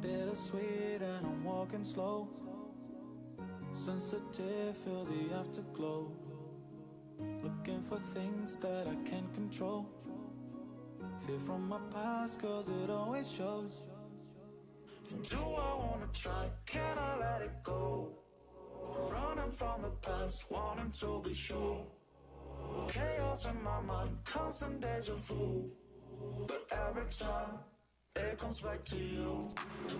Bittersweet and I'm walking slow, sensitive, feel the afterglow, looking for things that I can't control, fear from my past cause it always shows. Do I wanna try, can I let it go, running from the past, wanting to be sure, chaos in my mind, constant deja vu, but every time it comes back to you.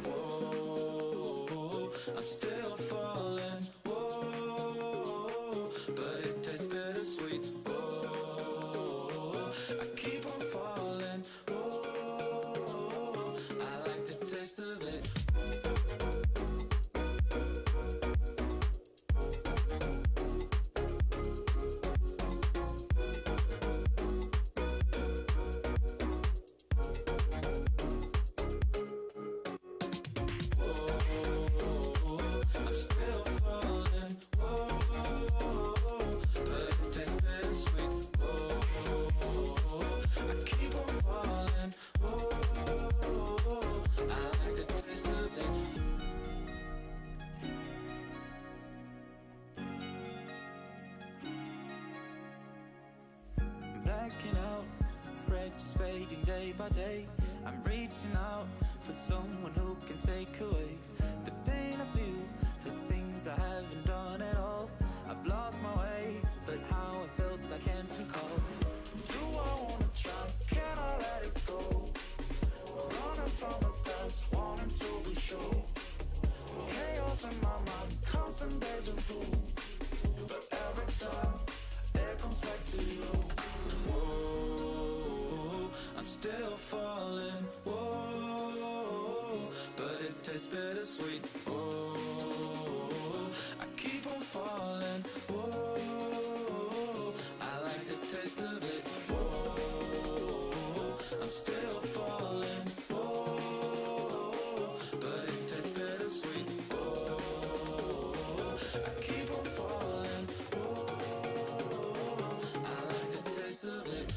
Whoa, I'm still falling. Whoa, but it tastes bittersweet. Whoa, I keep on falling. Whoa, I like the taste of it. Blacking out, afraid just fading day by day. I'm reaching out for someone who can take away the pain I feel, the things I haven't done at all. I've lost my way, but how I felt I can't recall. Do I wanna try, can I let it go, running from the past, wanting to be sure, chaos in my mind, constant deja vu, but every time it comes back to you. Whoa, I'm still falling. Whoa, but it tastes bittersweet. Whoa, I keep on falling. Whoa, I like the taste of it. Whoa, I'm still falling. Whoa, but it tastes bittersweet. Whoa, I keep on falling. Whoa, I like the taste of it.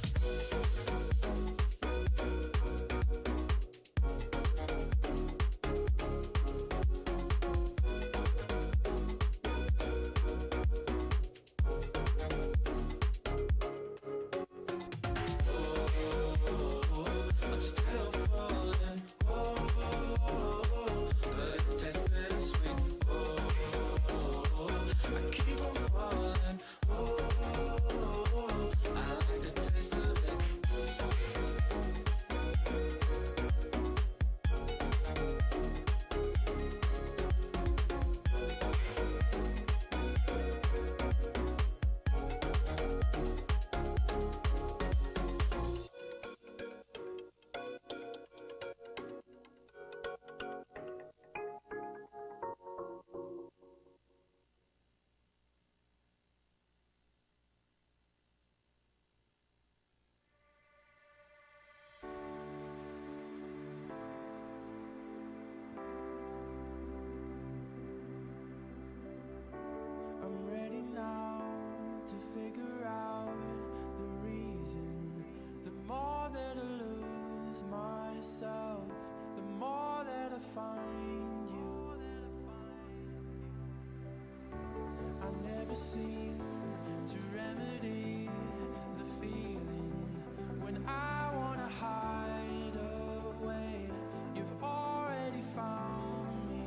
find you. I never seem to remedy the feeling when I wanna hide away. You've already found me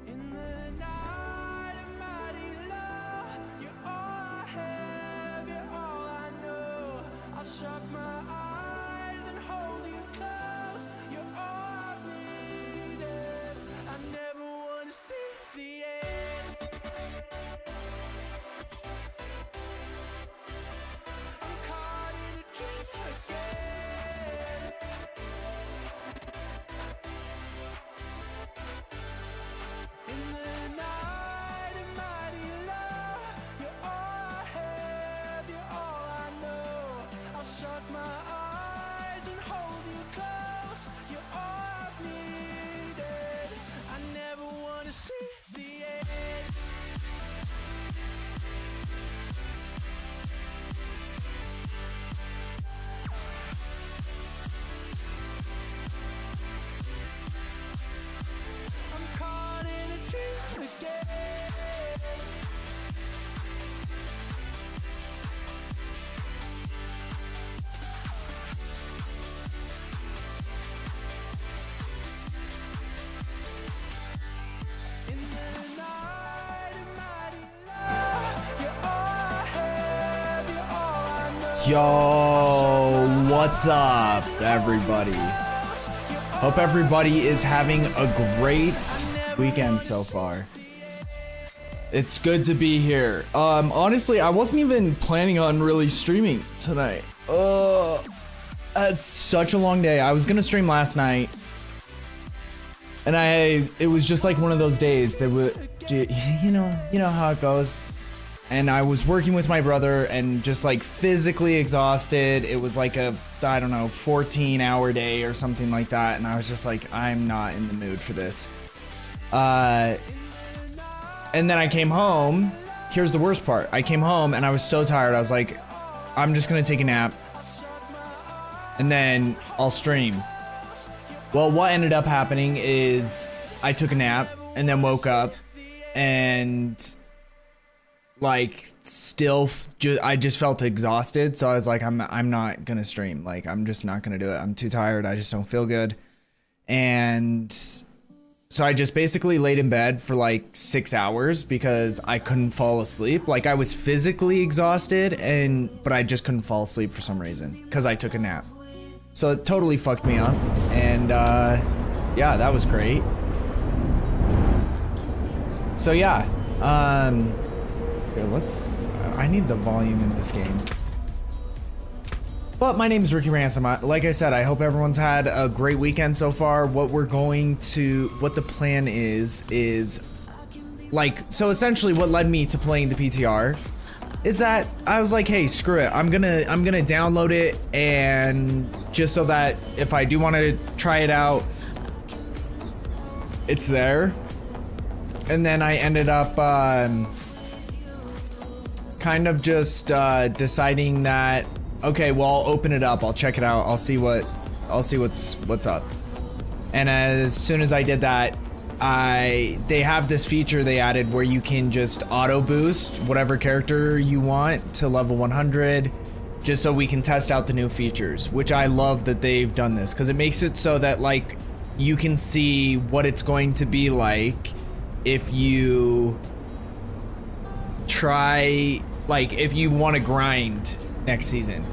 in the night of mighty love. You're all I have, you're all I know. I'll shut my eyes and hold you close. You're all I've needed. I never wanna see the end. I'm caught in a dream again. In the night of mighty love, you're all I have, you're all I know. I'll shut my eyes and hold you close. You're all I've needed. I never wanna see the end. I'm caught in a dream again. In the night of mighty love, you're all I have, you're all I know. Yo, what's up, everybody? Hope everybody is having a great weekend so far. It's good to be here. Honestly, I wasn't even planning on really streaming tonight. It's such a long day. I was gonna stream last night, and it was just like one of those days that would, you know how it goes. And I was working with my brother and just like physically exhausted. It was like a, I don't know, 14-hour day or something like that. And I was just like, I'm not in the mood for this. And then I came home. Here's the worst part. I came home and I was so tired. I was like, I'm just gonna take a nap and then I'll stream. Well, what ended up happening is I took a nap and then woke up and like I just felt exhausted, so I was like, I'm not gonna stream. Like, I'm just not gonna do it. I'm too tired. I just don't feel good. And so I just basically laid in bed for like 6 hours because I couldn't fall asleep. Like, I was physically exhausted, but I just couldn't fall asleep for some reason because I took a nap. So it totally fucked me up. And yeah, that was great. So yeah, I need the volume in this game. But my name is Ricky Ransom. Like I said, I hope everyone's had a great weekend so far. What the plan is like, so essentially what led me to playing the PTR is that I was like, hey, screw it. I'm gonna download it, and just so that if I do want to try it out, it's there. And then I ended up kind of just deciding that, okay, well, I'll open it up, I'll check it out, I'll see what's up. And as soon as I did that, they have this feature they added where you can just auto boost whatever character you want to level 100, just so we can test out the new features, which I love that they've done this, because it makes it so that like you can see what it's going to be like if you try, like if you want to grind next season.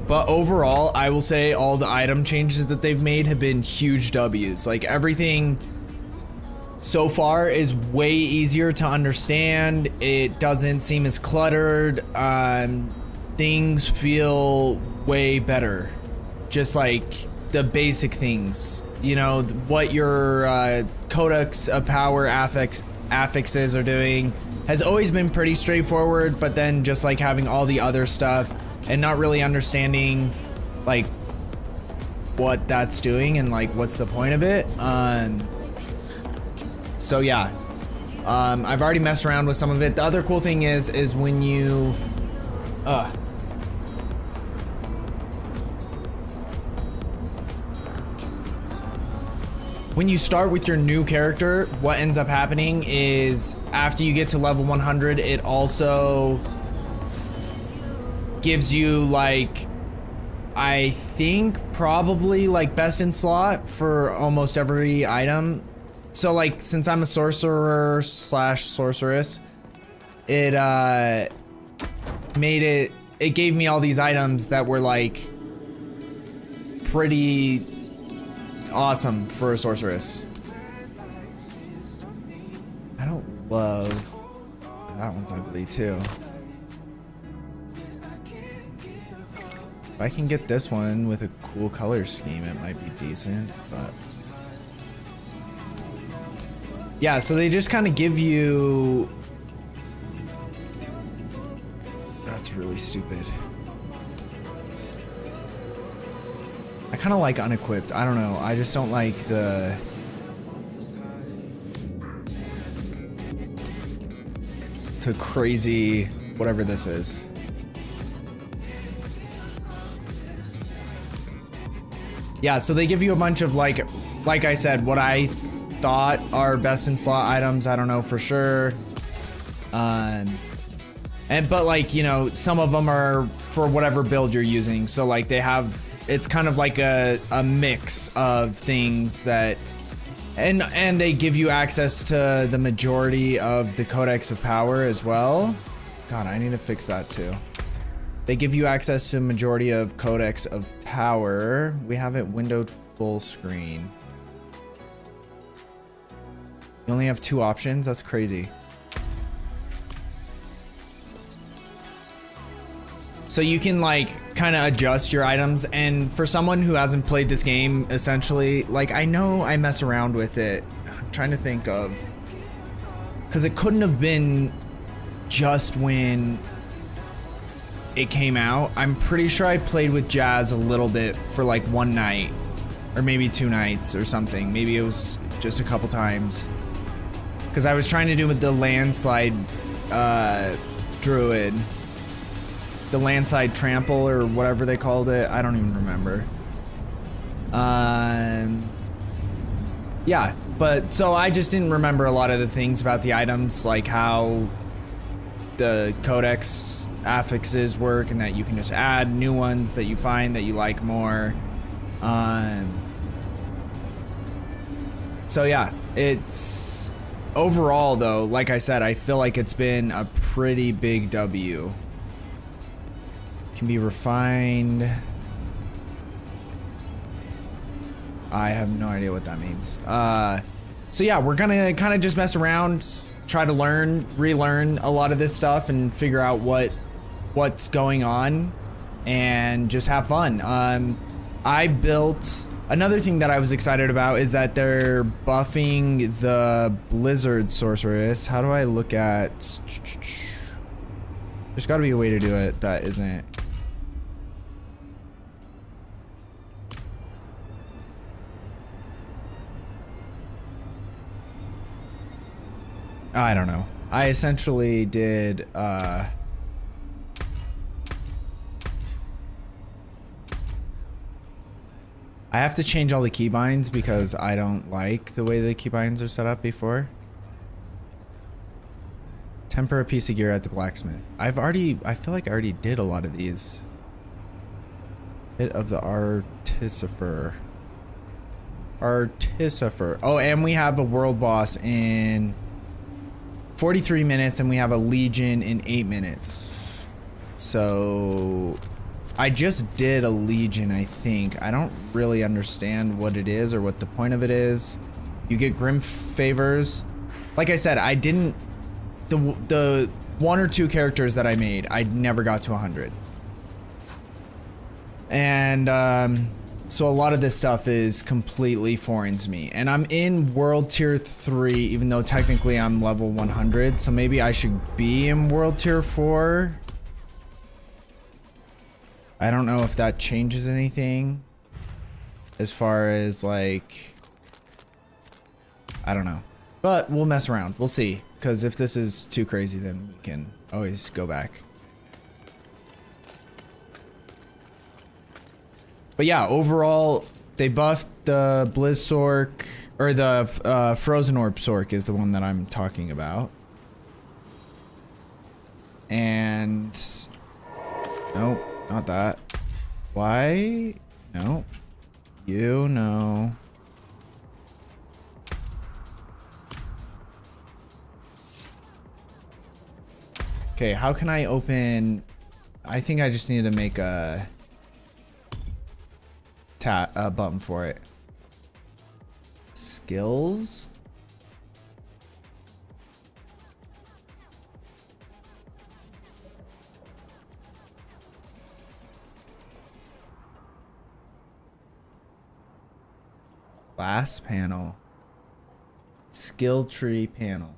But overall, I will say all the item changes that they've made have been huge W's. Like, everything so far is way easier to understand. It doesn't seem as cluttered. Things feel way better. Just like the basic things, you know, what your codex of power affixes are doing has always been pretty straightforward, but then just like having all the other stuff and not really understanding like what that's doing and like what's the point of it. So yeah, I've already messed around with some of it. The other cool thing is when you when you start with your new character, what ends up happening is after you get to level 100, it also gives you like, I think probably like best in slot for almost every item. So like, since I'm a sorcerer slash sorceress, it gave me all these items that were like pretty awesome for a sorceress. I don't love, that one's ugly too. If I can get this one with a cool color scheme, it might be decent, but yeah, so they just kind of give you, that's really stupid. I kind of like unequipped. I don't know. I just don't like the crazy whatever this is. Yeah, so they give you a bunch of like I said, what I thought are best in slot items. I don't know for sure. But like, you know, some of them are for whatever build you're using. So like they have, it's kind of like a mix of things that, and they give you access to the majority of the Codex of Power as well. God, I need to fix that too. They give you access to majority of Codex of Power. We have it windowed full screen. You only have 2 options? That's crazy. So you can like kind of adjust your items, and for someone who hasn't played this game, essentially, like I know I mess around with it. I'm trying to think of, because it couldn't have been just when it came out. I'm pretty sure I played with Jazz a little bit for like 1 night, or maybe 2 nights or something. Maybe it was just a couple times, because I was trying to do with the landslide druid. The landslide trample or whatever they called it. I don't even remember. Yeah, but so I just didn't remember a lot of the things about the items, like how the codex affixes work and that you can just add new ones that you find that you like more. So yeah, it's overall though, like I said, I feel like it's been a pretty big W. Can be refined. I have no idea what that means. So yeah, we're gonna kind of just mess around, try to relearn a lot of this stuff and figure out what's going on and just have fun. I built, another thing that I was excited about is that they're buffing the Blizzard Sorceress. How do I look at, there's gotta be a way to do it that isn't. I don't know. I essentially did, I have to change all the keybinds because I don't like the way the keybinds are set up before. Temper a piece of gear at the blacksmith. I feel like I already did a lot of these. Bit of the artificer. Oh, and we have a world boss in 43 minutes and we have a legion in 8 minutes. So I just did a legion, I think. I don't really understand what it is or what the point of it is. You get grim favors. Like I said, I didn't, the 1 or 2 characters that I made, I never got to 100. And so a lot of this stuff is completely foreign to me. And I'm in World Tier 3, even though technically I'm level 100. So maybe I should be in World Tier 4. I don't know if that changes anything. As far as like, I don't know. But we'll mess around. We'll see. Because if this is too crazy, then we can always go back. But yeah, overall, they buffed the Blizzork, or the Frozen Orb Sork is the one that I'm talking about. And nope, not that. Why? No. You know. Okay, how can I open? I think I just need to make a button for it. Skills. Class panel. Skill tree panel.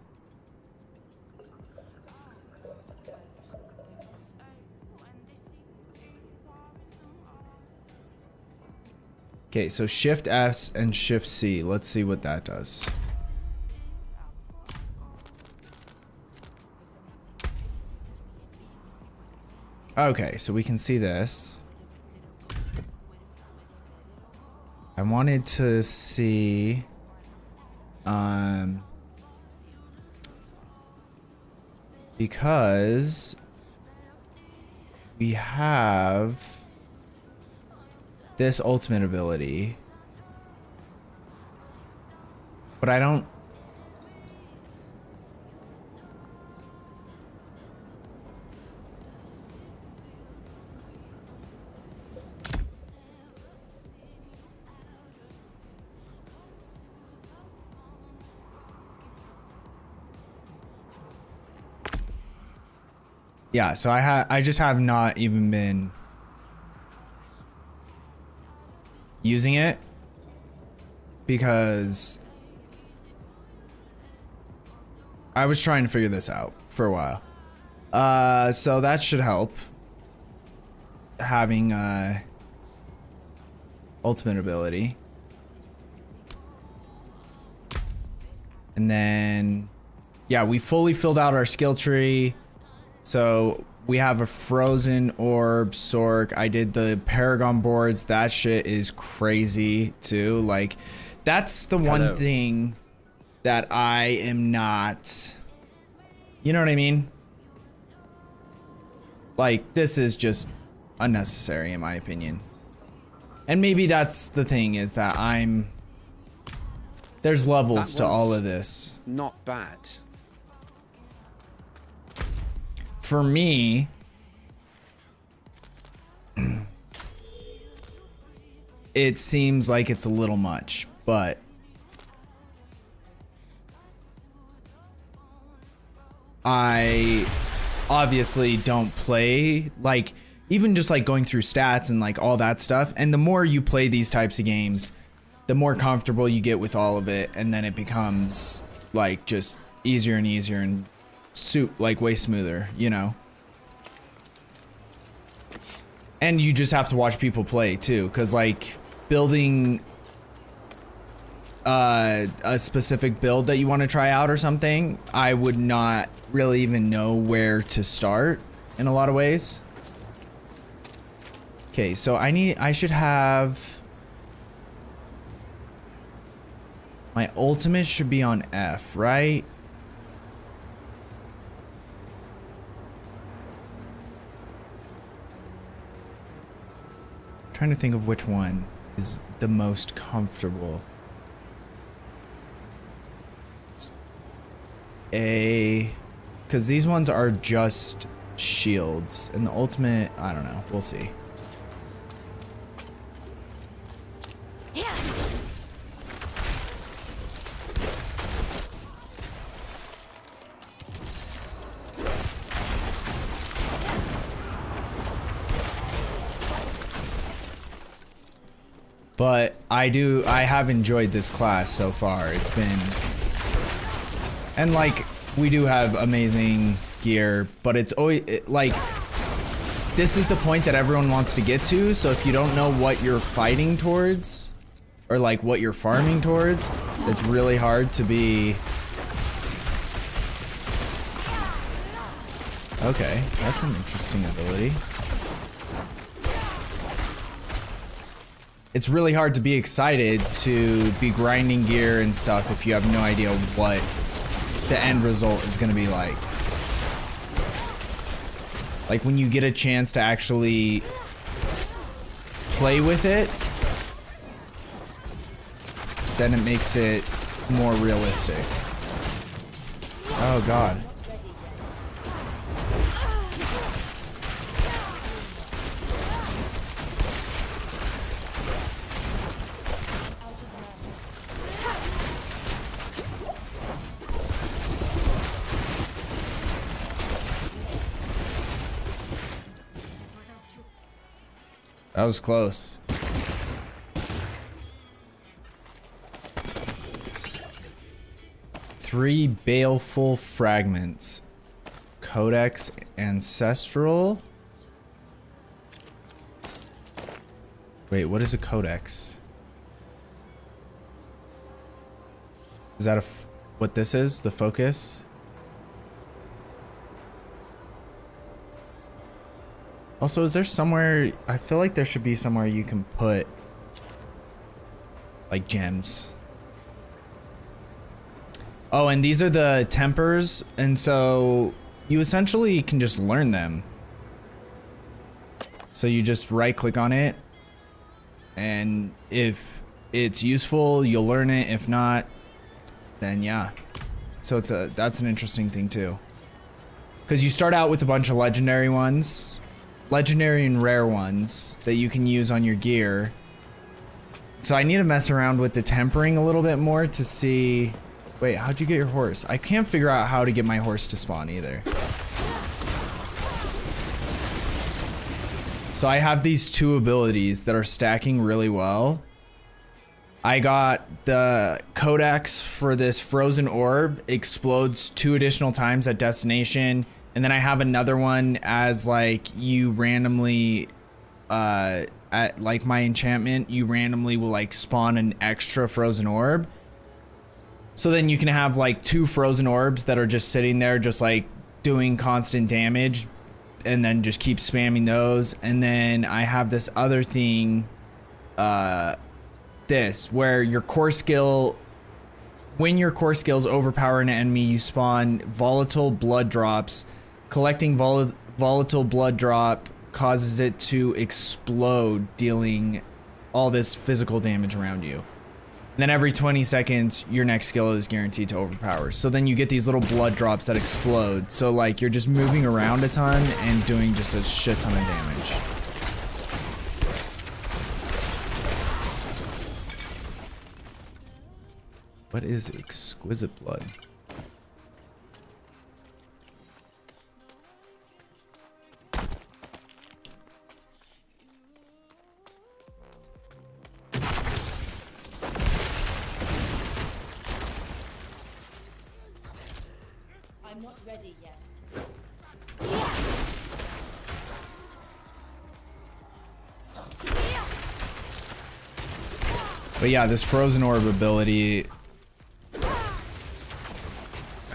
Okay, so Shift S and Shift C. Let's see what that does. Okay, so we can see this. I wanted to see because we have this ultimate ability, but I don't. Yeah, so I just have not even been using it because I was trying to figure this out for a while. So that should help, having ultimate ability. And then yeah, we fully filled out our skill tree. So we have a Frozen Orb Sork. I did the Paragon boards. That shit is crazy too. Like, that's the one thing that I am not, you know what I mean? Like, this is just unnecessary in my opinion. And maybe that's the thing, is that there's levels to all of this. Not bad. For me, it seems like it's a little much, but I obviously don't play, like, even just like going through stats and like all that stuff. And the more you play these types of games, the more comfortable you get with all of it, and then it becomes like just easier and easier and like way smoother, you know. And you just have to watch people play too, because like building a specific build that you want to try out or something, I would not really even know where to start in a lot of ways. Okay, so I should have my ultimate should be on F, right? Trying to think of which one is the most comfortable. Because these ones are just shields, and the ultimate, I don't know, we'll see. But I have enjoyed this class so far. It's been, and like, we do have amazing gear, but it's always like, this is the point that everyone wants to get to. So if you don't know what you're fighting towards, or like what you're farming towards, it's really hard to be. Okay, that's an interesting ability. it's really hard to be excited to be grinding gear and stuff if you have no idea what the end result is going to be like. Like when you get a chance to actually play with it, then it makes it more realistic. Oh God. That was close. Three baleful fragments. Codex Ancestral. Wait, what is a codex? Is that what this is? The focus? Also, is there somewhere, I feel like there should be somewhere you can put like gems. Oh, and these are the tempers, and so you essentially can just learn them. So you just right click on it, and if it's useful, you'll learn it. If not, then yeah. So that's an interesting thing too. Because you start out with a bunch of legendary ones. Legendary and rare ones that you can use on your gear. So I need to mess around with the tempering a little bit more to see. Wait, how'd you get your horse? I can't figure out how to get my horse to spawn either. So I have these two abilities that are stacking really well. I got the codex for this frozen orb, explodes 2 additional times at destination. And then I have another one as like you randomly, at like my enchantment, you randomly will like spawn an extra frozen orb. So then you can have like 2 frozen orbs that are just sitting there, just like doing constant damage, and then just keep spamming those. And then I have this other thing, this, where your core skill, when your core skills overpower an enemy, you spawn volatile blood drops. Collecting volatile blood drop causes it to explode, dealing all this physical damage around you. And then every 20 seconds, your next skill is guaranteed to overpower. So then you get these little blood drops that explode. So like you're just moving around a ton and doing just a shit ton of damage. What is exquisite blood? I'm not ready yet. But yeah, this frozen orb ability,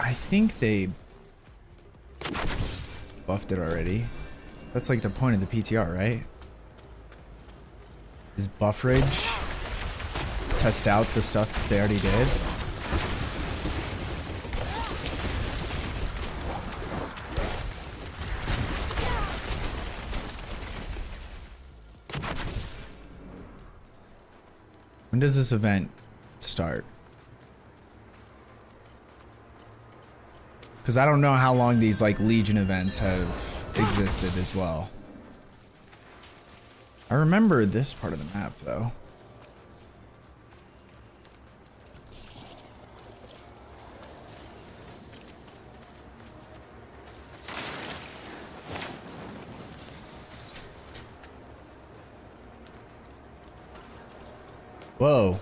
I think they buffed it already. That's like the point of the PTR, right? Is buffrage test out the stuff that they already did? When does this event start? Because I don't know how long these like Legion events have existed as well. I remember this part of the map though. Whoa.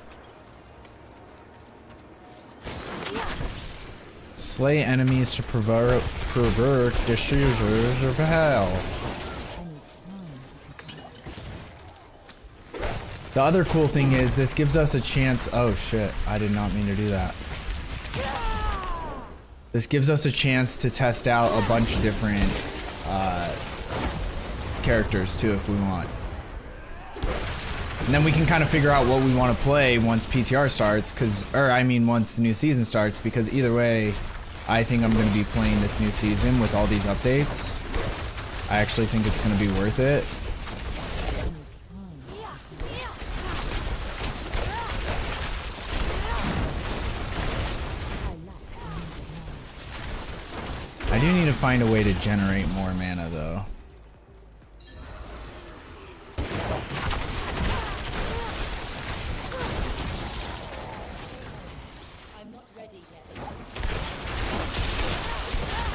Slay enemies to pervert the users of hell. The other cool thing is this gives us a chance. Oh shit, I did not mean to do that. This gives us a chance to test out a bunch of different characters too if we want. And then we can kind of figure out what we want to play once PTR starts, once the new season starts, because either way, I think I'm going to be playing this new season with all these updates. I actually think it's going to be worth it. I do need to find a way to generate more mana though. I'm not ready yet.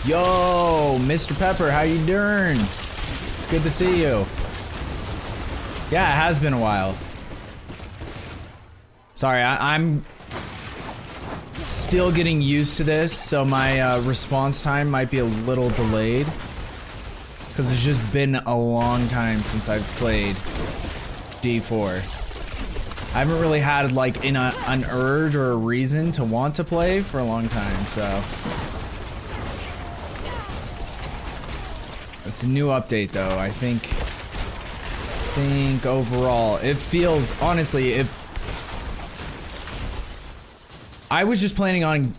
Yo, Mr. Pepper, how you doing? It's good to see you. Yeah, it has been a while. Sorry, I'm still getting used to this, so my response time might be a little delayed. Because it's just been a long time since I've played D4. I haven't really had like an urge or a reason to want to play for a long time, so. It's a new update though. I think overall it feels, honestly, if I was just planning on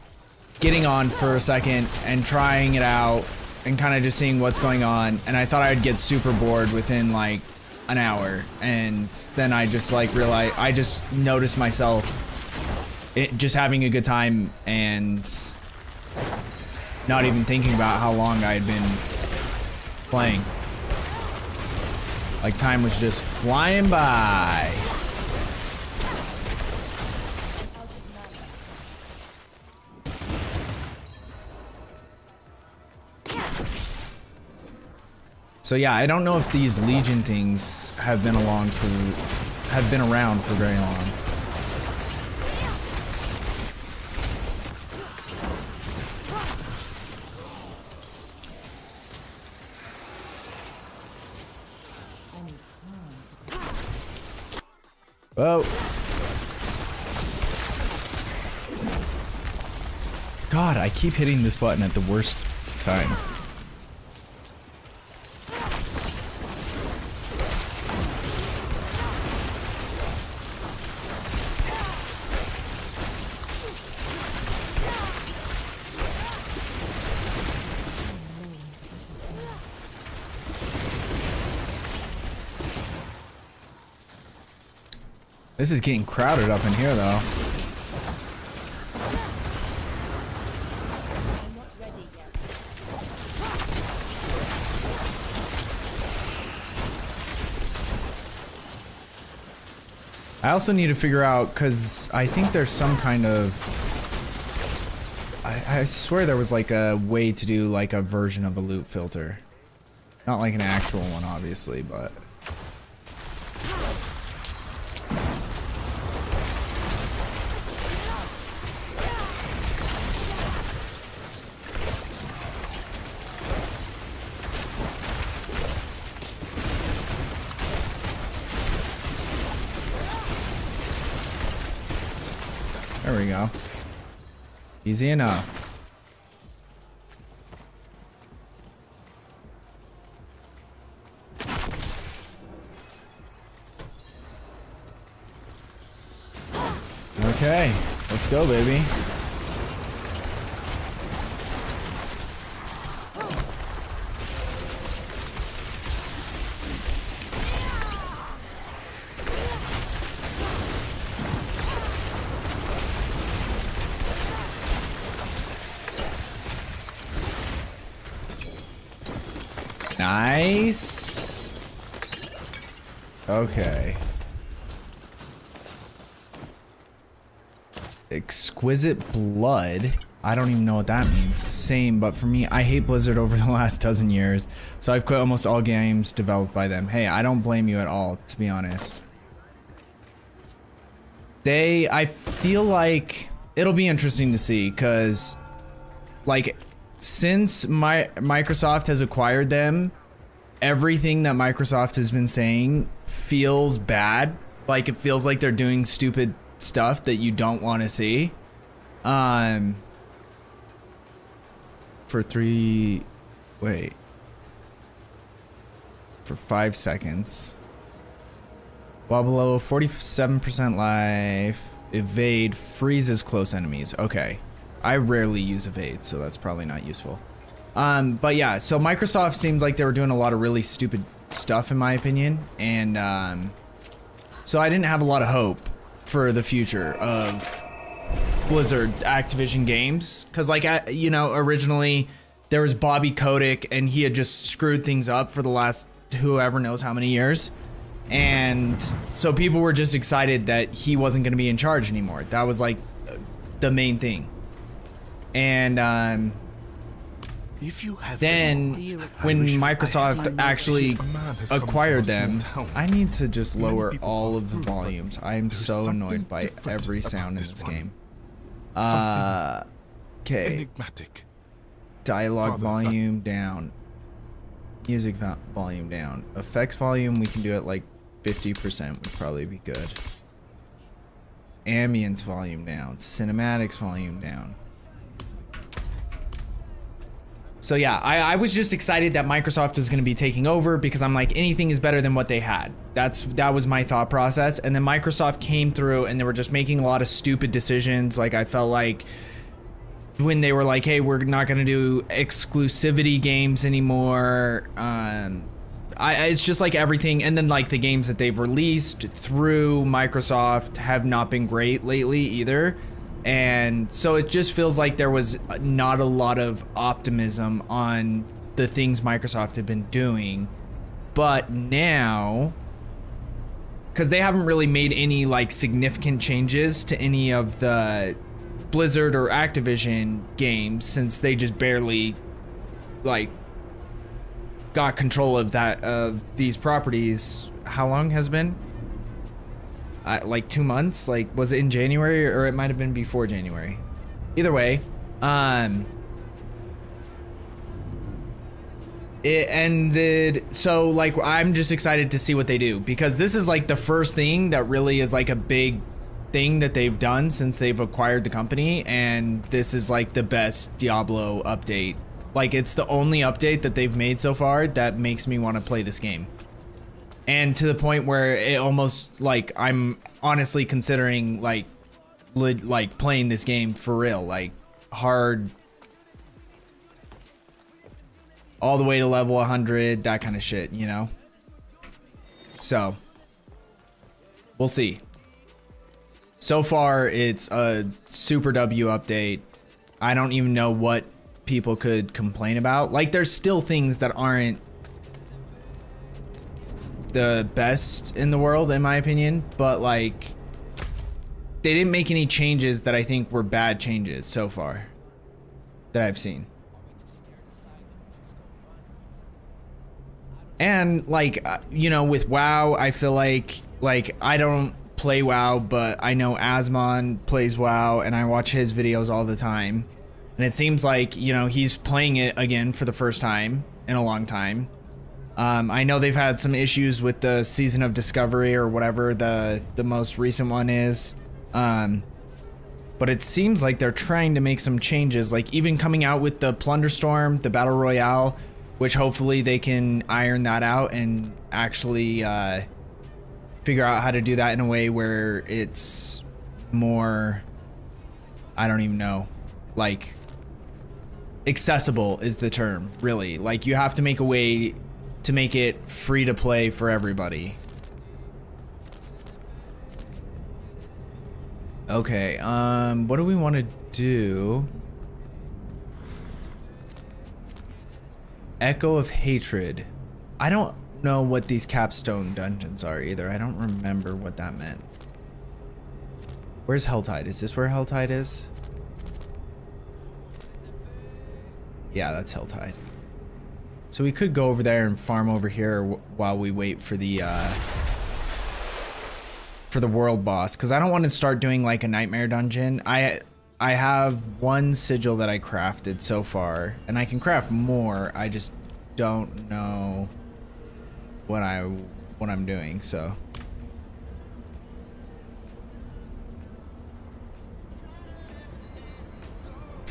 getting on for a second and trying it out and kind of just seeing what's going on, and I thought I'd get super bored within like an hour, and then I just like realized, I just noticed myself just having a good time and not even thinking about how long I had been playing. Like time was just flying by. So yeah, I don't know if these Legion things have been around for very long. Oh. God, I keep hitting this button at the worst time. This is getting crowded up in here, though. I'm not ready yet. I also need to figure out, because I think there's some kind of... I swear there was like a way to do like a version of a loot filter. Not like an actual one, obviously, but... There we go. Easy enough. Okay, let's go, baby. Nice. Okay. Exquisite blood. I don't even know what that means. Same, but for me, I hate Blizzard over the last dozen years, so I've quit almost all games developed by them. Hey, I don't blame you at all, to be honest. I feel like it'll be interesting to see, because, like, since Microsoft has acquired them, everything that Microsoft has been saying feels bad. Like, it feels like they're doing stupid stuff that you don't want to see. For 5 seconds. While below 47% life, evade freezes close enemies. Okay. I rarely use evade, so that's probably not useful. But yeah, so Microsoft seems like they were doing a lot of really stupid stuff in my opinion. And so I didn't have a lot of hope for the future of Blizzard Activision games. Cause like, you know, originally there was Bobby Kotick and he had just screwed things up for the last whoever knows how many years. And so people were just excited that he wasn't going to be in charge anymore. That was like the main thing. And If you have then when Microsoft actually acquired them, I need to just lower all of the volumes. I am so annoyed by every sound in this game. Okay. enigmatic. Dialogue volume down. Music volume down. Effects volume, we can do it like 50% would probably be good. Ambience volume down. Cinematics volume down. So yeah, I was just excited that Microsoft was going to be taking over because I'm like, anything is better than what they had. That was my thought process. And then Microsoft came through and they were just making a lot of stupid decisions. Like I felt like when they were like, hey, we're not going to do exclusivity games anymore. It's just like everything. And then like the games that they've released through Microsoft have not been great lately either. And so it just feels like there was not a lot of optimism on the things Microsoft had been doing. But now, because they haven't really made any like significant changes to any of the Blizzard or Activision games since they just barely like got control of these properties. How long has it been? Like 2 months? Like, was it in January or it might have been before January? Either way, it ended. So like, I'm just excited to see what they do because this is like the first thing that really is like a big thing that they've done since they've acquired the company. And this is like the best Diablo update. Like, it's the only update that they've made so far that makes me want to play this game. And to the point where it almost like I'm honestly considering like playing this game for real, like hard, all the way to level 100, that kind of shit, you know? So we'll see. So far, it's a super W update. I don't even know what people could complain about. Like, there's still things that aren't the best in the world in my opinion, but like they didn't make any changes that I think were bad changes so far that I've seen. And like you know, with WoW, I feel like I don't play WoW, but I know Asmon plays WoW and I watch his videos all the time, and it seems like, you know, he's playing it again for the first time in a long time. I know they've had some issues with the Season of Discovery or whatever the most recent one is. But it seems like they're trying to make some changes, like even coming out with the Plunderstorm, the Battle Royale, which hopefully they can iron that out and actually figure out how to do that in a way where it's more, I don't even know, like accessible is the term, really. Like, you have to make a way to make it free to play for everybody. Okay, what do we want to do? Echo of Hatred. I don't know what these capstone dungeons are either. I don't remember what that meant. Where's Helltide? Is this where Helltide is? Yeah, that's Helltide. So we could go over there and farm over here while we wait for the world boss, because I don't want to start doing like a nightmare dungeon. I have one sigil that I crafted so far, and I can craft more. I just don't know what I'm doing. So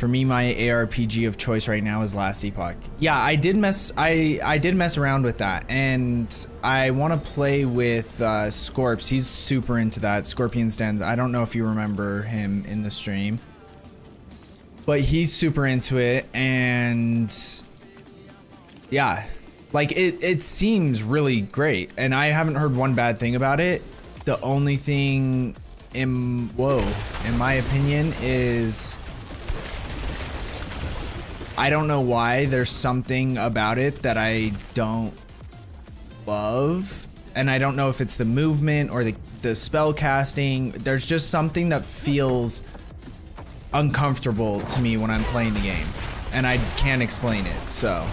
For me, my ARPG of choice right now is Last Epoch. Yeah, I did mess around with that, and I want to play with Scorps. He's super into that. Scorpion's Dens. I don't know if you remember him in the stream, but he's super into it, and yeah, like it seems really great, and I haven't heard one bad thing about it. The only thing in my opinion is I don't know why there's something about it that I don't love, and I don't know if it's the movement or the spell casting. There's just something that feels uncomfortable to me when I'm playing the game, and I can't explain it. So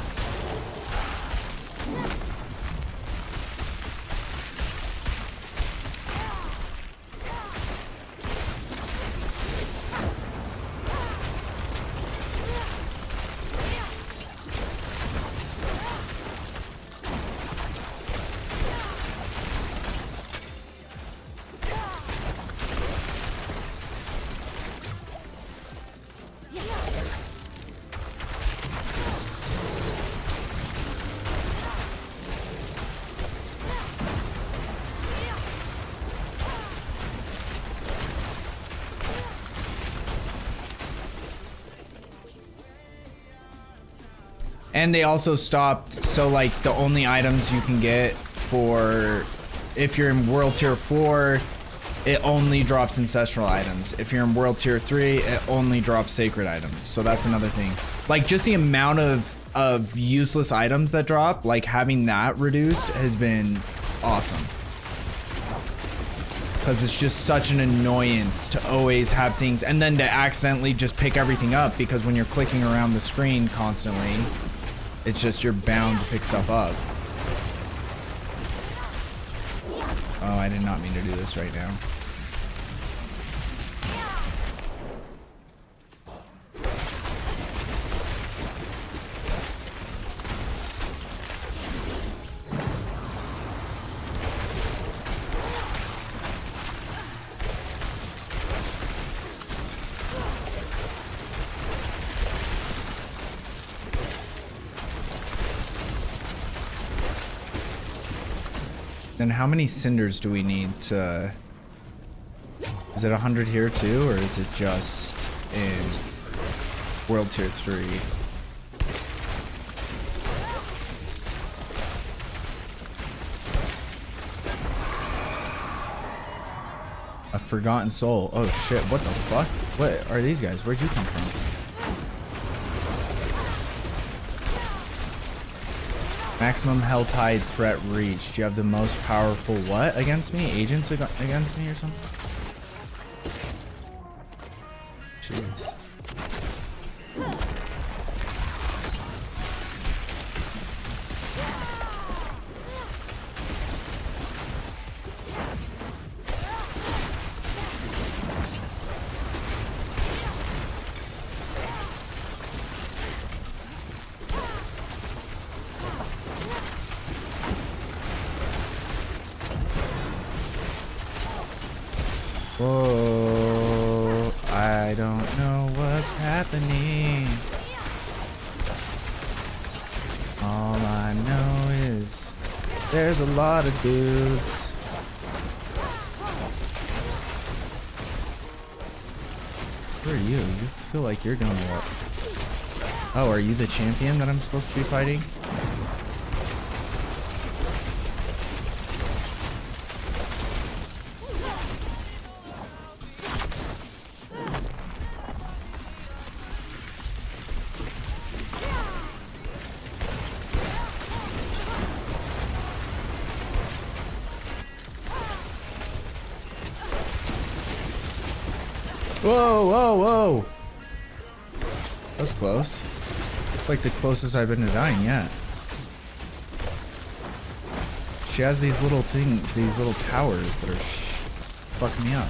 and they also stopped, so like the only items you can get for if you're in World Tier 4, it only drops ancestral items. If you're in World Tier 3, it only drops sacred items. So that's another thing. Like just the amount of useless items that drop, like having that reduced has been awesome. Because it's just such an annoyance to always have things and then to accidentally just pick everything up, because when you're clicking around the screen constantly, it's just you're bound to pick stuff up. Oh, I did not mean to do this right now. Then how many cinders do we need to... Is it 100 here too, or is it just in World Tier 3? A forgotten soul. Oh shit, what the fuck? What are these guys? Where'd you come from? Maximum Helltide threat reached. You have the most powerful what against me? Agents against me or something? Jeez. Whoa, I don't know what's happening. All I know is there's a lot of dudes. Where are you? You feel like you're going up. Oh, are you the champion that I'm supposed to be fighting? Whoa, whoa, whoa. That was close. It's like the closest I've been to dying yet. She has these little these little towers that are fucking me up.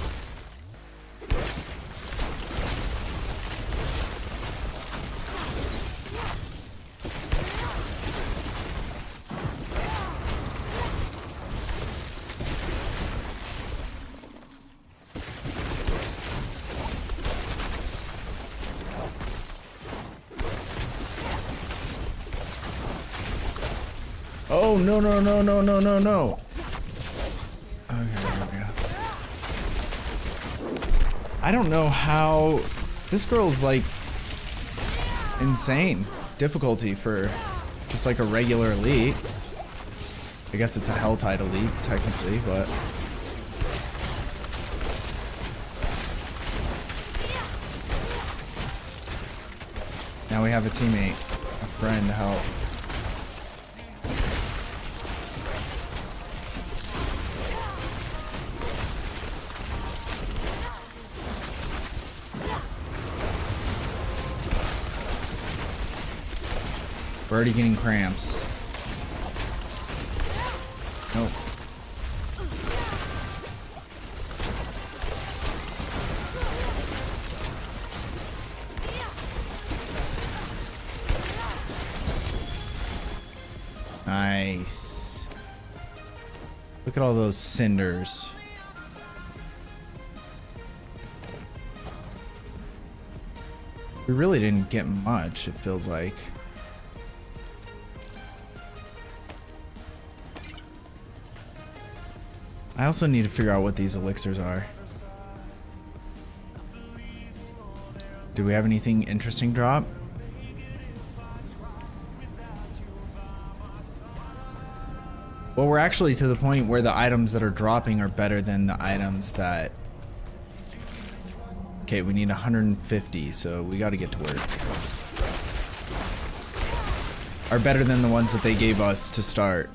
Oh, no, no, no, no, no, no, no. Okay, there we go. I don't know how... This girl's like... insane difficulty for just like a regular elite. I guess it's a hell tide elite, technically, but... Now we have a teammate, a friend to help. We're already getting cramps. Nope. Nice. Look at all those cinders. We really didn't get much, it feels like. I also need to figure out what these elixirs are. Do we have anything interesting drop? Well, we're actually to the point where the items that are dropping are better than the items that... Okay, we need 150, so we gotta get to work. Are better than the ones that they gave us to start.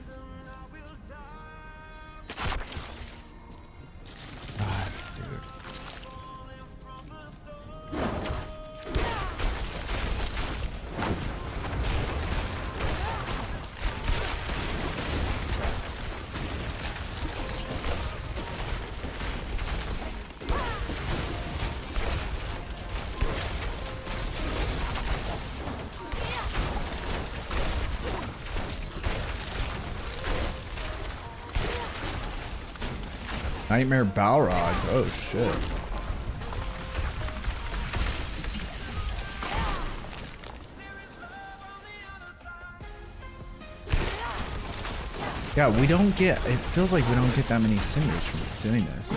Nightmare Balrog. Oh shit. Yeah, we don't get... It feels like we don't get that many cinders from doing this.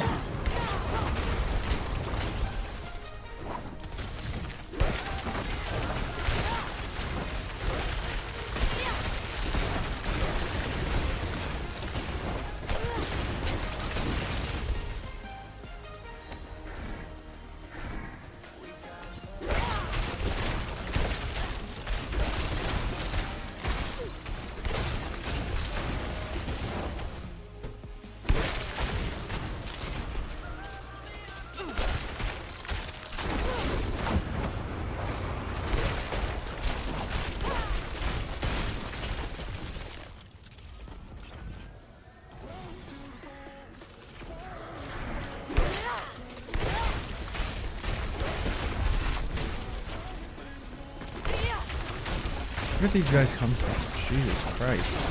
Where did these guys come from? Jesus Christ.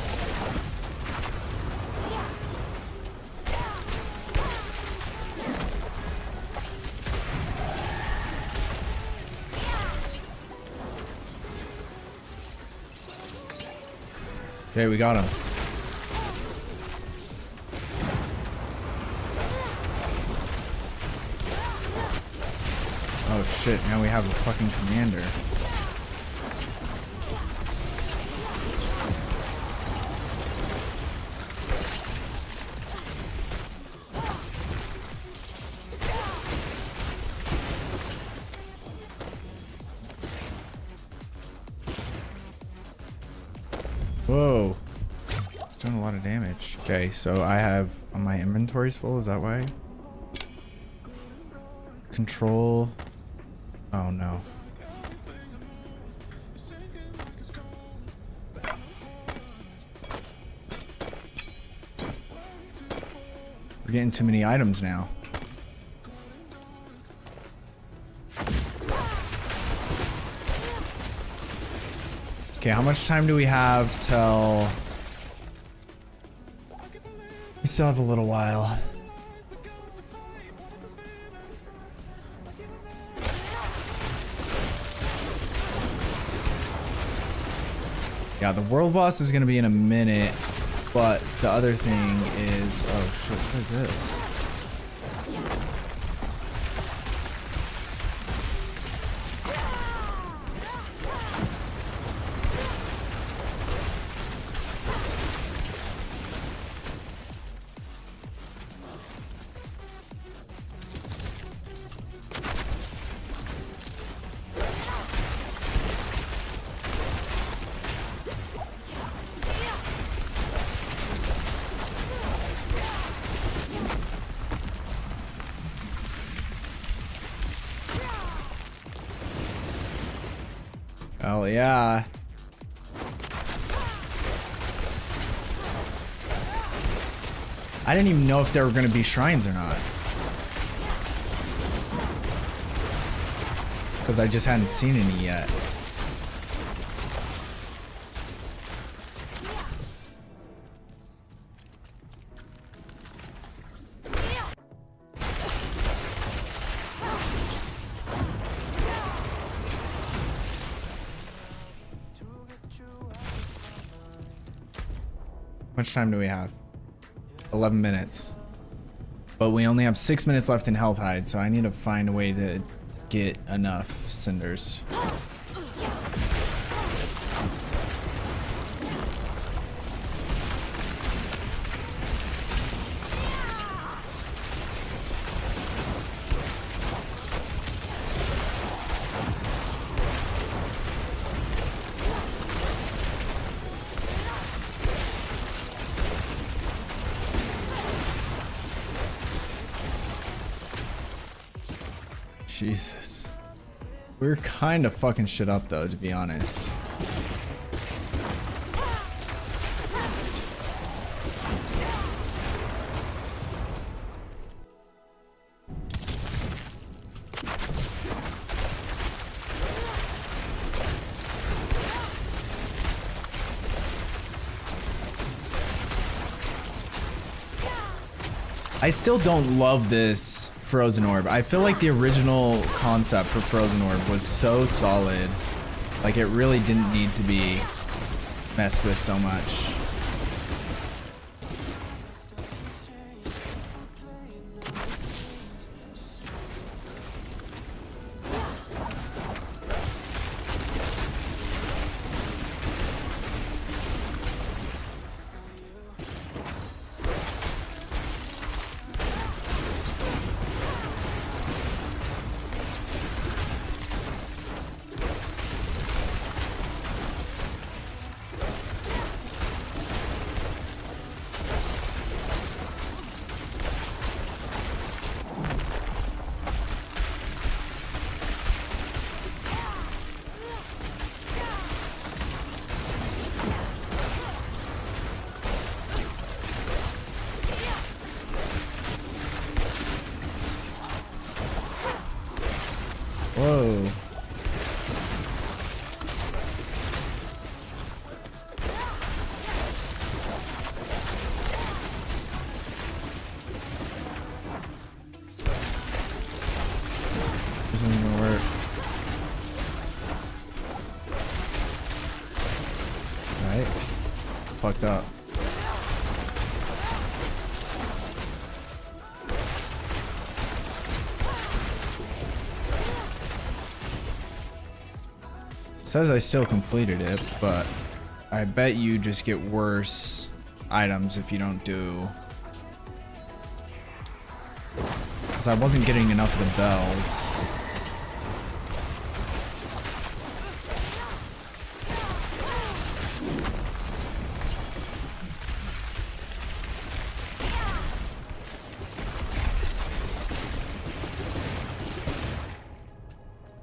Okay, we got him. Oh shit, now we have a fucking commander. Whoa. It's doing a lot of damage. Okay, so I have... my inventory's full, is that why? Control... Oh no. We're getting too many items now. Okay, how much time do we have till... We still have a little while. Yeah, the world boss is gonna be in a minute, but the other thing is, oh shit, what is this? Oh yeah. I didn't even know if there were going to be shrines or not. Because I just hadn't seen any yet. How much time do we have? 11 minutes. But we only have 6 minutes left in Health Hide, so I need to find a way to get enough cinders. Jesus. We're kind of fucking shit up though, to be honest. I still don't love this Frozen Orb. I feel like the original concept for Frozen Orb was so solid. Like it really didn't need to be messed with so much. Whoa. This isn't gonna work. Alright. Fucked up. Says I still completed it, but I bet you just get worse items if you don't do. Because I wasn't getting enough of the bells.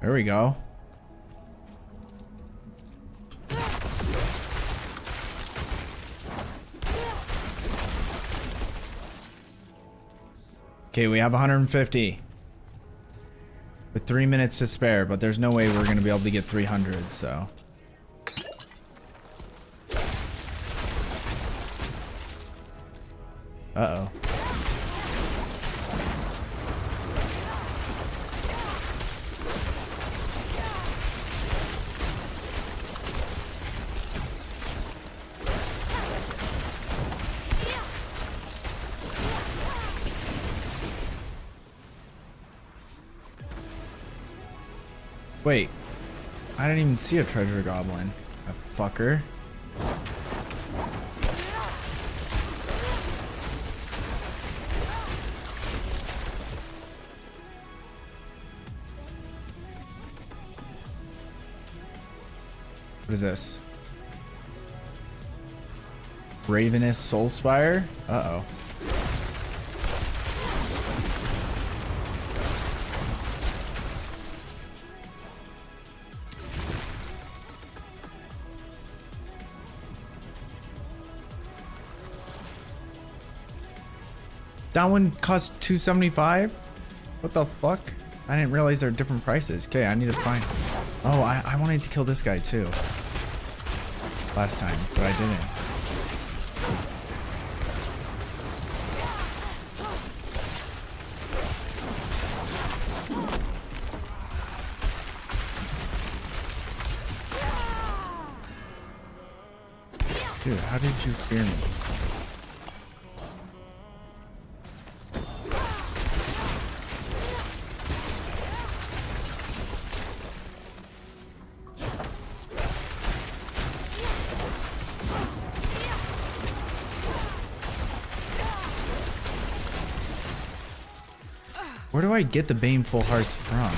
There we go. Okay, we have 150 with 3 minutes to spare, but there's no way we're gonna be able to get 300, so. Uh-oh. Wait. I didn't even see a treasure goblin. A fucker. What is this? Ravenous Soulspire? Uh-oh. That one cost $275? What the fuck? I didn't realize there are different prices. Okay, I need to find... Oh, I wanted to kill this guy too. Last time, but I didn't. Dude, how did you fear me? Where do I get the baneful hearts from?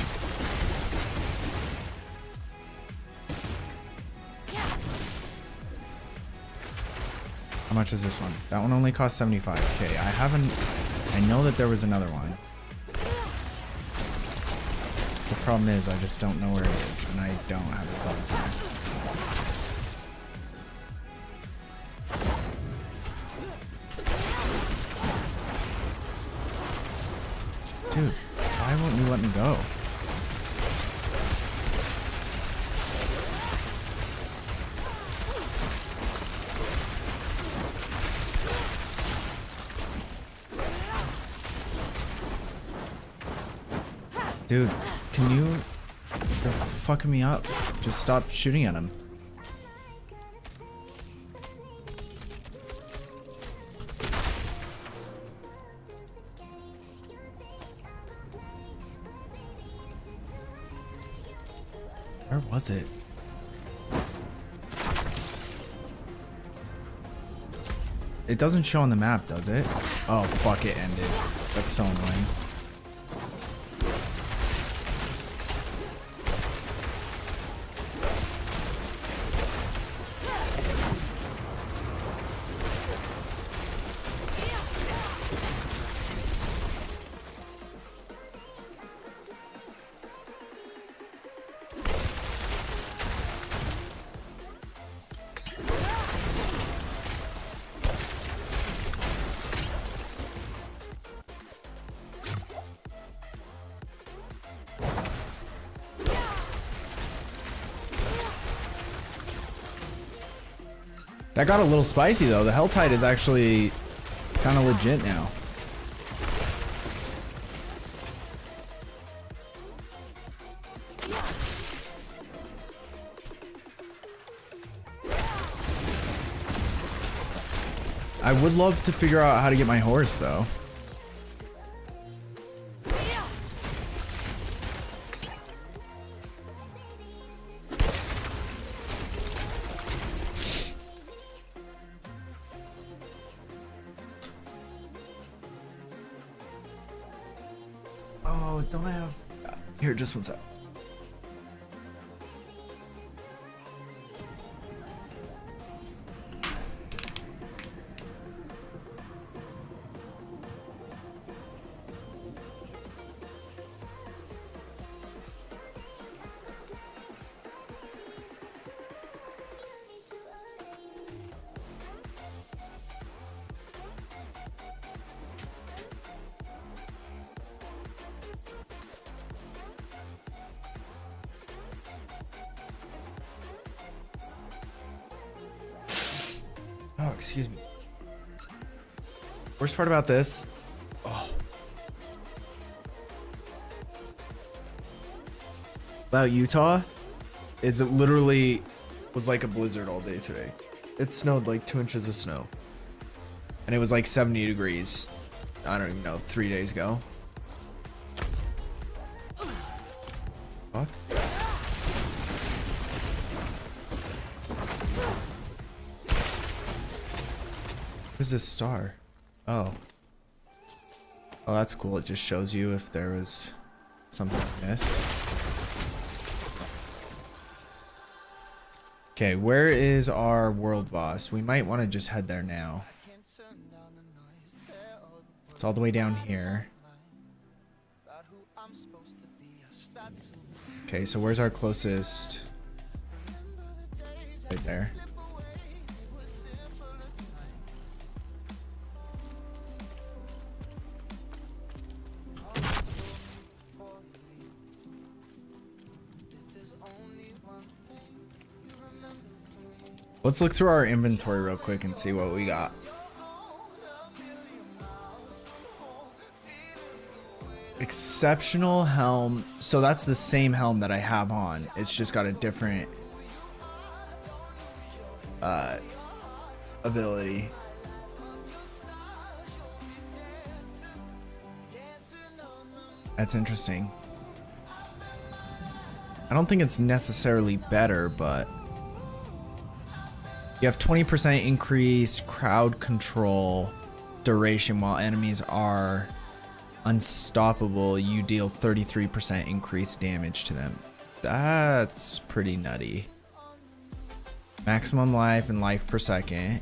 How much is this one? That one only cost 75. Okay, I know that there was another one. The problem is I just don't know where it is, and I don't have a ton of time. Dude, why won't you let me go? Dude, can you... You're fucking me up. Just stop shooting at him. Where was it? It doesn't show on the map, does it? Oh, fuck, it ended. That's so annoying. That got a little spicy though. The Helltide is actually kind of legit now. I would love to figure out how to get my horse though. Oh, don't I have... Here, just one sec. Oh, excuse me. Worst part about this, about Utah, is it literally was like a blizzard all day today. It snowed like 2 inches of snow. And it was like 70 degrees, I don't even know, 3 days ago. Fuck. What is this star? Oh. Oh, that's cool. It just shows you if there was something missed. Okay, where is our world boss? We might want to just head there now. It's all the way down here. Okay, so where's our closest? Right there. Let's look through our inventory real quick and see what we got. Exceptional helm. So that's the same helm that I have on. It's just got a different ability. That's interesting. I don't think it's necessarily better, but you have 20% increased crowd control duration while enemies are unstoppable. You deal 33% increased damage to them. That's pretty nutty. Maximum life and life per second.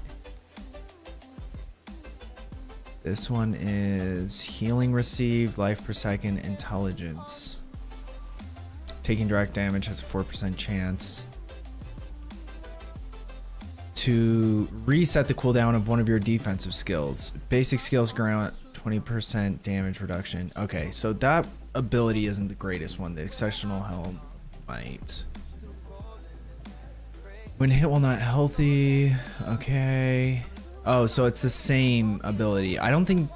This one is healing received, life per second, intelligence. Taking direct damage has a 4% chance. To reset the cooldown of one of your defensive skills. Basic skills grant 20% damage reduction. Okay, so that ability isn't the greatest one. The exceptional helm might. When hit while not healthy. Okay. Oh, so it's the same ability. I don't think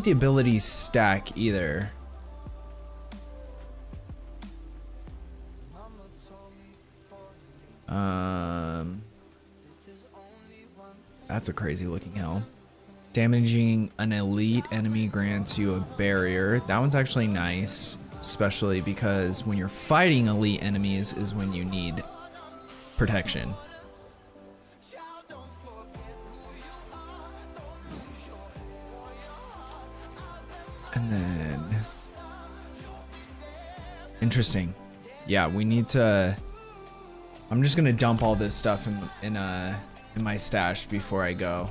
the abilities stack either. That's a crazy looking helm. Damaging an elite enemy grants you a barrier. That one's actually nice, especially because when you're fighting elite enemies is when you need protection. And then interesting. Yeah, we need to. I'm just gonna dump all this stuff in my stash before I go.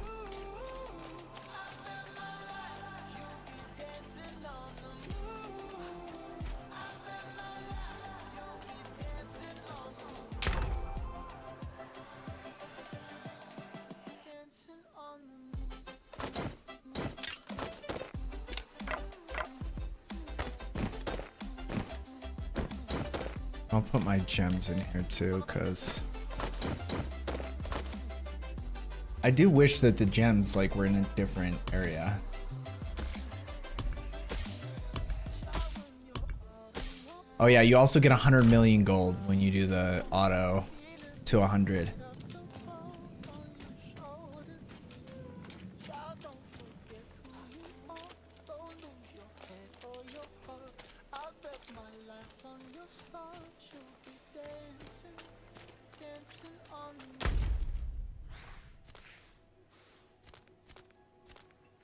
I'll put my gems in here too, because I do wish that the gems like were in a different area. Oh yeah, you also get 100 million gold when you do the auto to 100.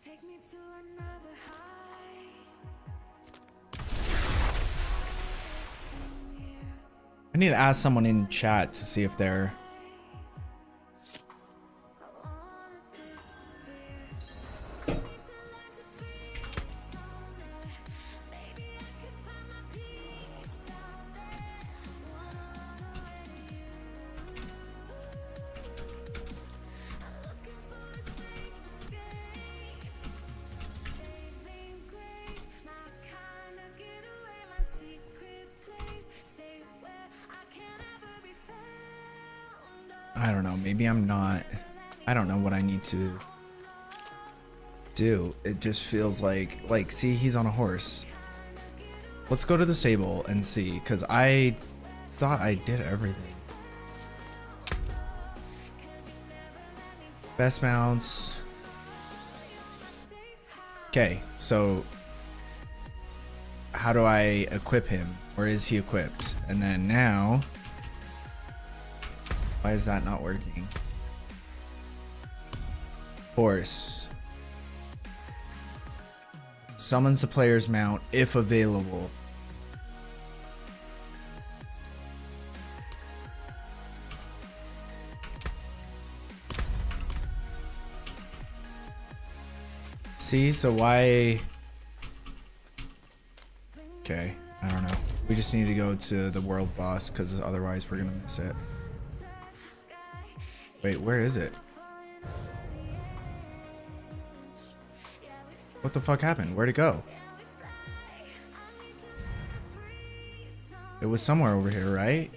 Take me to another high. I need to ask someone in chat to see if they're I don't know, maybe I'm not. I don't know what I need to do. It just feels like see, he's on a horse. Let's go to the stable and see, because I thought I did everything. Best mounts. Okay, so how do I equip him? Or is he equipped? And then now, why is that not working? Horse. Summons the player's mount if available. See, so why... Okay, I don't know. We just need to go to the world boss because otherwise we're gonna miss it. Wait, where is it? What the fuck happened? Where'd it go? It was somewhere over here, right?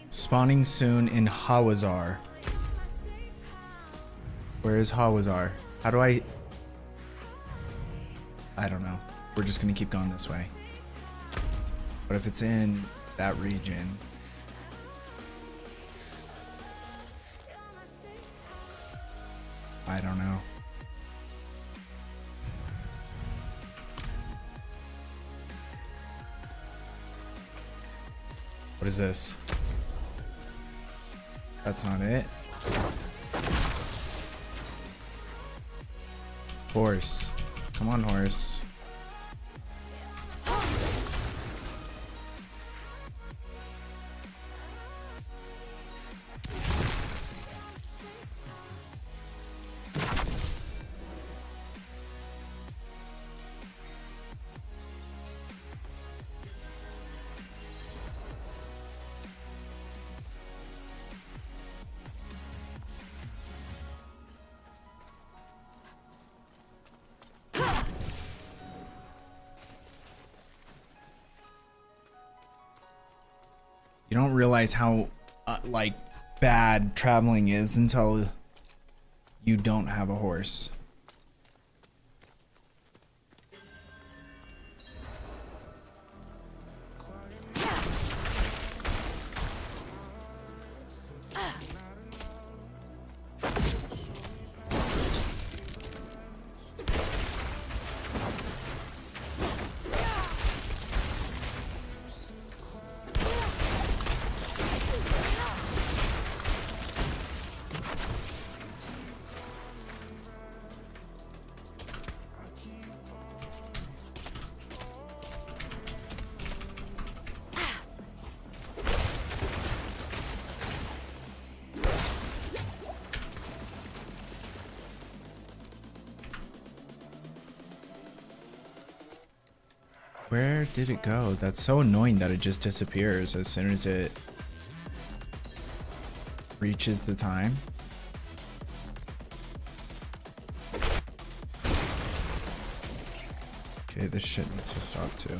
Spawning soon in Hawazar. Where is Hawazar? How do I don't know. We're just gonna keep going this way. But if it's in that region... I don't know. What is this? That's not it. Horse. Come on, horse. You don't realize how like bad traveling is until you don't have a horse. Where did it go? That's so annoying that it just disappears as soon as it reaches the time. Okay, this shit needs to stop too.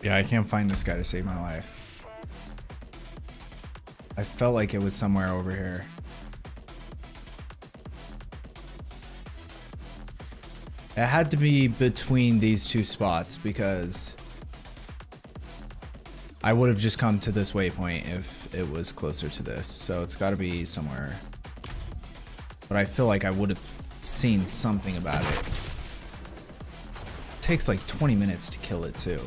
Yeah, I can't find this guy to save my life. I felt like it was somewhere over here. It had to be between these two spots because I would have just come to this waypoint if it was closer to this. So it's got to be somewhere. But I feel like I would have seen something about it. It takes like 20 minutes to kill it too.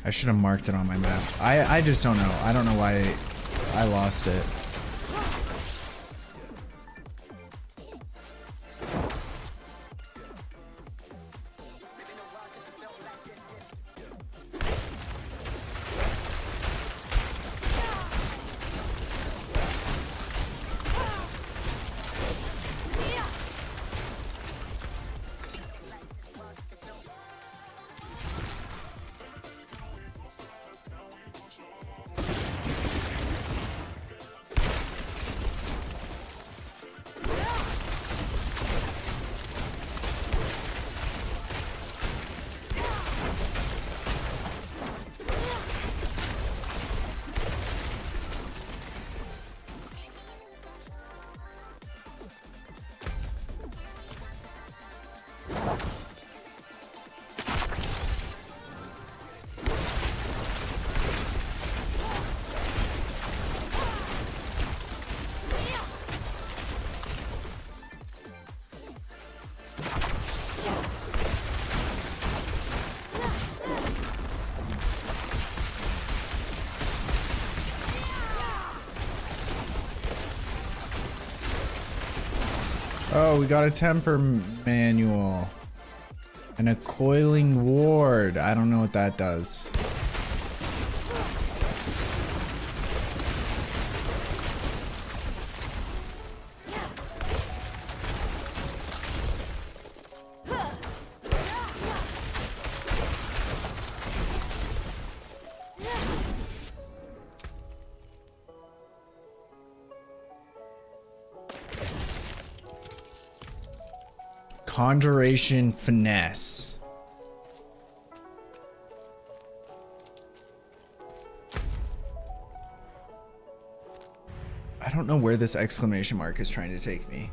I should have marked it on my map. I just don't know. I don't know why I lost it. Oh, we got a temper manual and a coiling ward. I don't know what that does. Conjuration finesse. I don't know where this exclamation mark is trying to take me.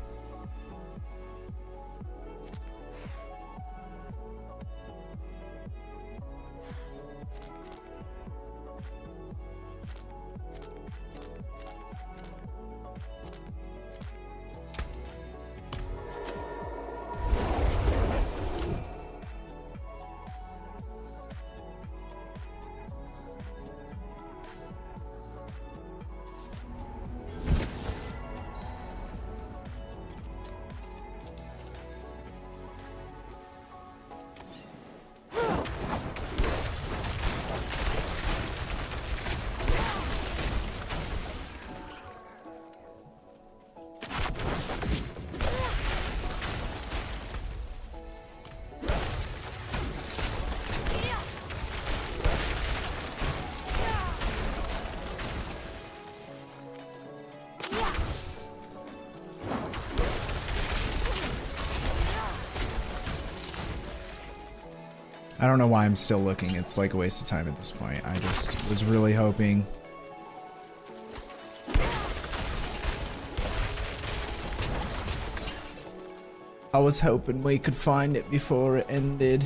I don't know why I'm still looking. It's like a waste of time at this point. I just was really hoping. I was hoping we could find it before it ended.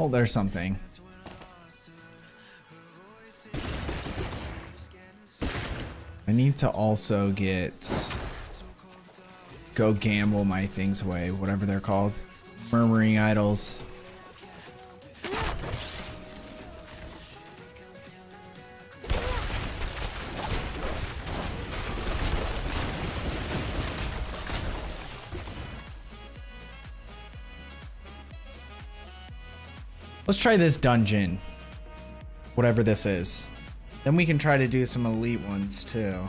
Oh, there's something. I need to also get go gamble my things away, whatever they're called. Murmuring idols. Let's try this dungeon. Whatever this is. Then we can try to do some elite ones too.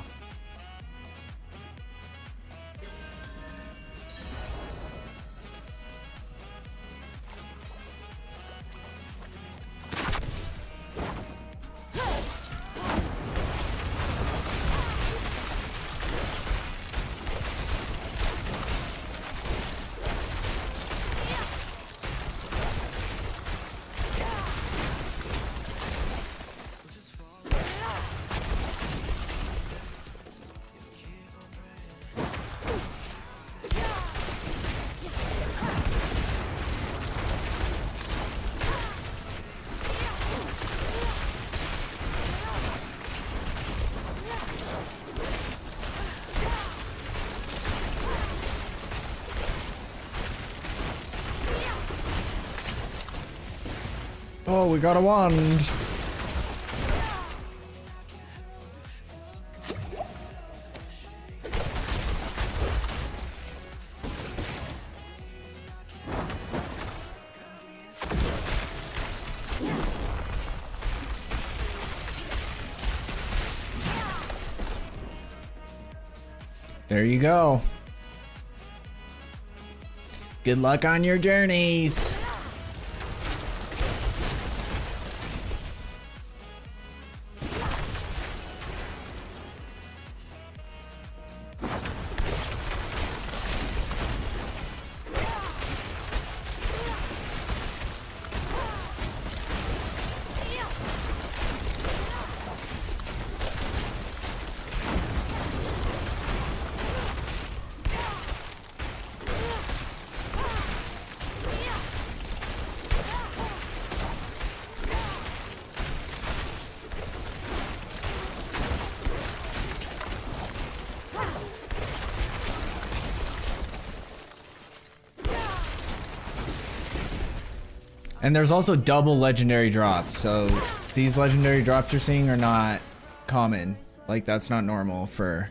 Oh, we got a wand. There you go. Good luck on your journeys. And there's also double legendary drops, so these legendary drops you're seeing are not common. Like, that's not normal for...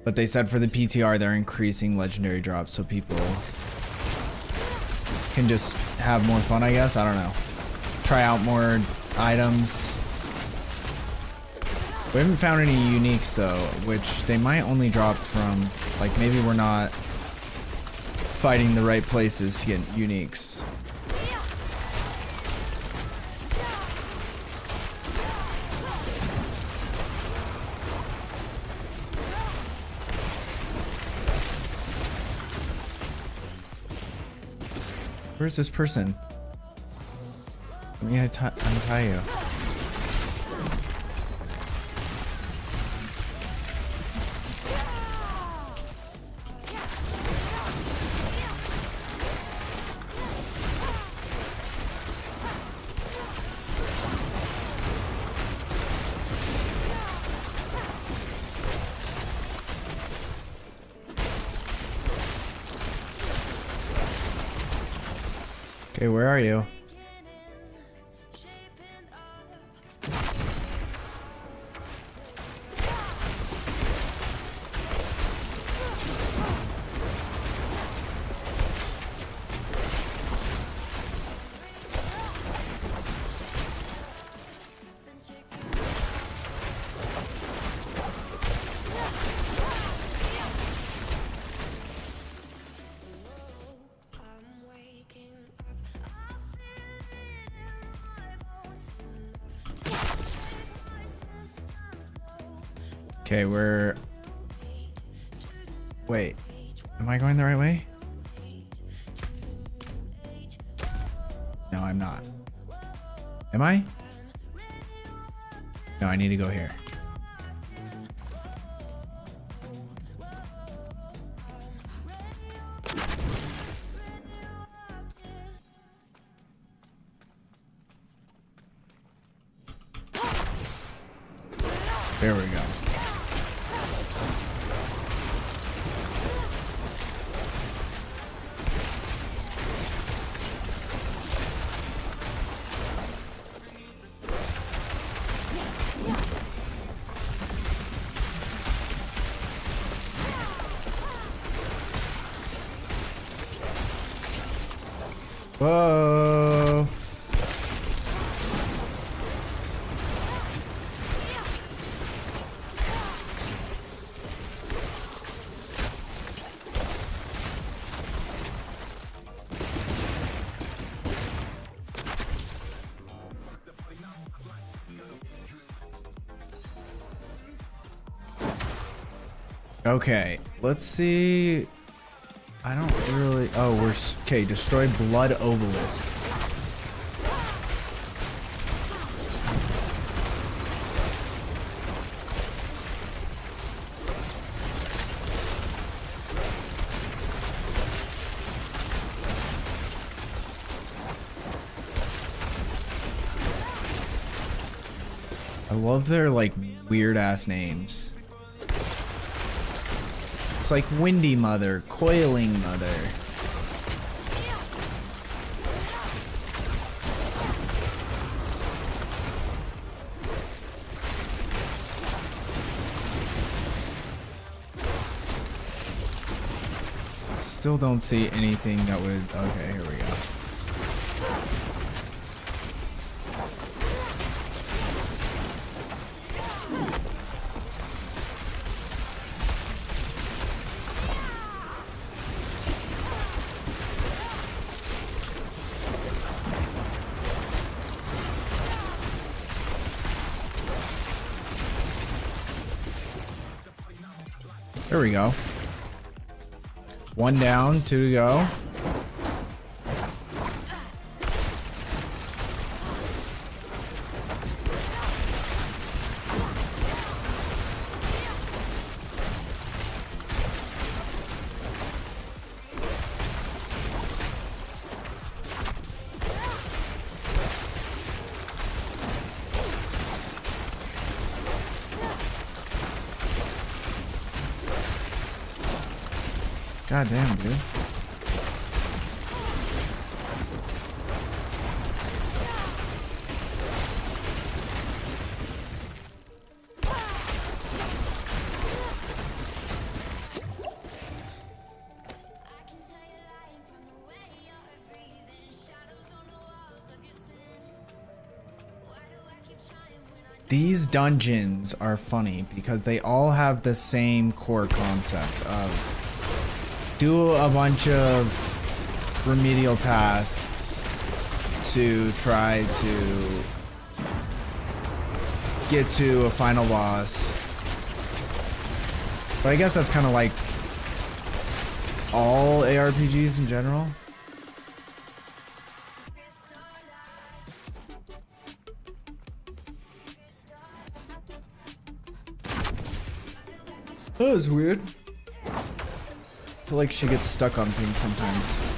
But they said for the PTR they're increasing legendary drops so people can just have more fun, I guess. I don't know. Try out more items. We haven't found any uniques though, which they might only drop from... Like, maybe we're not fighting the right places to get uniques. Where's this person? Let me untie you. Okay, where are you? Okay, we're... Wait, am I going the right way? No, I'm not. Am I? No, I need to go here. There we go. Whoa. Okay, let's see. I don't really. Oh, we're okay. Destroy Blood Obelisk. I love their like weird ass names. It's like Windy Mother, Coiling Mother. Still don't see anything that would. Okay, here we go. There we go. One down, two to go. God damn, dude. These dungeons are funny because they all have the same core concept of do a bunch of remedial tasks to try to get to a final boss. But I guess that's kind of like all ARPGs in general. That was weird. I feel like she gets stuck on things sometimes.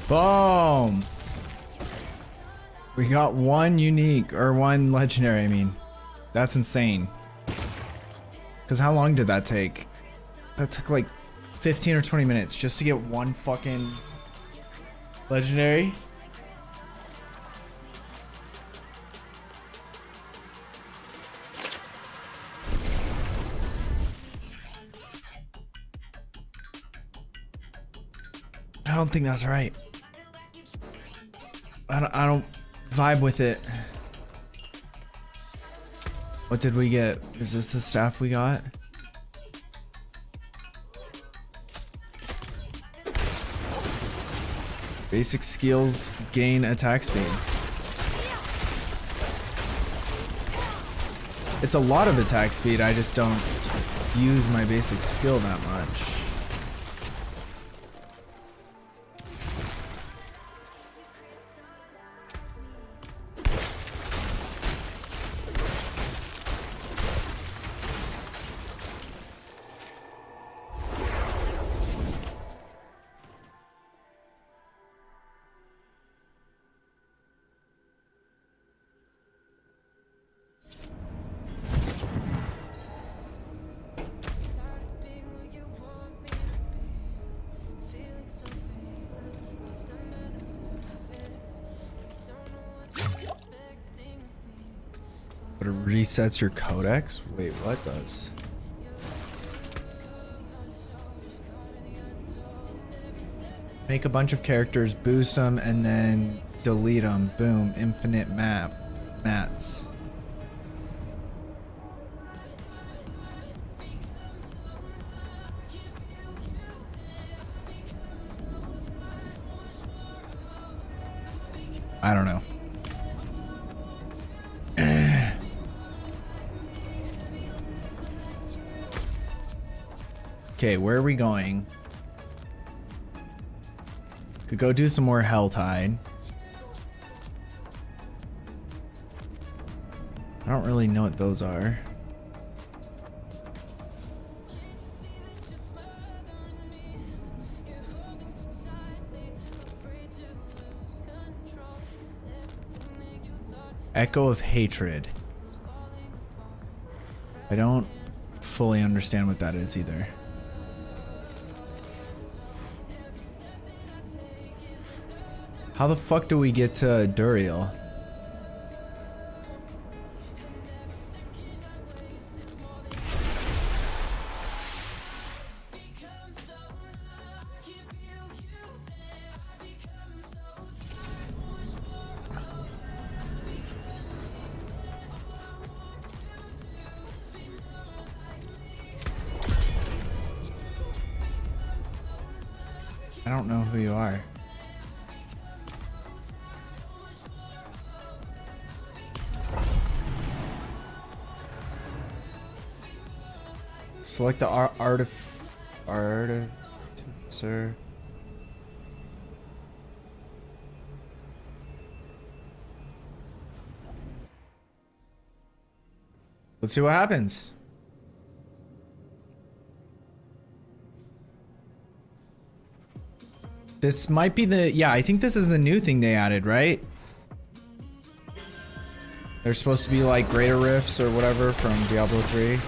Boom! We got one unique, or one legendary, I mean. That's insane. Because how long did that take? That took like 15 or 20 minutes just to get one fucking legendary. I don't think that's right. I don't vibe with it. What did we get? Is this the staff we got? Basic skills gain attack speed. It's a lot of attack speed, I just don't use my basic skill that much. But it resets your codex? Wait, what does? Make a bunch of characters, boost them, and then delete them. Boom, infinite mats. I don't know. Okay, where are we going? Could go do some more Helltide. I don't really know what those are. Echo of Hatred. I don't fully understand what that is either. How the fuck do we get to Duriel? I don't know who you are. Select the artificer. Let's see what happens. This might be the, yeah, I think this is the new thing they added, right? They're supposed to be like greater rifts or whatever from Diablo 3.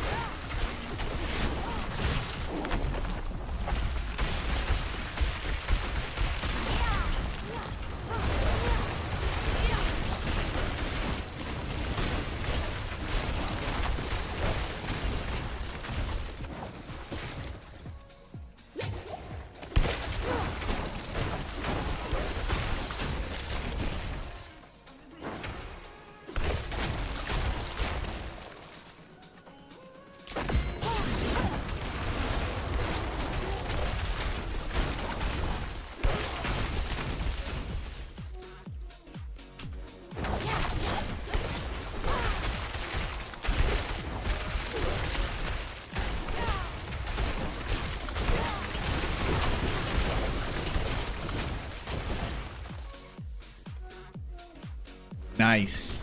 Nice.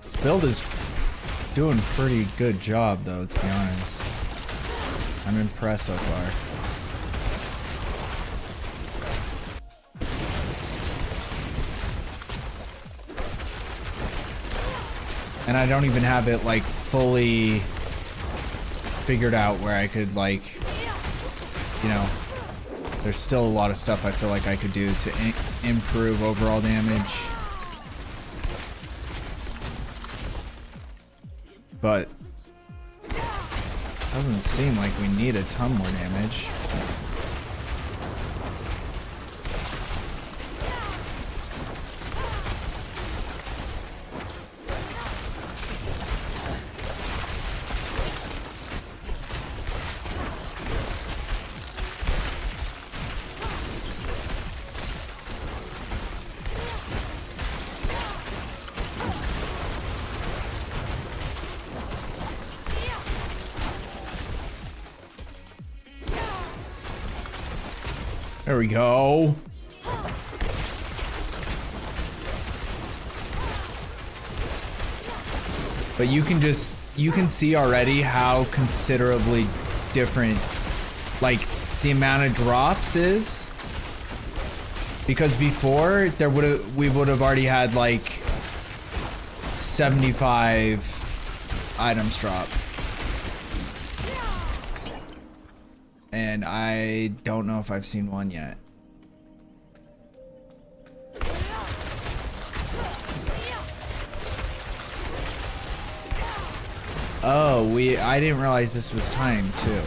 This build is doing a pretty good job though, to be honest. I'm impressed so far. And I don't even have it like fully figured out where I could like, you know, there's still a lot of stuff I feel like I could do to improve overall damage. But doesn't seem like we need a ton more damage. There we go. But you can see already how considerably different, like, the amount of drops is. Because before we would have already had like 75 items drop. And I don't know if I've seen one yet. Oh, I didn't realize this was timed too.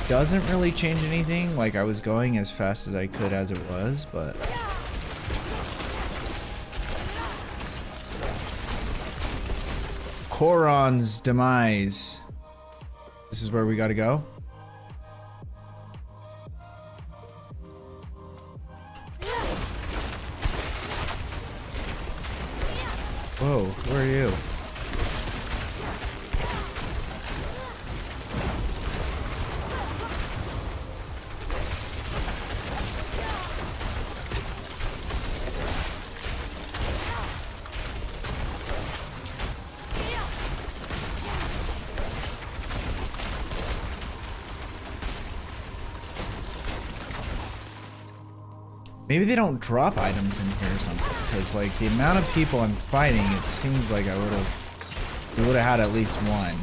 Doesn't really change anything. Like, I was going as fast as I could as it was, but Koron's demise. This is where we gotta go. Whoa, where are you? Maybe they don't drop items in here or something, because like the amount of people I'm fighting, it seems like we would have had at least one.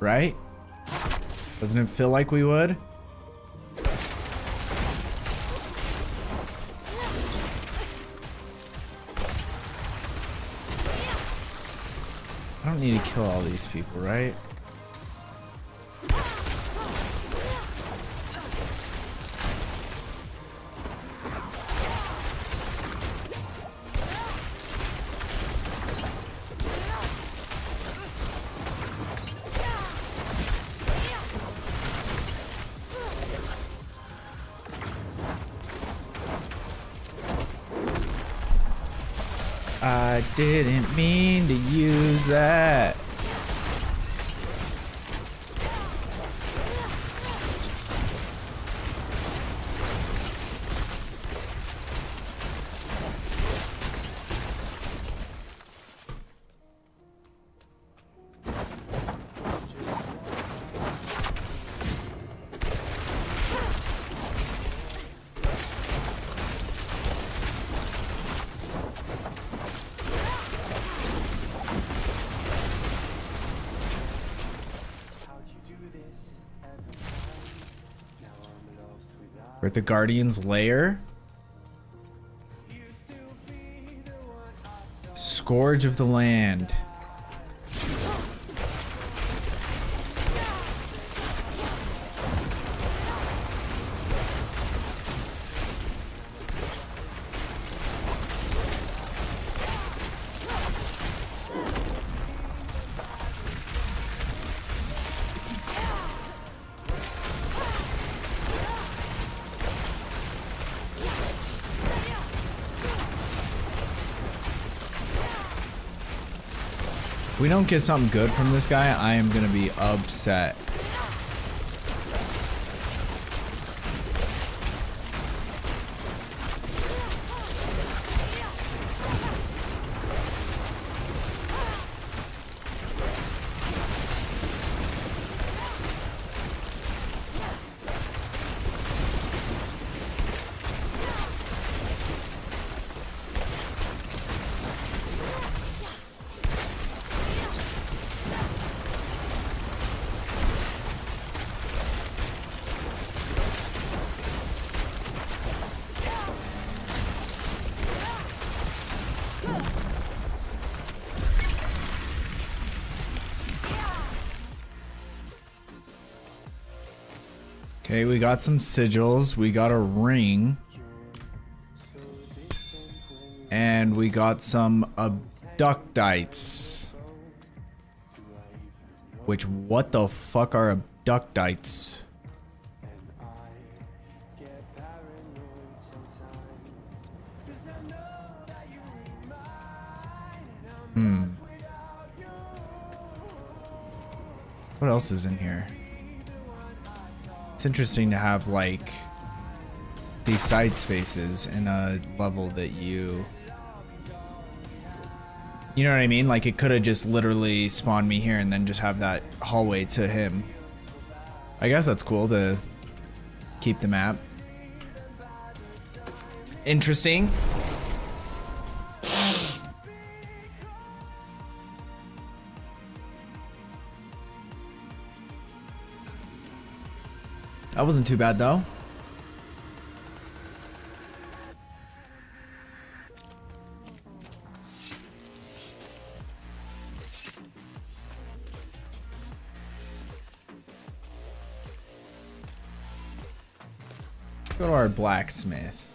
Right? Doesn't it feel like we would? I don't need to kill all these people, right? I didn't mean to use that. We're at the Guardian's lair. Scourge of the land. If we don't get something good from this guy, I am gonna be upset. Okay, we got some sigils, we got a ring, and we got some abductites. Which, what the fuck are abductites? What else is in here? It's interesting to have like these side spaces in a level that you know what I mean? Like it could have just literally spawned me here and then just have that hallway to him. I guess that's cool to keep the map interesting. That wasn't too bad though. Go to our blacksmith.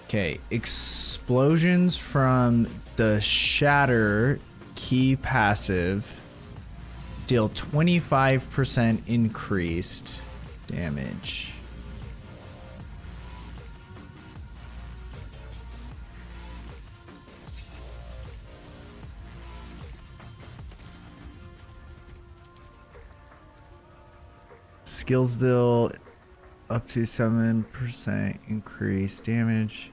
Okay, explosions from the shatter key passive deal 25% increased damage. Skills deal up to 7% increased damage.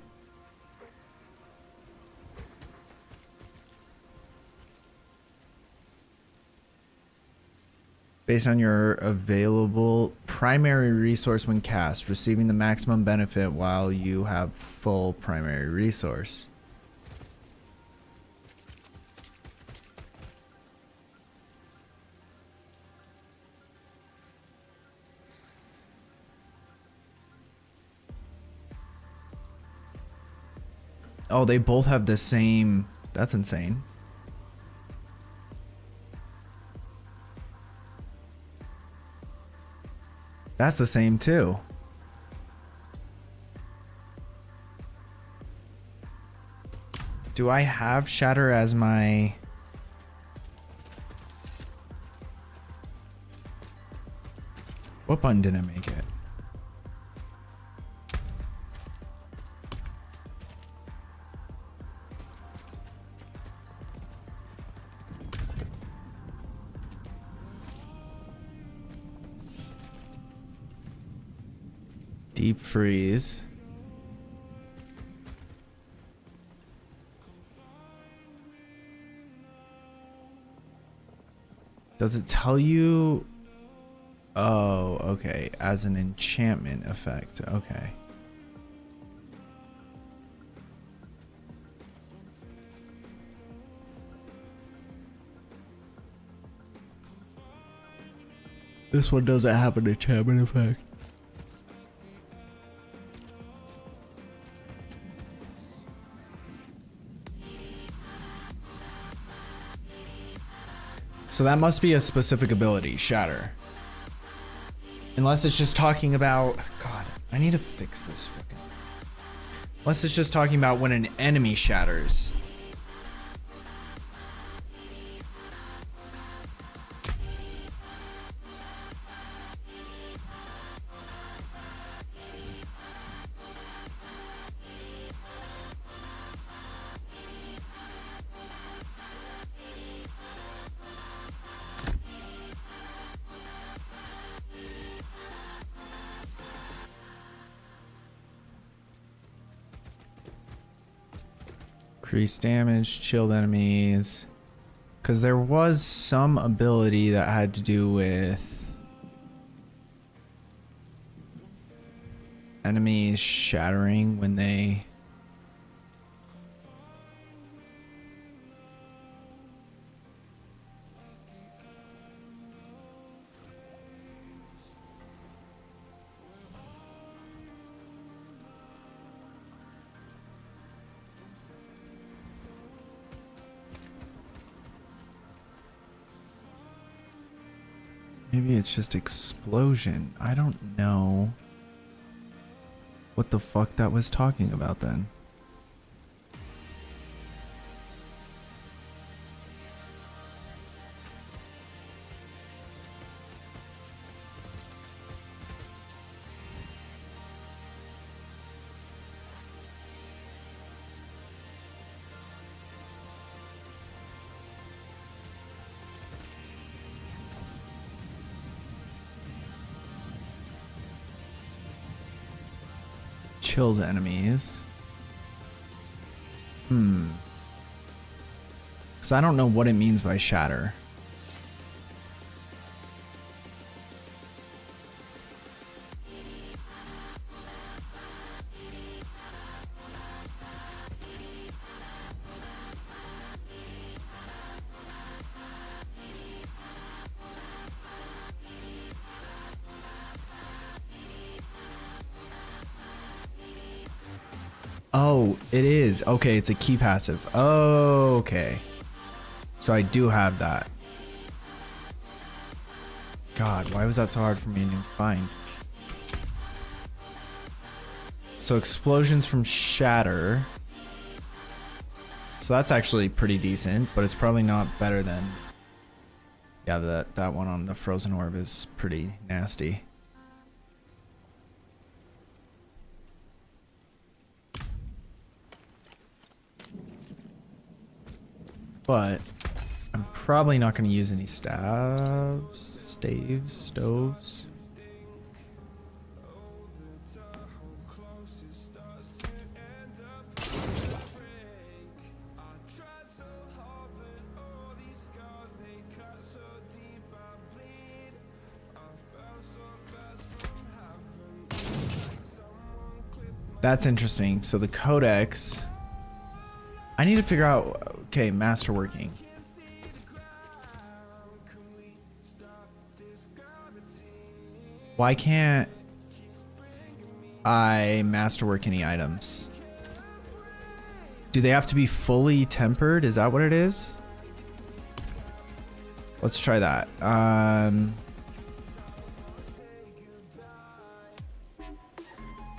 Based on your available primary resource when cast, receiving the maximum benefit while you have full primary resource. Oh, they both have the same. That's insane. That's the same too. Do I have Shatter as my... What button did I make it? Deep freeze. Does it tell you? Oh, okay. As an enchantment effect. Okay. This one doesn't have an enchantment effect. So that must be a specific ability, Shatter. Unless it's just talking about... God, I need to fix this fucking... Unless it's just talking about when an enemy shatters. Increase damage, chilled enemies. Because there was some ability that had to do with enemies shattering when they... Maybe it's just explosion. I don't know what the fuck that was talking about then. chills enemies. Because I don't know what it means by shatter. Oh, it is. Okay, it's a key passive. Okay. So I do have that. God, why was that so hard for me to find? So explosions from shatter. So that's actually pretty decent, but it's probably not better than... Yeah, that one on the frozen orb is pretty nasty. But I'm probably not going to use any stoves. That's interesting. So the codex, I need to figure out, okay, masterworking. Why can't I masterwork any items? Do they have to be fully tempered? Is that what it is? Let's try that.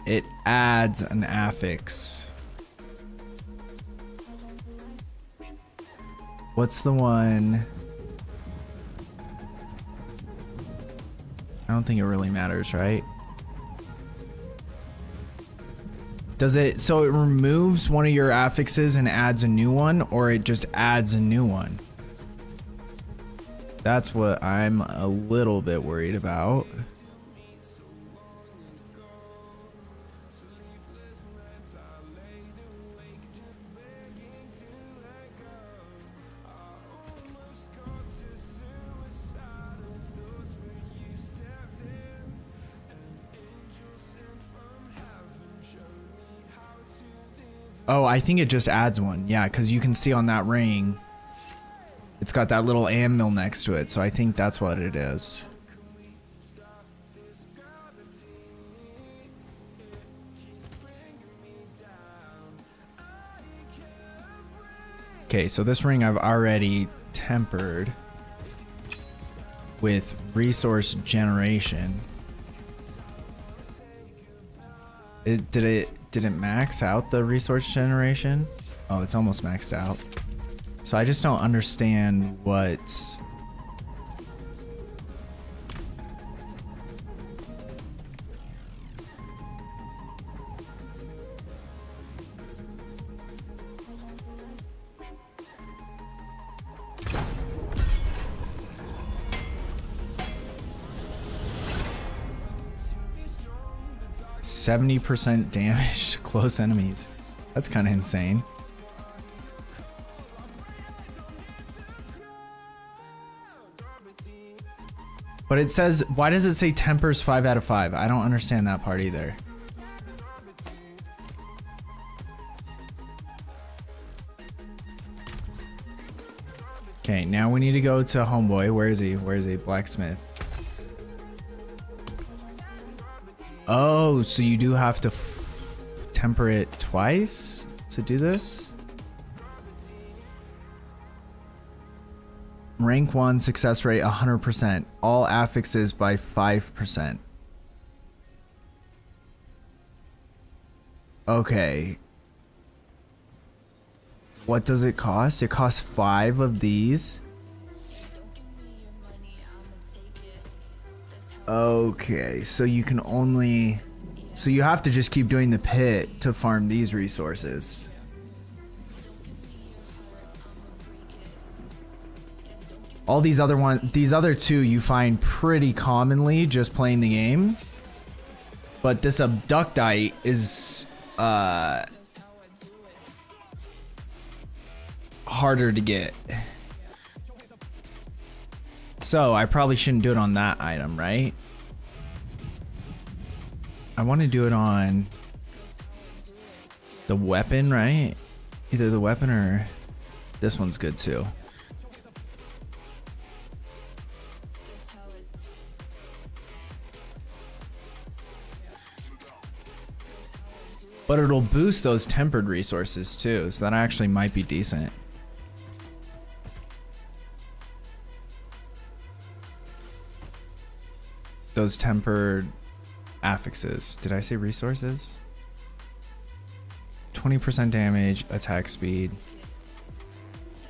It adds an affix. What's the one? I don't think it really matters, right? Does it, so it removes one of your affixes and adds a new one, or it just adds a new one? That's what I'm a little bit worried about. Oh, I think it just adds one. Yeah, because you can see on that ring, it's got that little anvil next to it. So I think that's what it is. Okay, so this ring I've already tempered with resource generation. Did it max out the resource generation? Oh, it's almost maxed out. So I just don't understand what's... %70 damage to close enemies. That's kind of insane. But it says, why does it say tempers 5 out of 5? I don't understand that part either. Okay, now we need to go to Homeboy. Where is he? Where is he? Blacksmith. Oh, so you do have to temper it twice to do this? Rank 1 success rate 100%. All affixes by 5%. Okay. What does it cost? It costs 5 of these. Okay, so you can only... So you have to just keep doing the pit to farm these resources. All these other two you find pretty commonly just playing the game. But this abductite is harder to get. So I probably shouldn't do it on that item, right? I want to do it on the weapon, right? Either the weapon or this one's good too. But it'll boost those tempered resources too, so that actually might be decent. Those tempered affixes. Did I say resources? 20% damage, attack speed.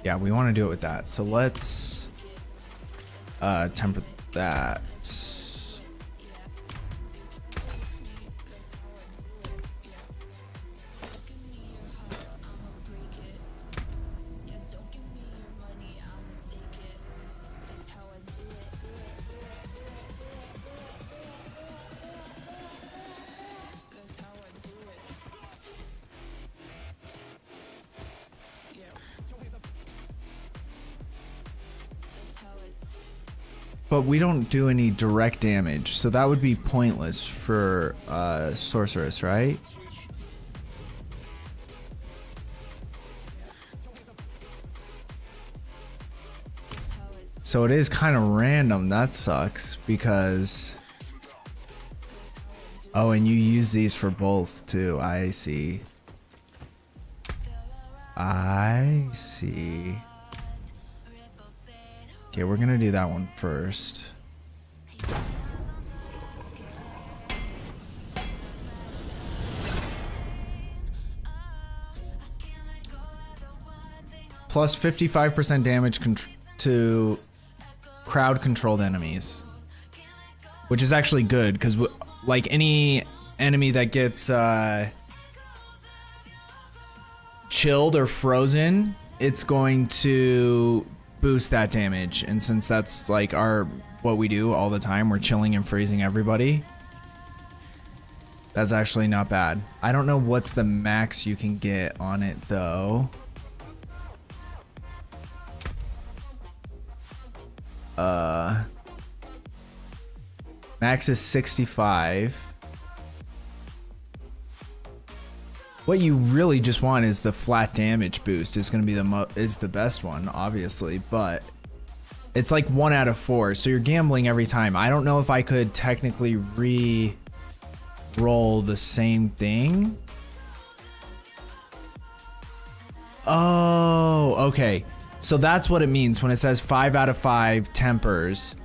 Yeah, we want to do it with that. So let's temper that. But we don't do any direct damage, so that would be pointless for sorceress, right? So it is kind of random. That sucks because... Oh, and you use these for both too. I see. I see. Okay, we're gonna do that one first. Plus 55% damage to crowd controlled enemies, which is actually good because like any enemy that gets chilled or frozen, it's going to boost that damage. And since that's like what we do all the time, we're chilling and freezing everybody. That's actually not bad. I don't know what's the max you can get on it though. Max is 65. What you really just want is the flat damage boost. Is going to be the best one, obviously, but it's like 1 out of 4, so you're gambling every time. I don't know if I could technically re-roll the same thing. Oh, okay. So that's what it means when it says 5 out of 5 tempers.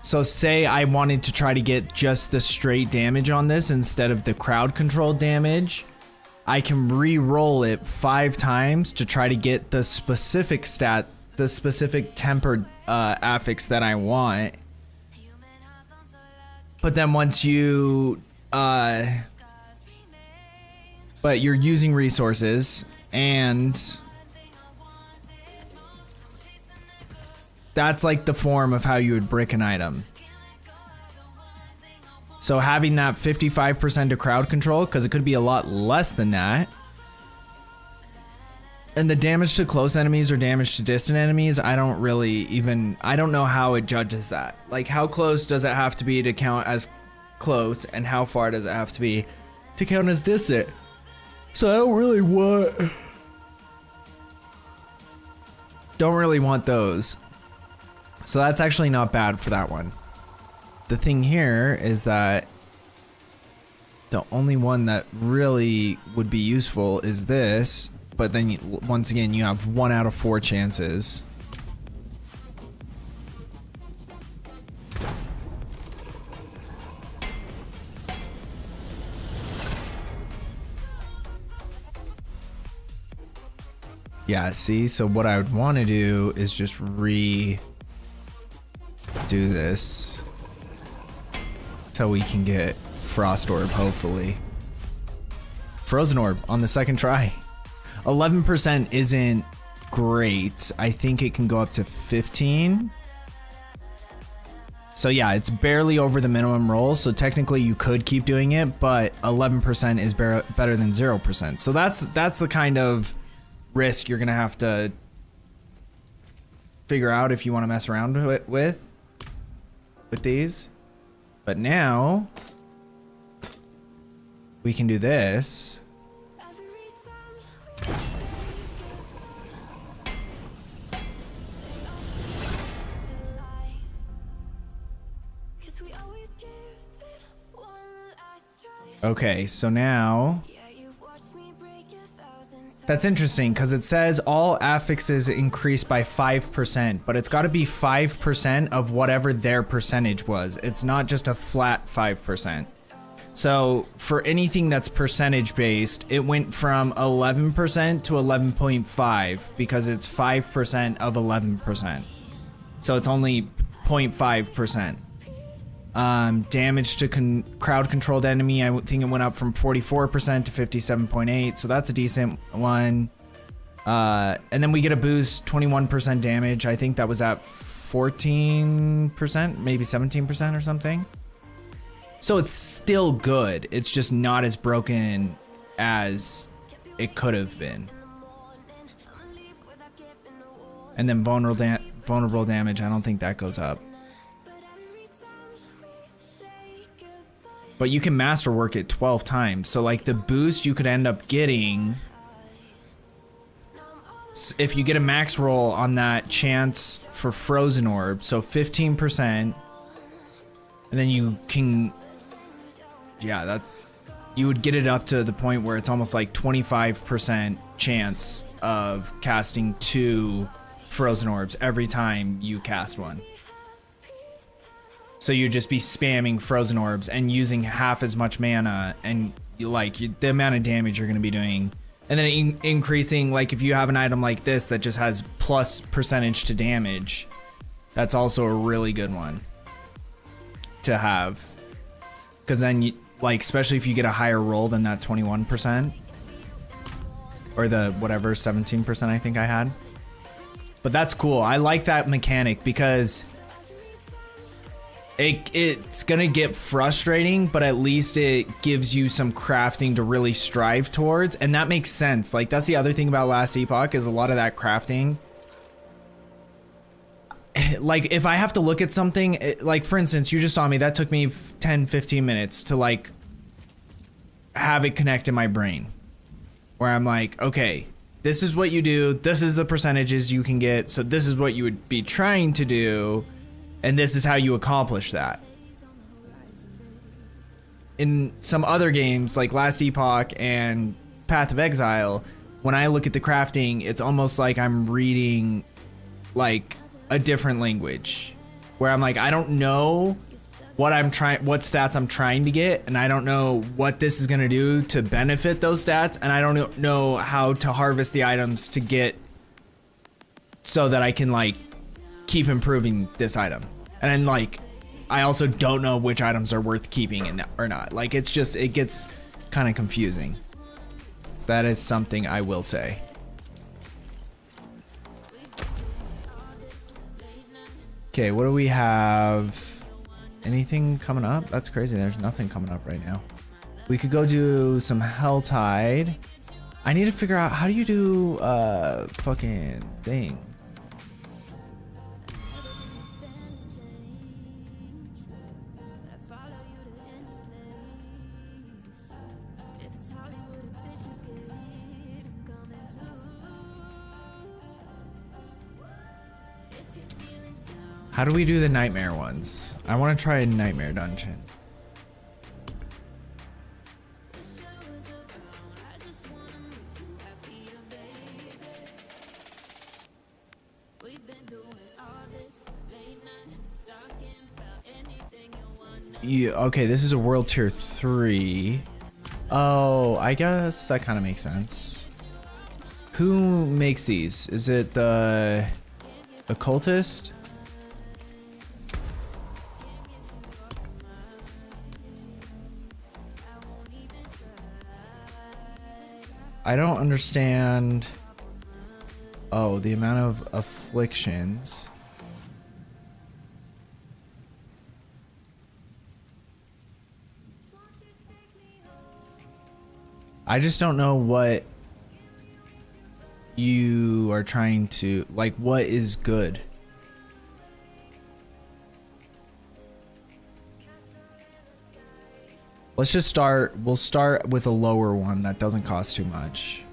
So say I wanted to try to get just the straight damage on this instead of the crowd controlled damage. I can re-roll it 5 times to try to get the specific stat, the specific tempered affix that I want. But then once you, but you're using resources, and that's like the form of how you would brick an item. So having that 55% to crowd control, because it could be a lot less than that. And the damage to close enemies or damage to distant enemies, I don't know how it judges that. Like, how close does it have to be to count as close, and how far does it have to be to count as distant? So I don't really want those. So that's actually not bad for that one. The thing here is that the only one that really would be useful is this, but then once again you have 1 out of 4 chances. Yeah, see, so what I would want to do is just do this till we can get Frost Orb, hopefully. Frozen Orb on the second try. 11% isn't great. I think it can go up to 15. So yeah, it's barely over the minimum roll, so technically you could keep doing it, but 11% is better than 0%. So that's the kind of risk you're gonna have to figure out if you want to mess around with these. But now we can do this. Okay, so now that's interesting because it says all affixes increase by 5%, but it's got to be 5% of whatever their percentage was. It's not just a flat 5%. So for anything that's percentage based, it went from 11% to 11.5 because it's 5% of 11%. So it's only 0.5%. Damage to crowd controlled enemy, I think it went up from 44% to 57.8, so that's a decent one. And then we get a boost, 21% damage. I think that was at 14%, maybe 17% or something. So it's still good. It's just not as broken as it could have been. And then vulnerable damage, I don't think that goes up. But you can masterwork it 12 times. So like the boost you could end up getting, if you get a max roll on that chance for frozen orb, so 15%, and then you can, yeah, that you would get it up to the point where it's almost like 25% chance of casting 2 frozen orbs every time you cast one. So you'd just be spamming frozen orbs and using half as much mana, and the amount of damage you're going to be doing, and then increasing, like if you have an item like this that just has plus percentage to damage, that's also a really good one to have, because then you, like, especially if you get a higher roll than that 21% or the whatever 17% I think I had. But that's cool. I like that mechanic because it's gonna get frustrating, but at least it gives you some crafting to really strive towards, and that makes sense. Like, that's the other thing about Last Epoch, is a lot of that crafting. Like, if I have to look at something, like for instance, you just saw me, that took me 10-15 minutes to like have it connect in my brain, where I'm like, okay, this is what you do, this is the percentages you can get, so this is what you would be trying to do, and this is how you accomplish that. In some other games, like Last Epoch and Path of Exile, when I look at the crafting, it's almost like I'm reading like a different language, where I'm like, I don't know what stats I'm trying to get, and I don't know what this is gonna do to benefit those stats, and I don't know how to harvest the items to get so that I can like keep improving this item. And then like, I also don't know which items are worth keeping or not. Like, it's just, it gets kind of confusing. So that is something I will say. Okay, what do we have? Anything coming up? That's crazy. There's nothing coming up right now. We could go do some Helltide. I need to figure out, how do you do fucking thing? How do we do the nightmare ones? I want to try a nightmare dungeon. Yeah, okay, this is a world tier 3. Oh, I guess that kind of makes sense. Who makes these? Is it the occultist? I don't understand. Oh, the amount of afflictions. I just don't know what you are trying to, like, what is good. Let's just start, we'll start with a lower one that doesn't cost too much.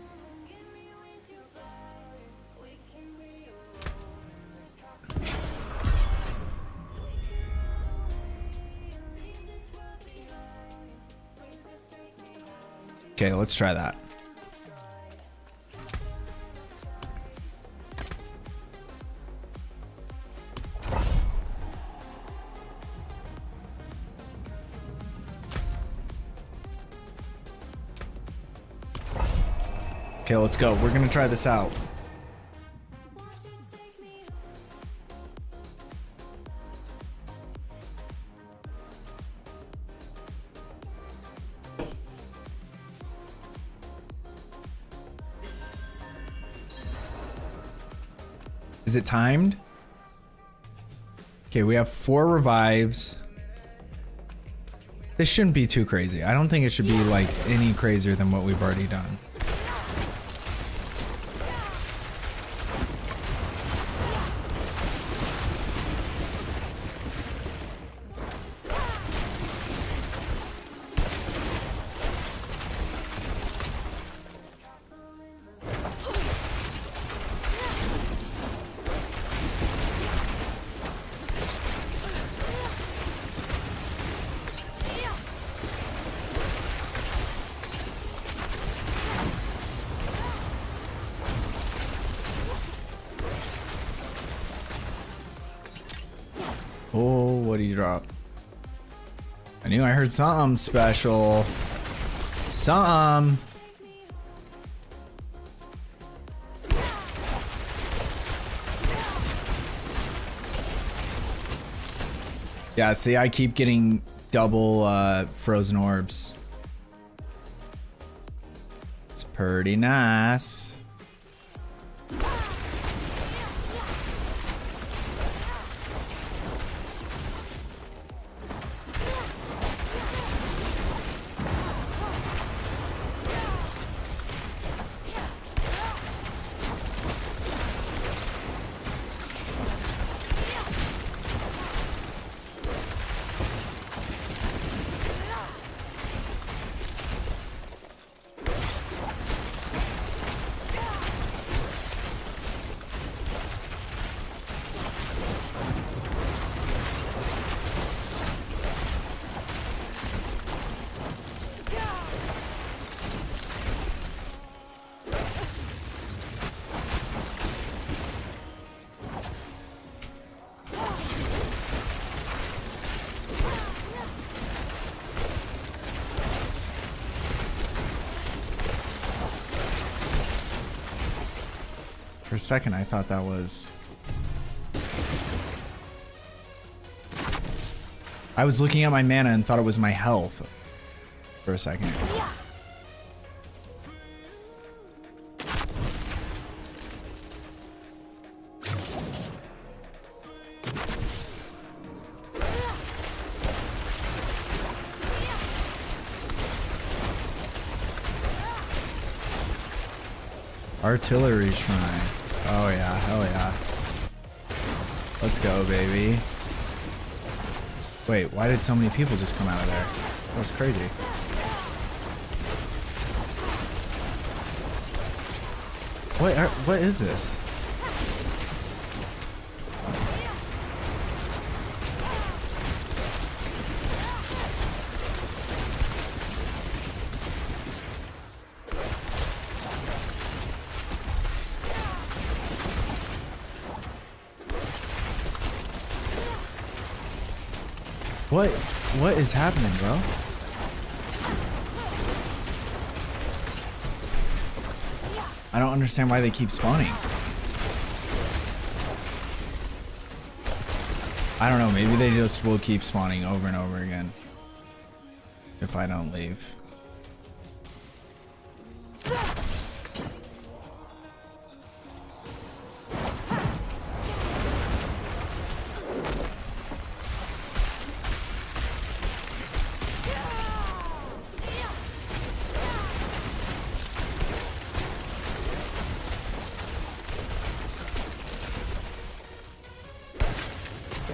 Okay, let's try that. Okay, let's go. We're gonna try this out. Is it timed? Okay, we have 4 revives. This shouldn't be too crazy. I don't think it should be like any crazier than what we've already done. Oh, what did he drop? I knew I heard something special. Something. Yeah, see, I keep getting double frozen orbs. It's pretty nice. For a second, I thought that was... I was looking at my mana and thought it was my health for a second. Artillery shrine. Oh yeah, hell yeah. Let's go, baby. Wait, why did so many people just come out of there? That was crazy. What is this? What is happening, bro? I don't understand why they keep spawning. I don't know, maybe they just will keep spawning over and over again if I don't leave.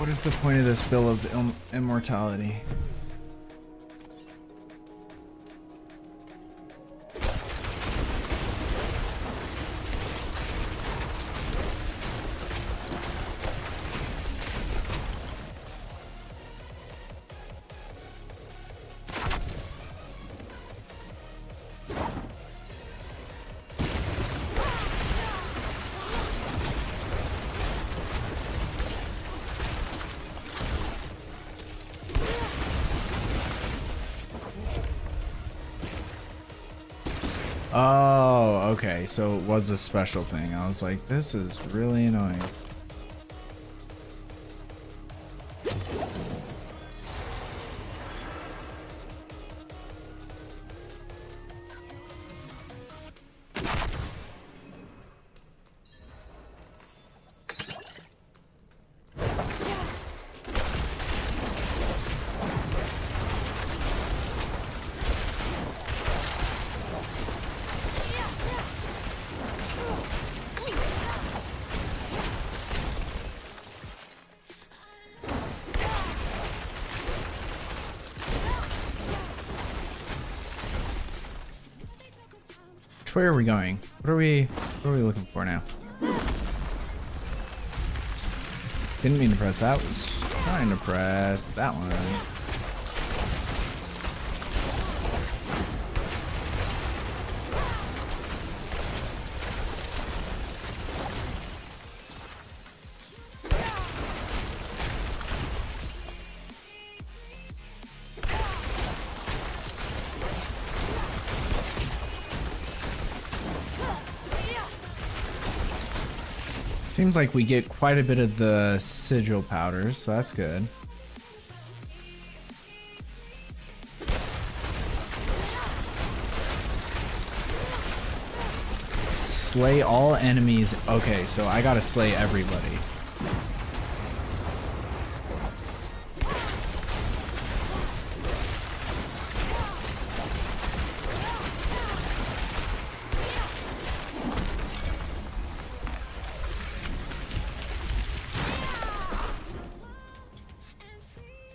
What is the point of this bill of immortality? Oh, okay, so it was a special thing. I was like, this is really annoying. Where are we going? What are we looking for now? Didn't mean to press that. Was trying to press that one. Seems like we get quite a bit of the sigil powders, so that's good. Slay all enemies. Okay, so I gotta slay everybody.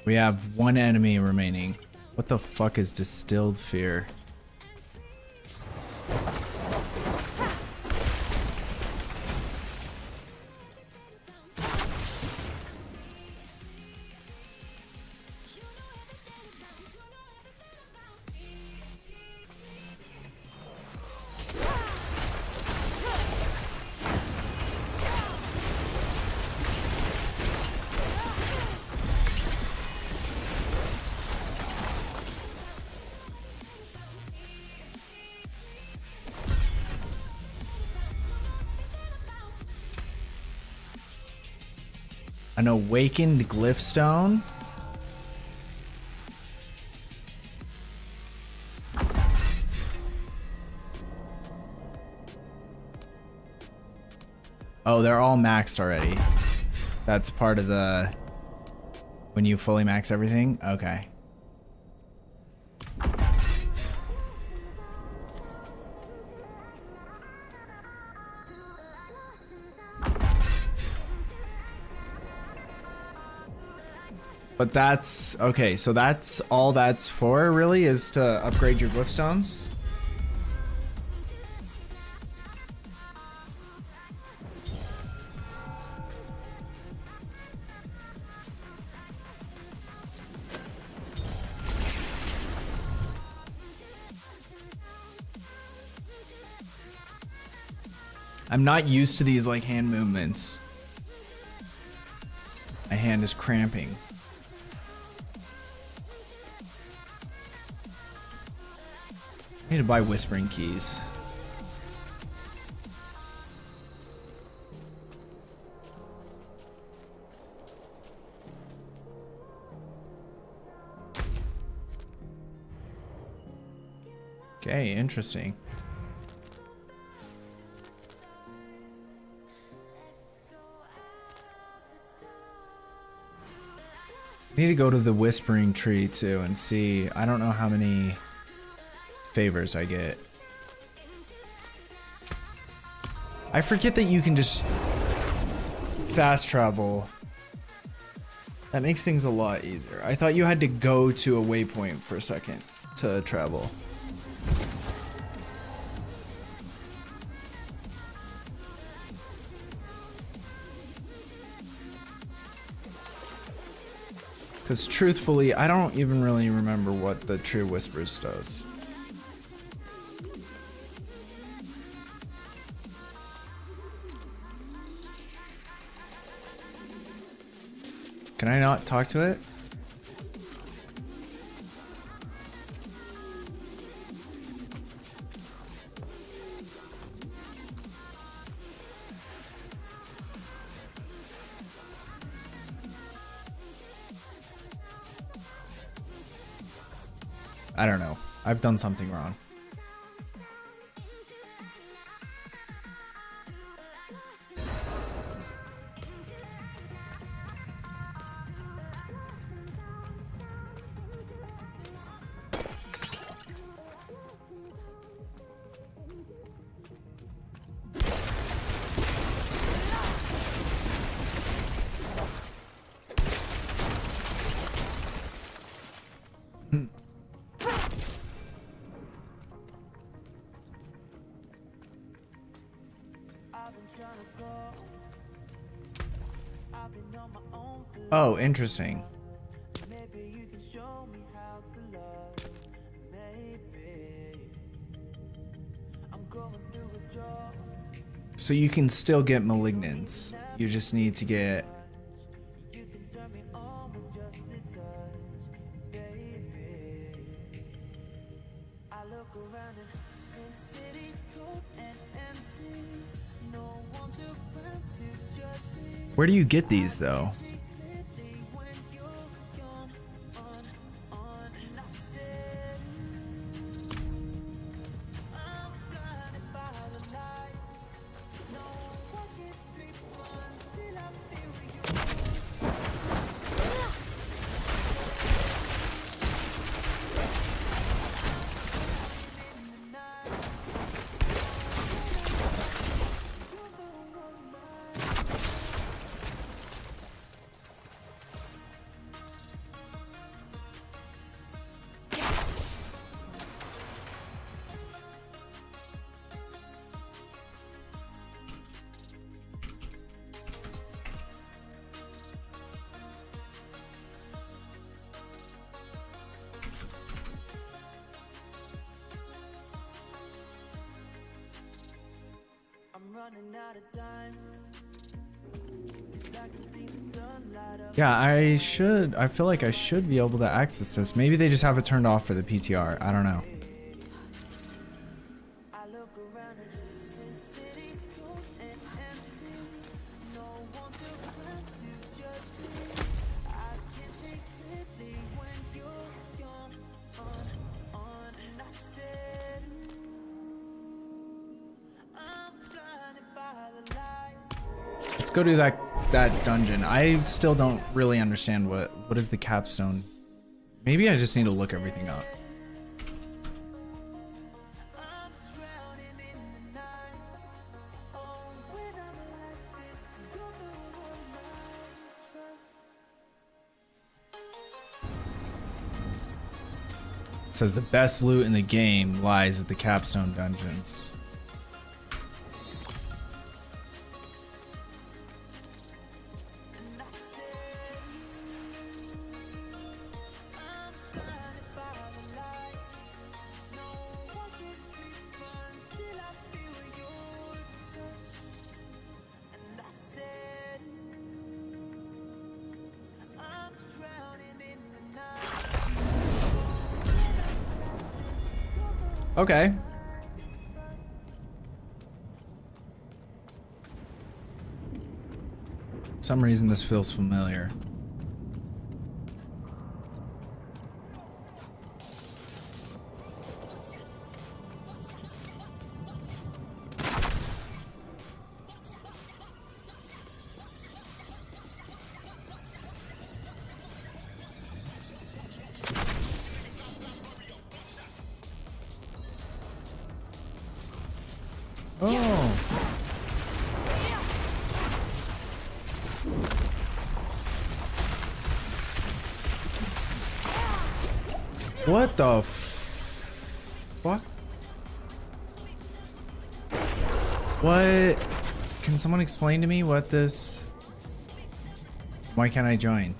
We have one enemy remaining. What the fuck is distilled fear? An awakened glyphstone. Oh, they're all maxed already. That's part of the when you fully max everything. Okay. But that's okay, so that's all that's for, really, is to upgrade your glyphstones? I'm not used to these like hand movements. My hand is cramping. I need to buy whispering keys. Okay, interesting. I need to go to the whispering tree too and see. I don't know how many favors I get. I forget that you can just fast travel That makes things a lot easier. I thought you had to go to a waypoint for a second to travel. Because truthfully, I don't even really remember what the True Whispers does. Can I not talk to it? I don't know. I've done something wrong. Oh, interesting. So you can still get malignants. You just need to get... Where do you get these though? Yeah, I feel like I should be able to access this. Maybe they just have it turned off for the PTR. I don't know. Let's go to that dungeon. I still don't really understand what is the capstone. Maybe I just need to look everything up. It says the best loot in the game lies at the capstone dungeons. Okay. For some reason this feels familiar. Oh. What the what? What? Can someone explain to me what this? Why can't I join?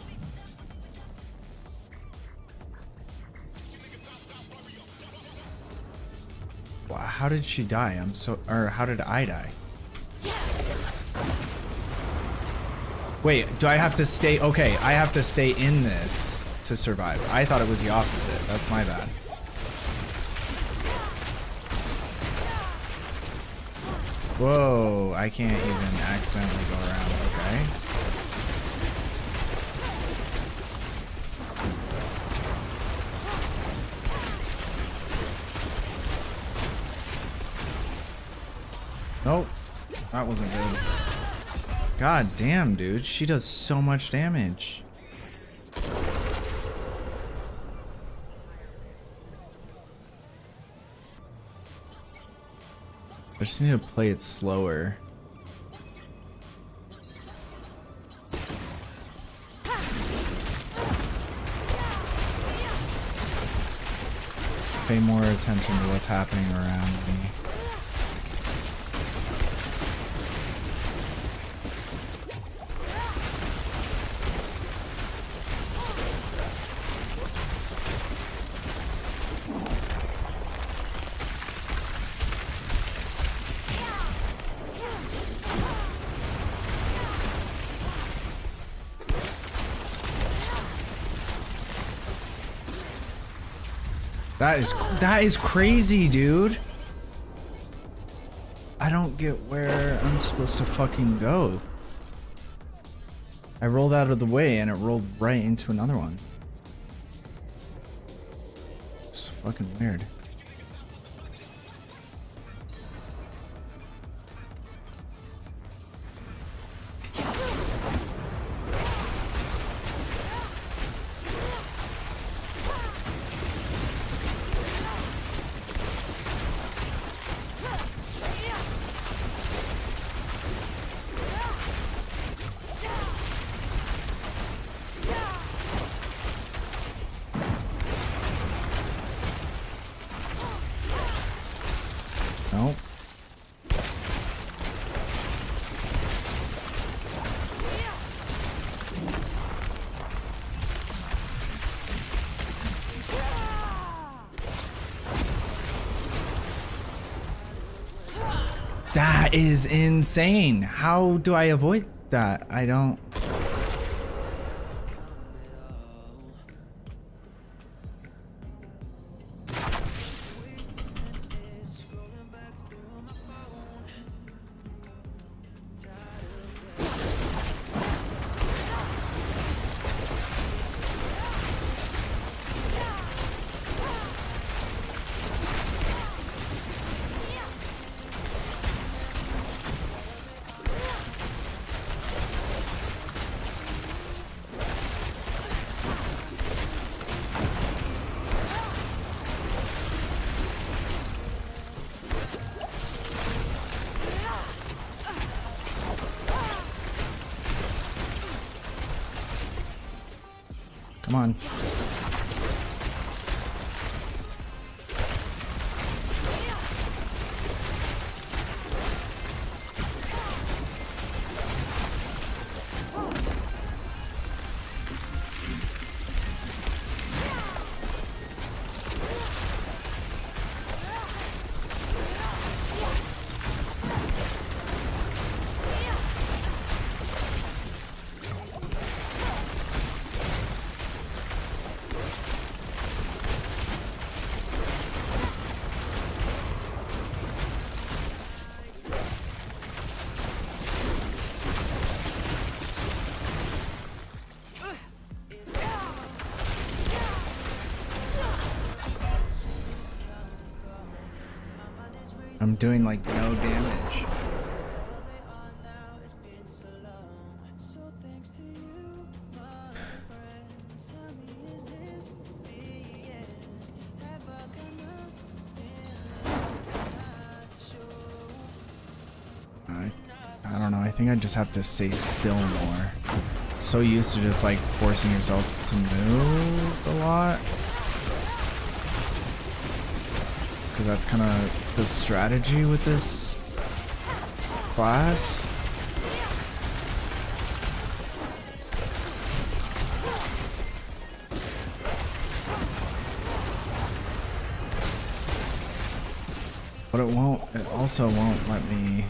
How did she die? Or how did I die? Wait, do I have to stay? Okay, I have to stay in this to survive. I thought it was the opposite. That's my bad. Whoa, I can't even accidentally go around. Okay. Nope, that wasn't good. God damn, dude, she does so much damage. I just need to play it slower. Pay more attention to what's happening around me. That is crazy, dude. I don't get where I'm supposed to fucking go. I rolled out of the way and it rolled right into another one. It's fucking weird. Nope. That is insane. How do I avoid that? I don't. Come on. I'm doing like no damage. I don't know, I think I just have to stay still more. So used to just like forcing yourself to move a lot. So that's kind of the strategy with this class. But it also won't let me.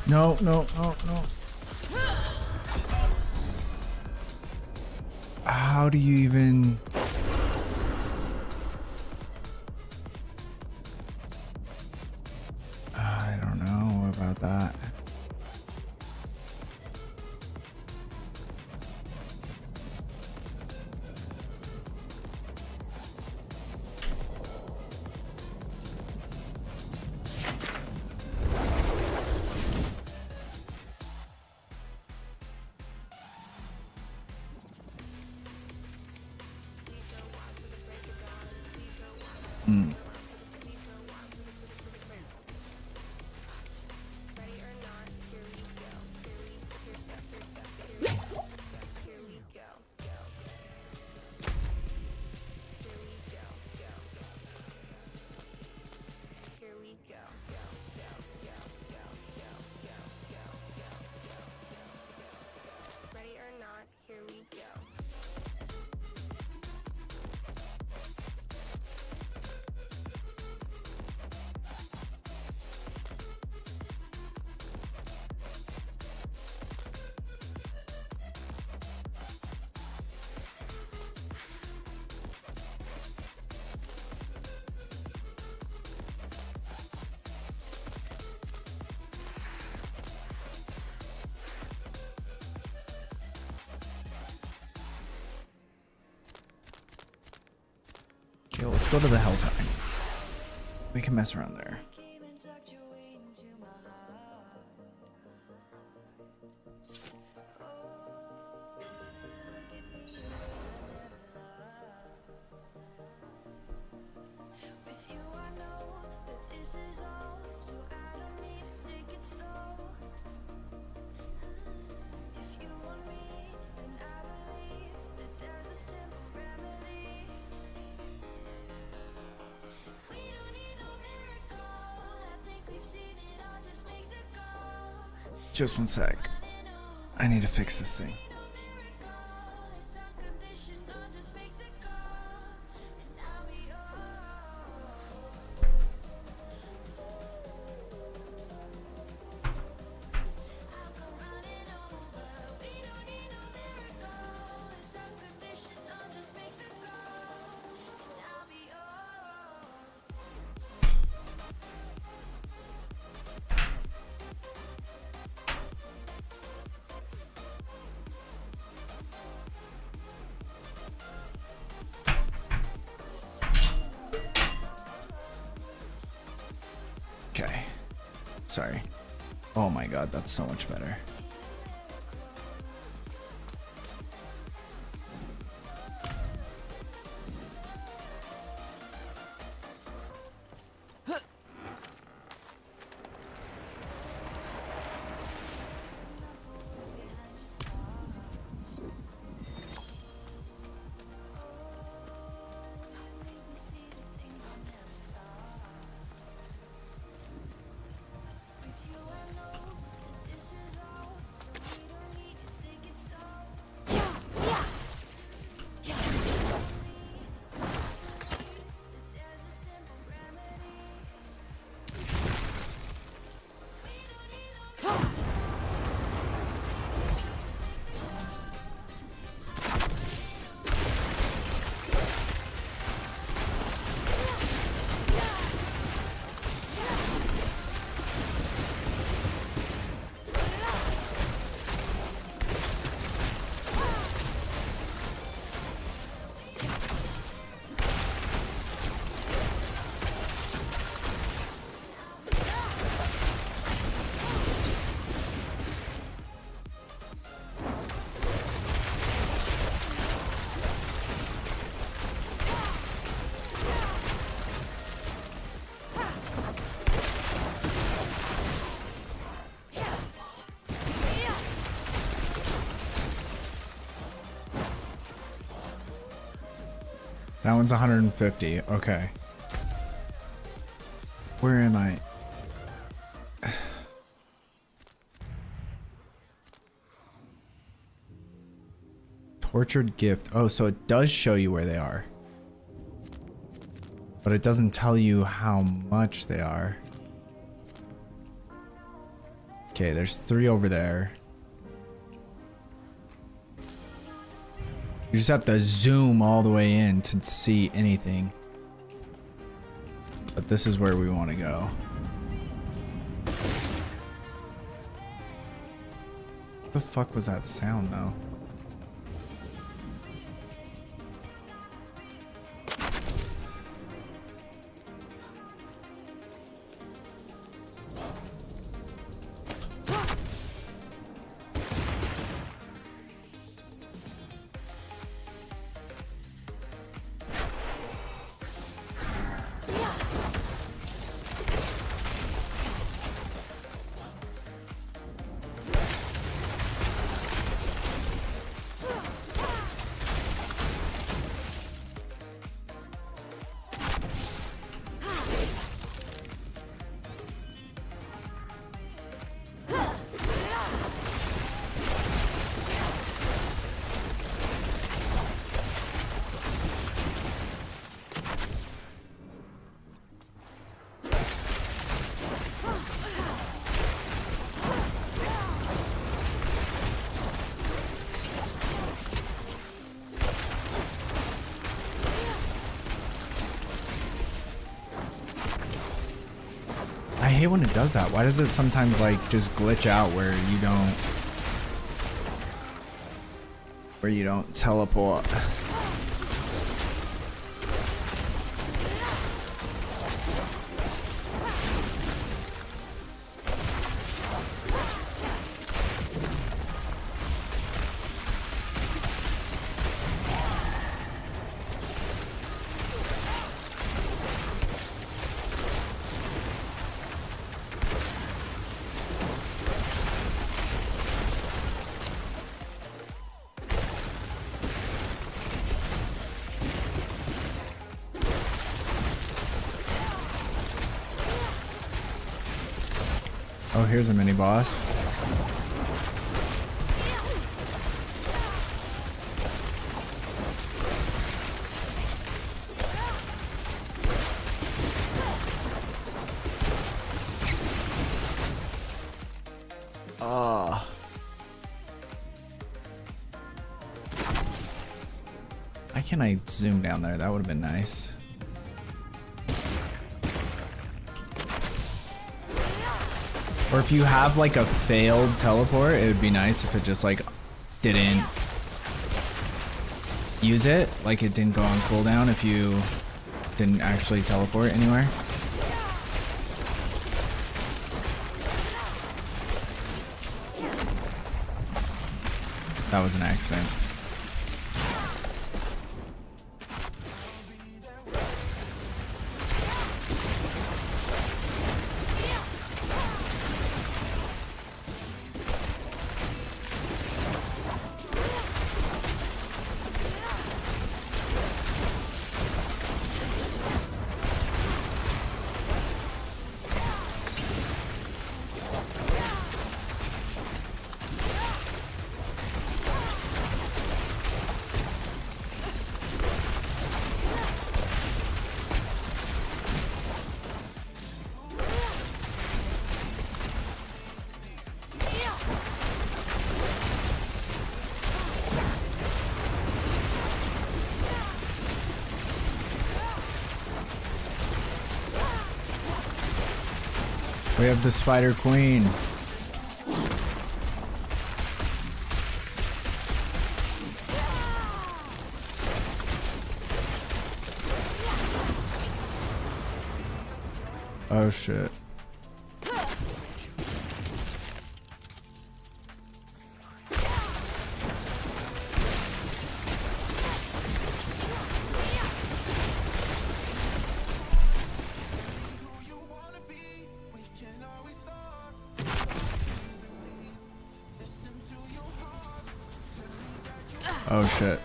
No, no, no, no. How do you even... I don't know about that. Hmm. Okay, let's go to the Helltime. We can mess around there. Just one sec. I need to fix this thing. Okay. Sorry. Oh my god, that's so much better. That one's 150. Okay. Where am I? Tortured gift. Oh, so it does show you where they are. But it doesn't tell you how much they are. Okay, there's 3 over there. You just have to zoom all the way in to see anything. But this is where we want to go. What the fuck was that sound though? I hate when it does that. Why does it sometimes like just glitch out where you don't teleport? Oh, here's a mini boss. Why can't I zoom down there? That would have been nice. Or if you have like a failed teleport, it would be nice if it just like didn't use it. Like it didn't go on cooldown if you didn't actually teleport anywhere. That was an accident. We have the Spider Queen. Oh shit. Oh shit.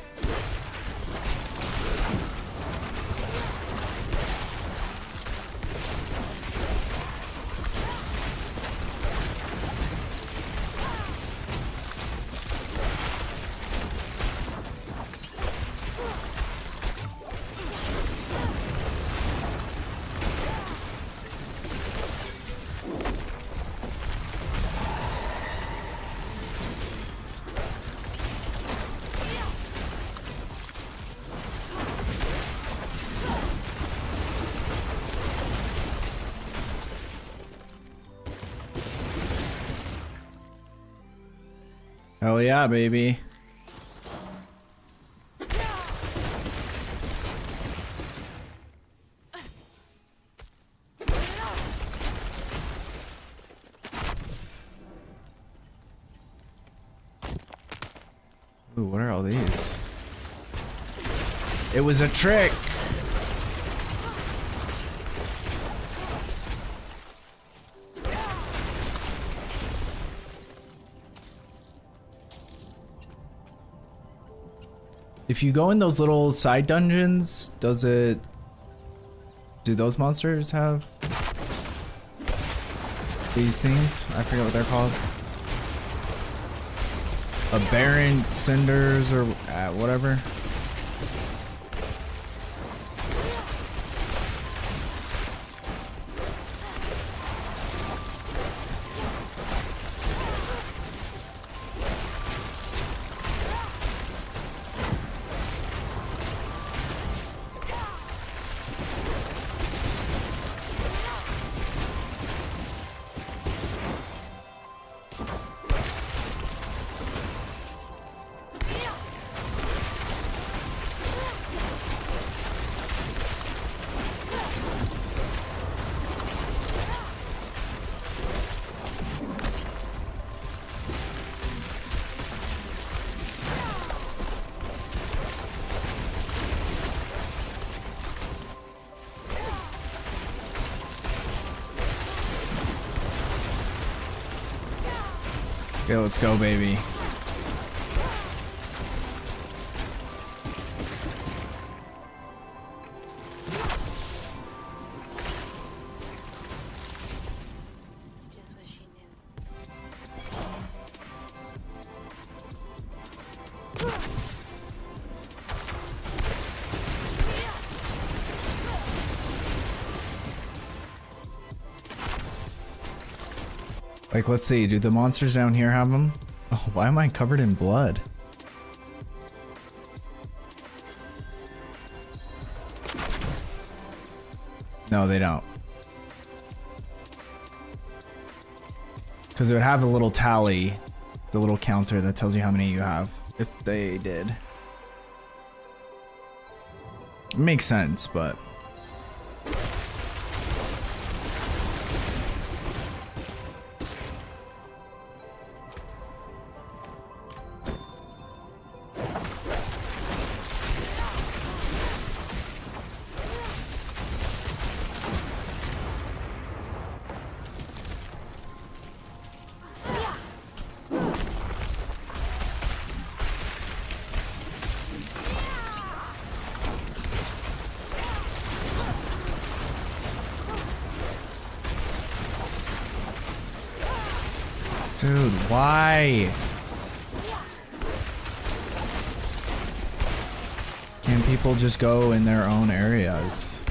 Hell yeah, baby. Ooh, what are all these? It was a trick. If you go in those little side dungeons, do those monsters have these things? I forget what they're called. Aberrant cinders or whatever. Okay, let's go, baby. Just wish you knew. Like, let's see. Do the monsters down here have them? Oh, why am I covered in blood? No, they don't. Because it would have a little tally, the little counter that tells you how many you have. If they did. It makes sense, but... Dude, why? Can't people just go in their own areas?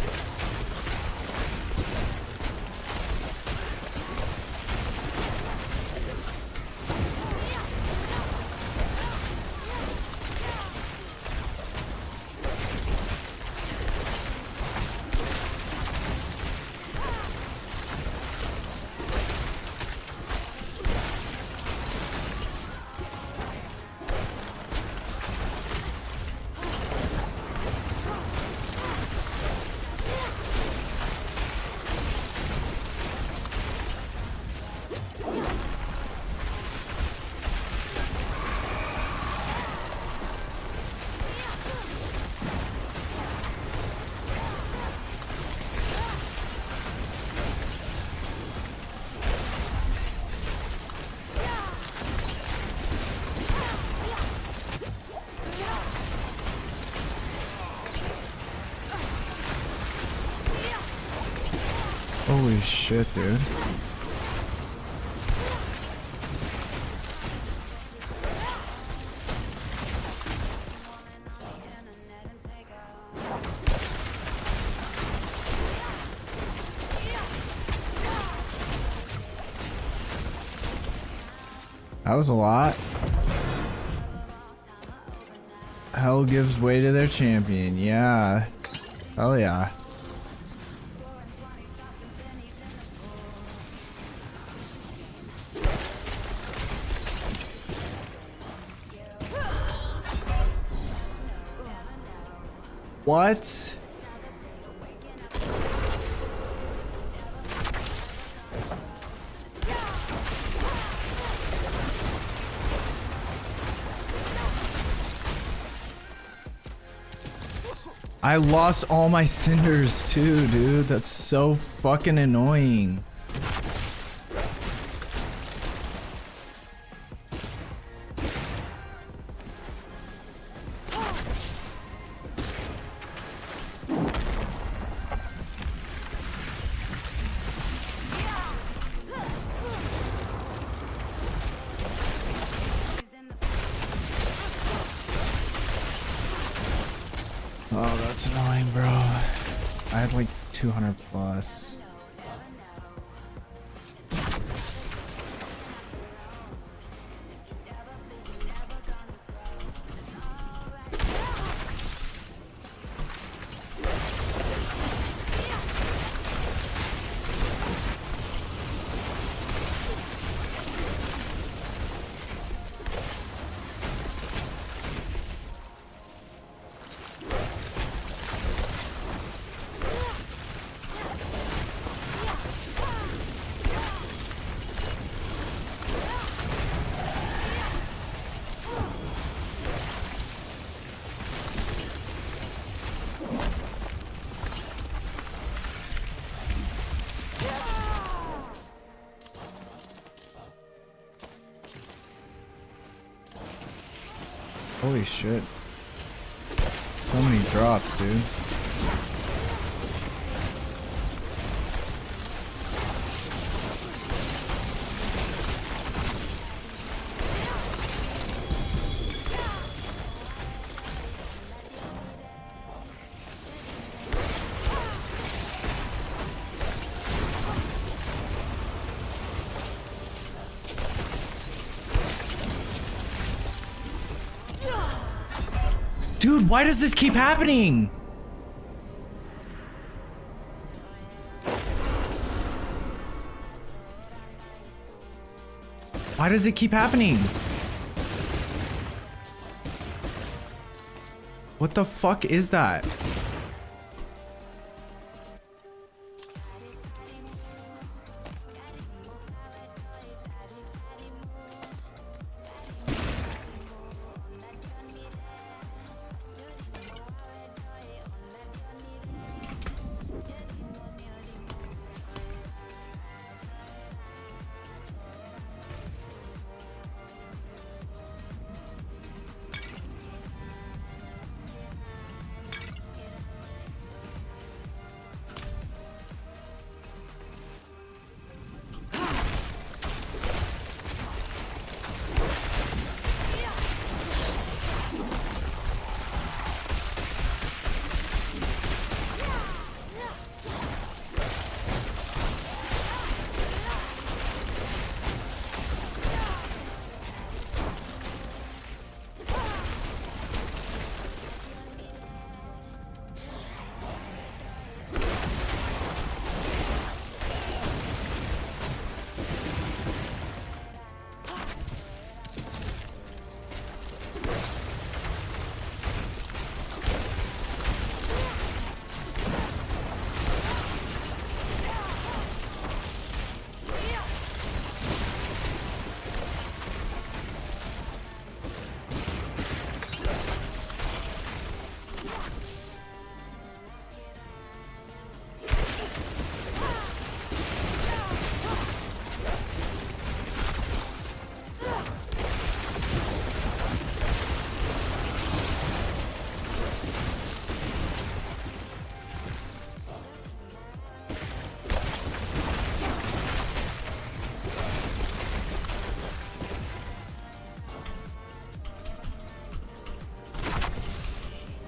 Holy shit, dude. That was a lot. Hell gives way to their champion. Yeah. Hell yeah. What? I lost all my cinders too, dude. That's so fucking annoying. Oh, that's annoying, bro. I had like 200 plus. Holy shit. So many drops, dude. Dude, why does this keep happening? Why does it keep happening? What the fuck is that?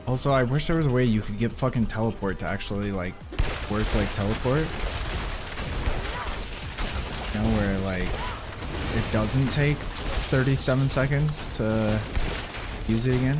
Also, I wish there was a way you could get fucking teleport to actually like work like teleport. You know, where like it doesn't take 37 seconds to use it again.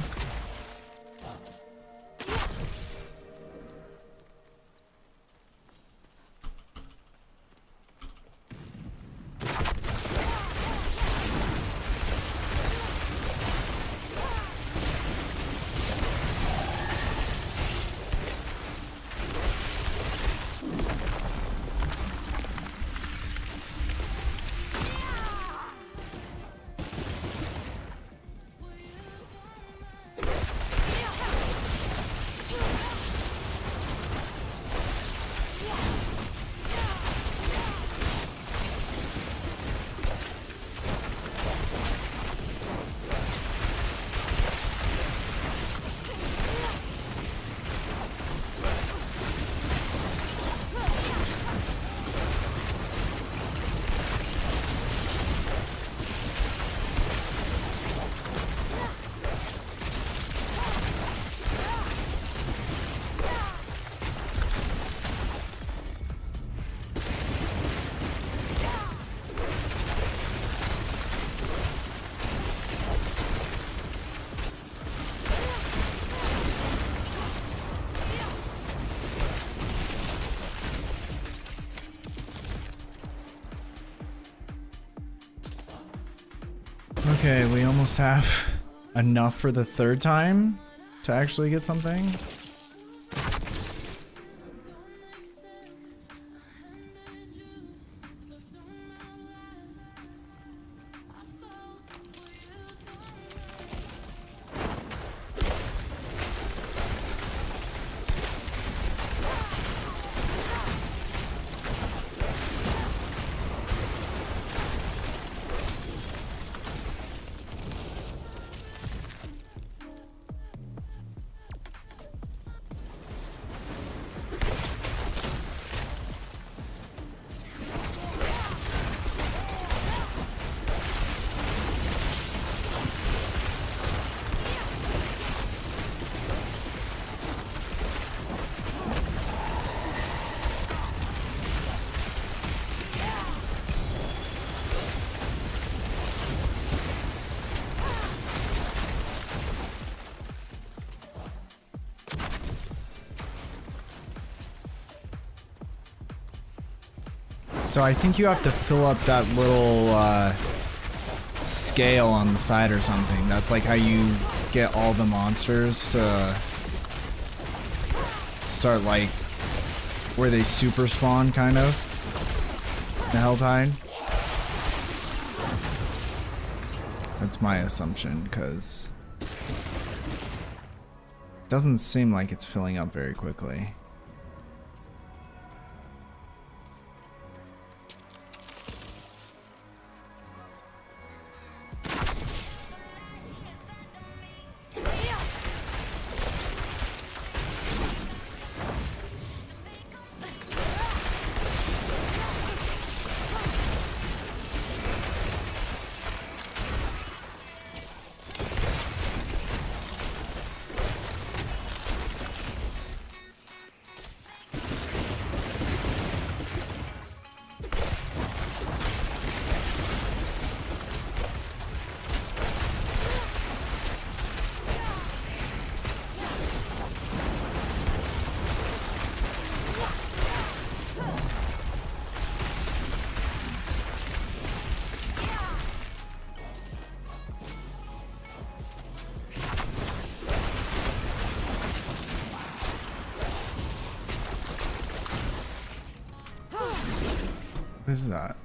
Okay, we almost have enough for the third time to actually get something. So I think you have to fill up that little scale on the side or something. That's like how you get all the monsters to start like where they super spawn, kind of. The Helltide. That's my assumption, because it doesn't seem like it's filling up very quickly. What is that?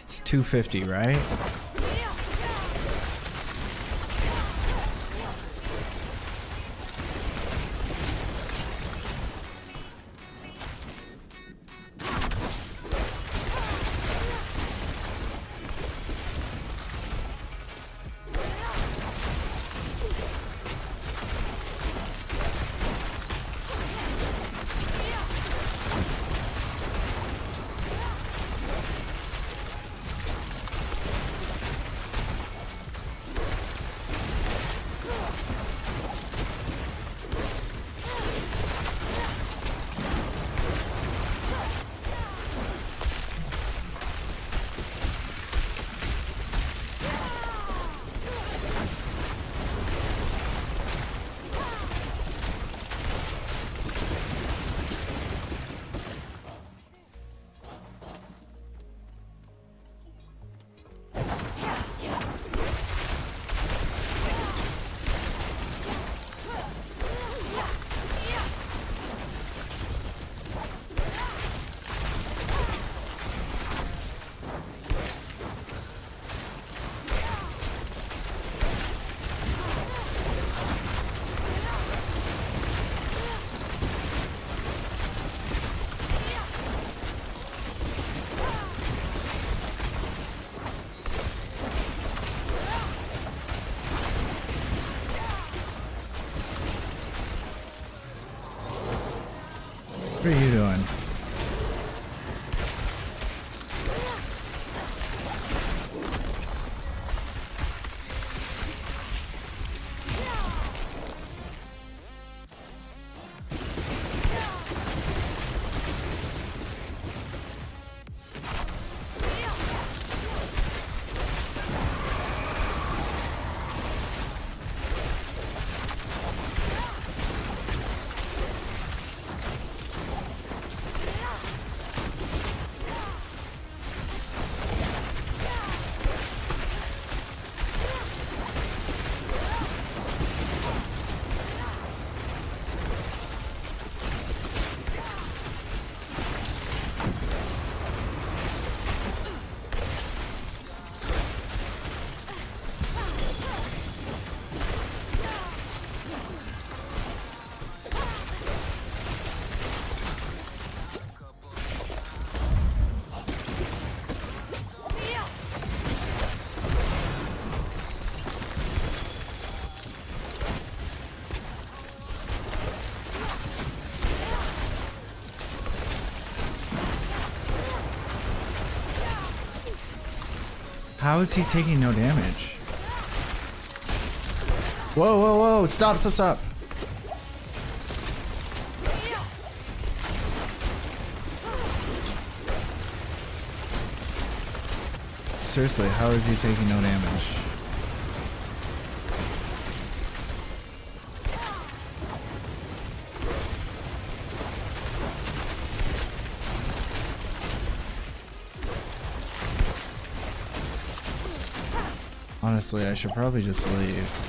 It's 250, right? What are you doing? How is he taking no damage? Whoa, whoa, whoa, stop, stop, stop. Seriously, how is he taking no damage? Honestly, I should probably just leave.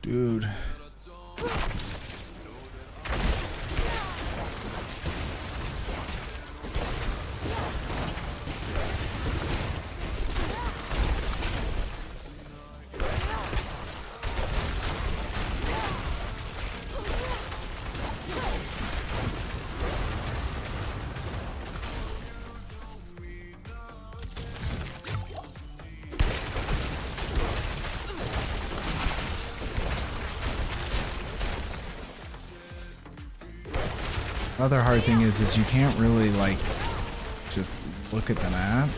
Dude. Other hard thing is you can't really like just look at the map.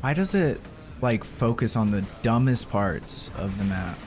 Why does it like focus on the dumbest parts of the map?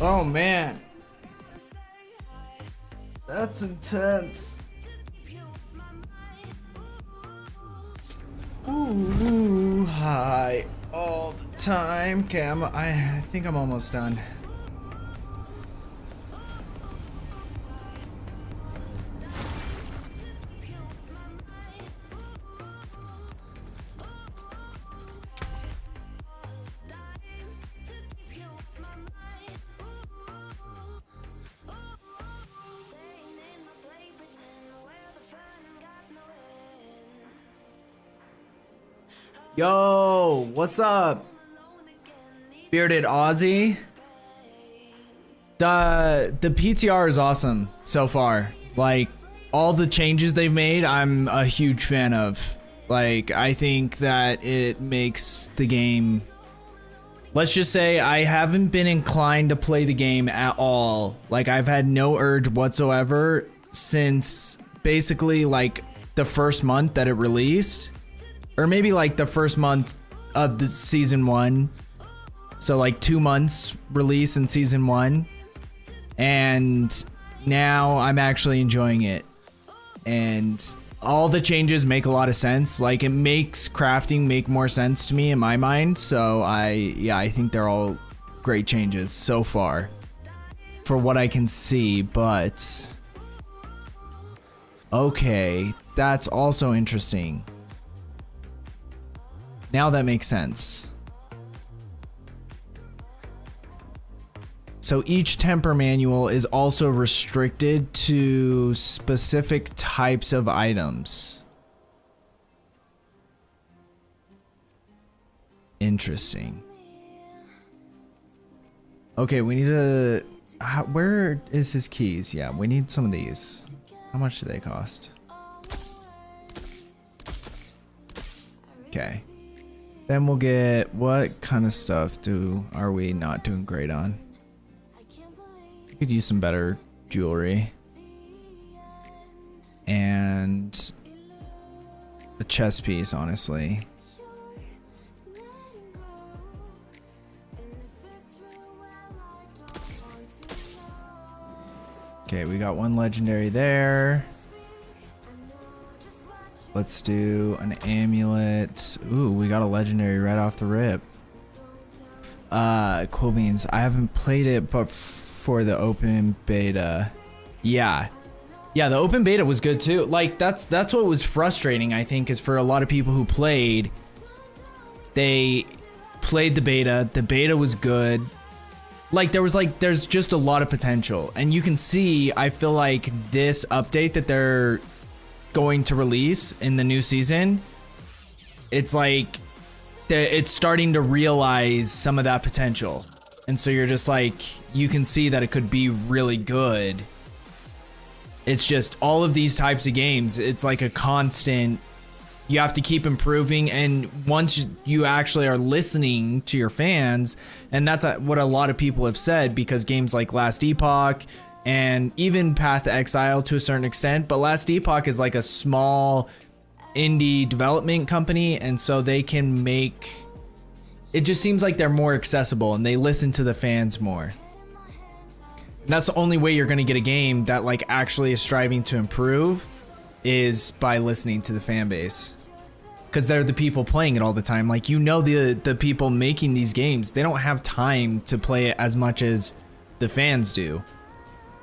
Oh man, that's intense. Ooh, hi all the time. Okay, I think I'm almost done. Yo, what's up? Bearded Aussie. The PTR is awesome so far. Like, all the changes they've made, I'm a huge fan of. Like, I think that it makes the game... Let's just say I haven't been inclined to play the game at all. Like, I've had no urge whatsoever since basically like the first month that it released, or maybe like the first month of the season 1. So like 2 months release in season 1, and now I'm actually enjoying it, and all the changes make a lot of sense. Like, it makes crafting make more sense to me in my mind. So I think they're all great changes so far for what I can see. But okay, that's also interesting. Now that makes sense. So each temper manual is also restricted to specific types of items. Interesting. Okay, we need to... where is his keys? Yeah, we need some of these. How much do they cost? Okay. Then we'll get... what kind of stuff are we not doing great on? Could use some better jewelry and a chess piece, honestly. Okay, we got one legendary there. Let's do an amulet. Ooh, we got a legendary right off the rip. Cool beans. I haven't played it, but for the open beta, yeah, the open beta was good too. Like, that's what was frustrating, I think, is for a lot of people who played, they played the beta was good. Like, there's just a lot of potential, and you can see, I feel like this update that they're going to release in the new season, it's like it's starting to realize some of that potential. And so you're just like, you can see that it could be really good. It's just all of these types of games, it's like a constant, you have to keep improving. And once you actually are listening to your fans, and that's what a lot of people have said, because games like Last Epoch and even Path to Exile to a certain extent, but Last Epoch is like a small indie development company, and so they can make... It just seems like they're more accessible and they listen to the fans more. And that's the only way you're going to get a game that like actually is striving to improve, is by listening to the fan base. Because they're the people playing it all the time. Like, you know, the people making these games, they don't have time to play it as much as the fans do.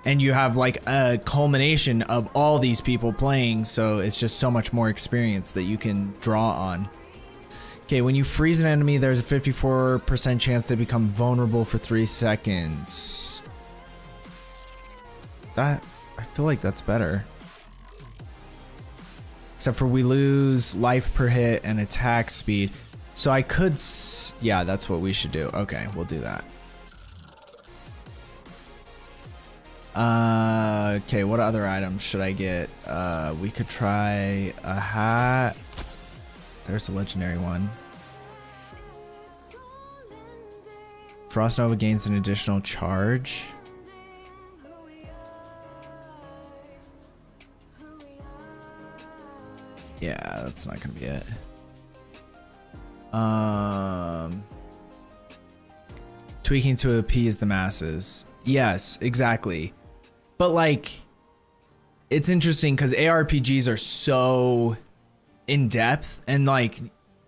And you have like a culmination of all these people playing, so it's just so much more experience that you can draw on. Okay, when you freeze an enemy, there's a 54% chance they become vulnerable for 3 seconds. I feel like that's better. Except for we lose life per hit and attack speed. So I could... yeah, that's what we should do. Okay, we'll do that. Okay, what other items should I get? We could try a hat. There's a legendary one. Frost Nova gains an additional charge. Yeah, that's not gonna be it. Tweaking to appease the masses. Yes, exactly. But like, it's interesting because ARPGs are so in depth, and like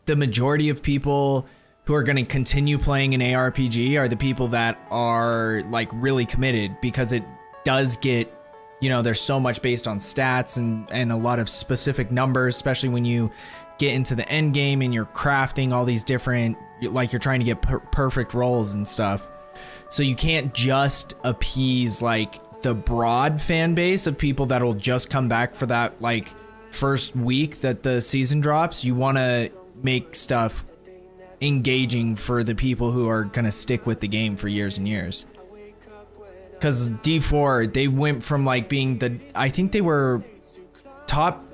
the majority of people who are going to continue playing an ARPG are the people that are like really committed, because it does get, you know, there's so much based on stats and a lot of specific numbers, especially when you get into the end game and you're crafting all these different, like you're trying to get perfect rolls and stuff. So you can't just appease like the broad fan base of people that'll just come back for that like first week that the season drops. You want to make stuff engaging for the people who are gonna stick with the game for years and years. Because D4, they went from like being I think they were top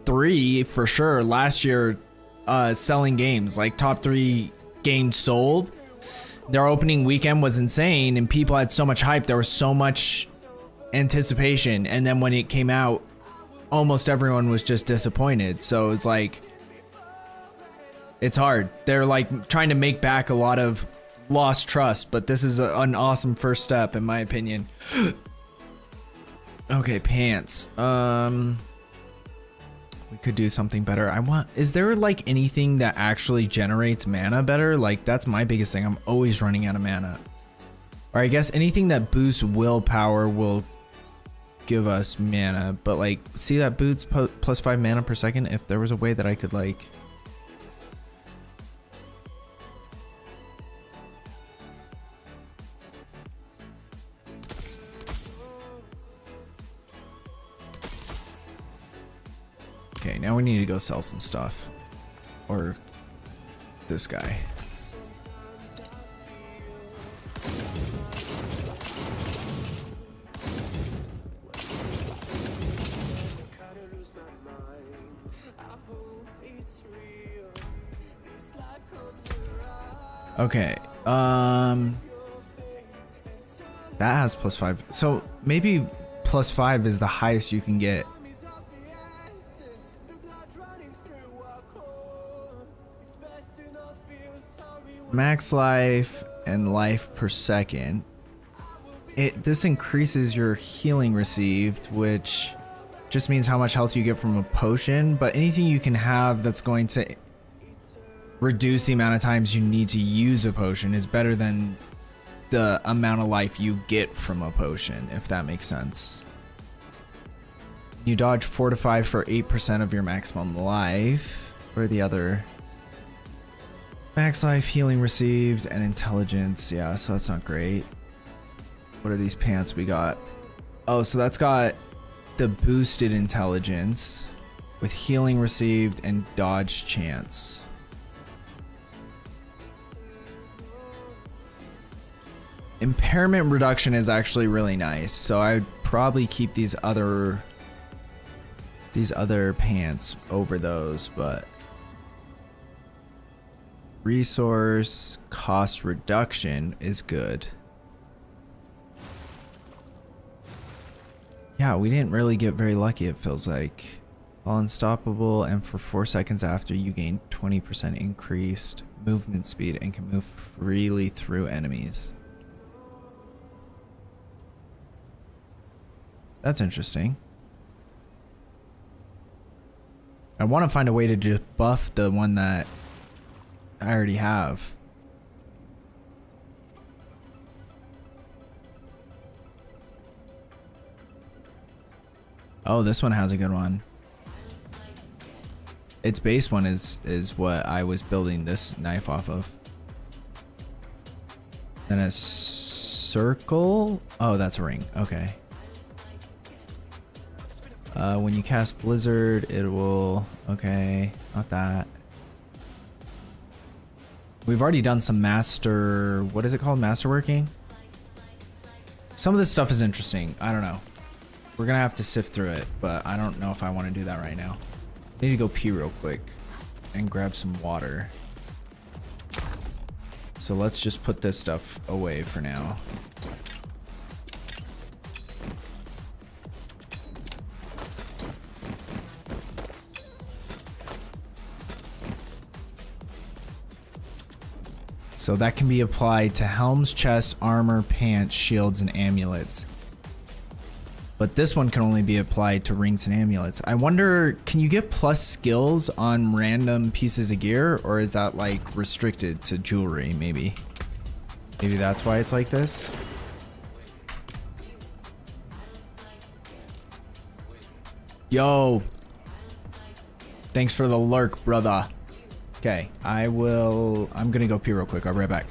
3 for sure last year, selling games, like top 3 games sold. Their opening weekend was insane and people had so much hype. There was so much anticipation, and then when it came out, almost everyone was just disappointed. So it's like, it's hard. They're like trying to make back a lot of lost trust, but this is an awesome first step in my opinion. Okay, pants. We could do something better. Is there like anything that actually generates mana better? Like, that's my biggest thing. I'm always running out of mana. Or I guess anything that boosts willpower will give us mana, but like, see that boots plus 5 mana per second? If there was a way that I could like, okay, now we need to go sell some stuff. Or this guy. Okay, that has plus 5. So maybe plus 5 is the highest you can get. Max life and life per second. This increases your healing received, which just means how much health you get from a potion, but anything you can have that's going to reduce the amount of times you need to use a potion is better than the amount of life you get from a potion, if that makes sense. You dodge 4 to 5 for 8% of your maximum life. What are the other? Max life, healing received, and intelligence. Yeah, so that's not great. What are these pants we got? Oh, so that's got the boosted intelligence with healing received and dodge chance. Impairment reduction is actually really nice, so I'd probably keep these other pants over those, but resource cost reduction is good. Yeah, we didn't really get very lucky, it feels like. All unstoppable, and for 4 seconds after you gain 20% increased movement speed and can move freely through enemies. That's interesting. I want to find a way to just buff the one that I already have. Oh, this one has a good one. Its base one is what I was building this knife off of. Then a circle. Oh, that's a ring. Okay. When you cast Blizzard, it will... Okay, not that. We've already done some master... What is it called? Masterworking? Some of this stuff is interesting. I don't know. We're gonna have to sift through it, but I don't know if I want to do that right now. I need to go pee real quick and grab some water. So let's just put this stuff away for now. So that can be applied to helms, chests, armor, pants, shields, and amulets. But this one can only be applied to rings and amulets. I wonder, can you get plus skills on random pieces of gear, or is that like restricted to jewelry maybe? Maybe that's why it's like this. Yo. Thanks for the lurk, brother. Okay, I'm gonna go pee real quick. I'll be right back.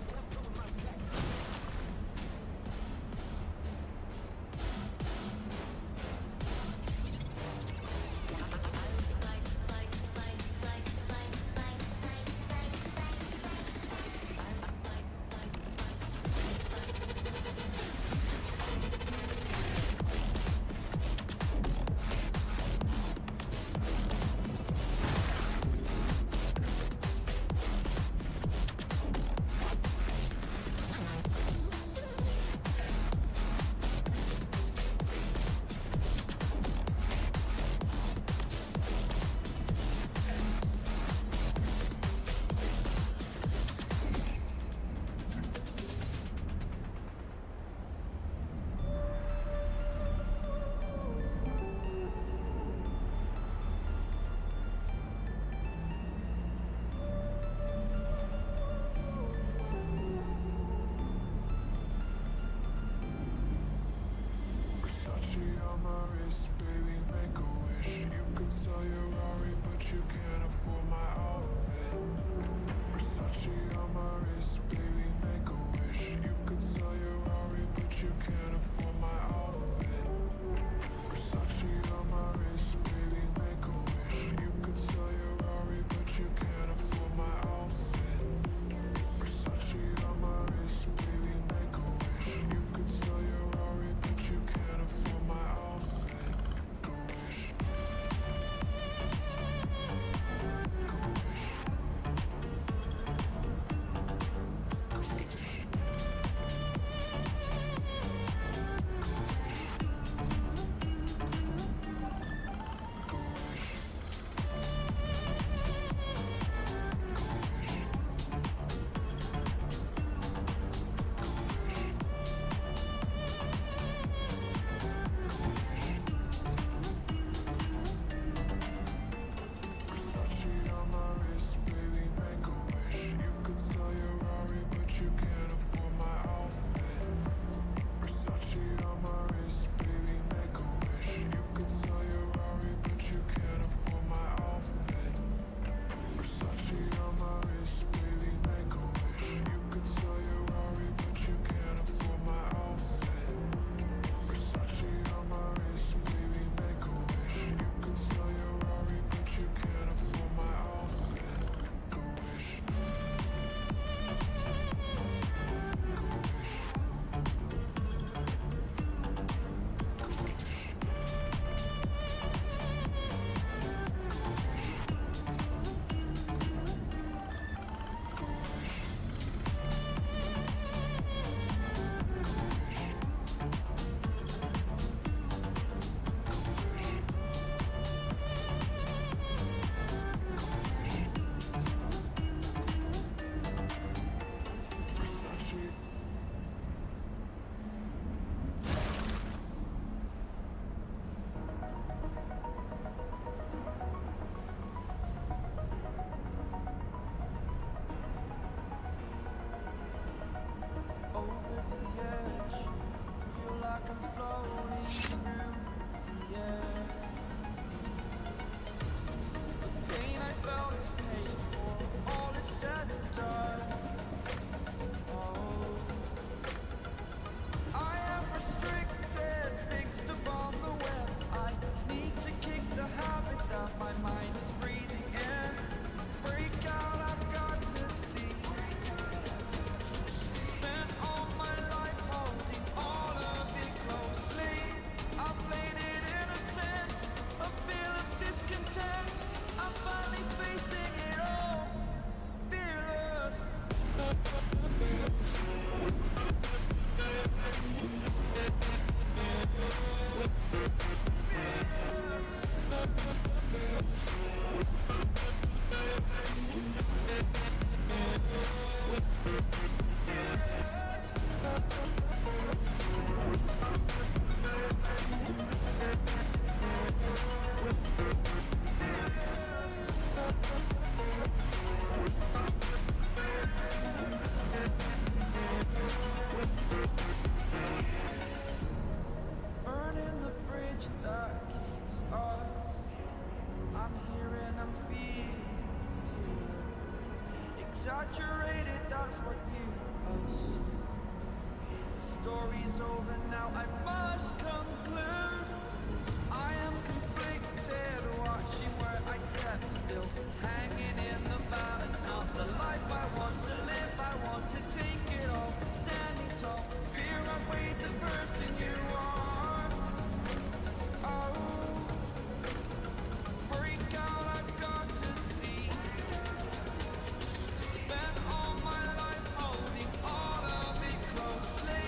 exaggerated, that's what you assume. The story's over now, I must conclude. I am conflicted, watching where I step still, hanging in the balance, not the life I want to live. I want to take it all, standing tall, fear I weighed the person you are. Oh, break out, I've got to see. Spent all my life holding all of it closely.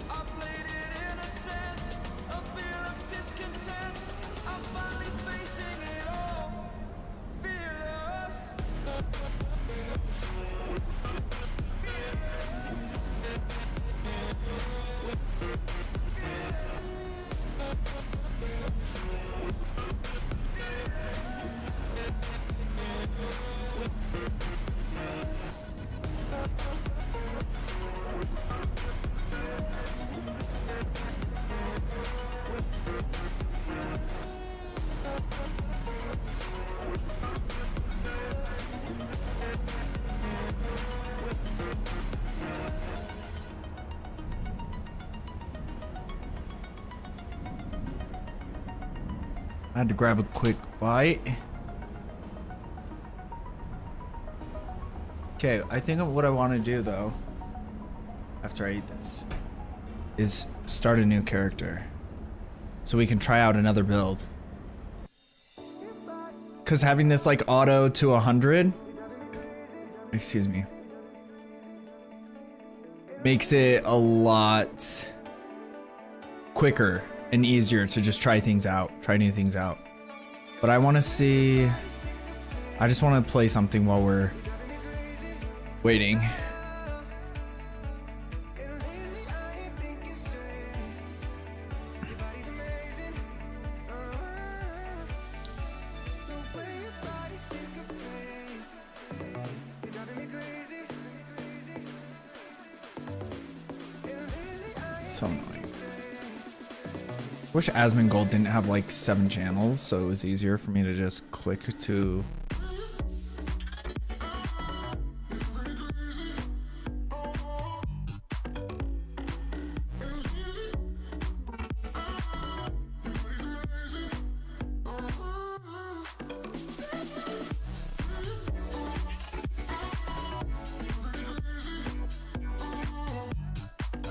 I played it in a sense, a feel of discontent. I'm finally facing it all, fearless. I had to grab a quick bite. Okay, I think of what I want to do though, after I eat this, is start a new character. So we can try out another build. Cause having this like auto to 100, excuse me, makes it a lot quicker and easier to just try things out, try new things out. But I want to see, I just want to play something while we're waiting. So annoying. Wish Asmongold didn't have like 7 channels, so it was easier for me to just click to.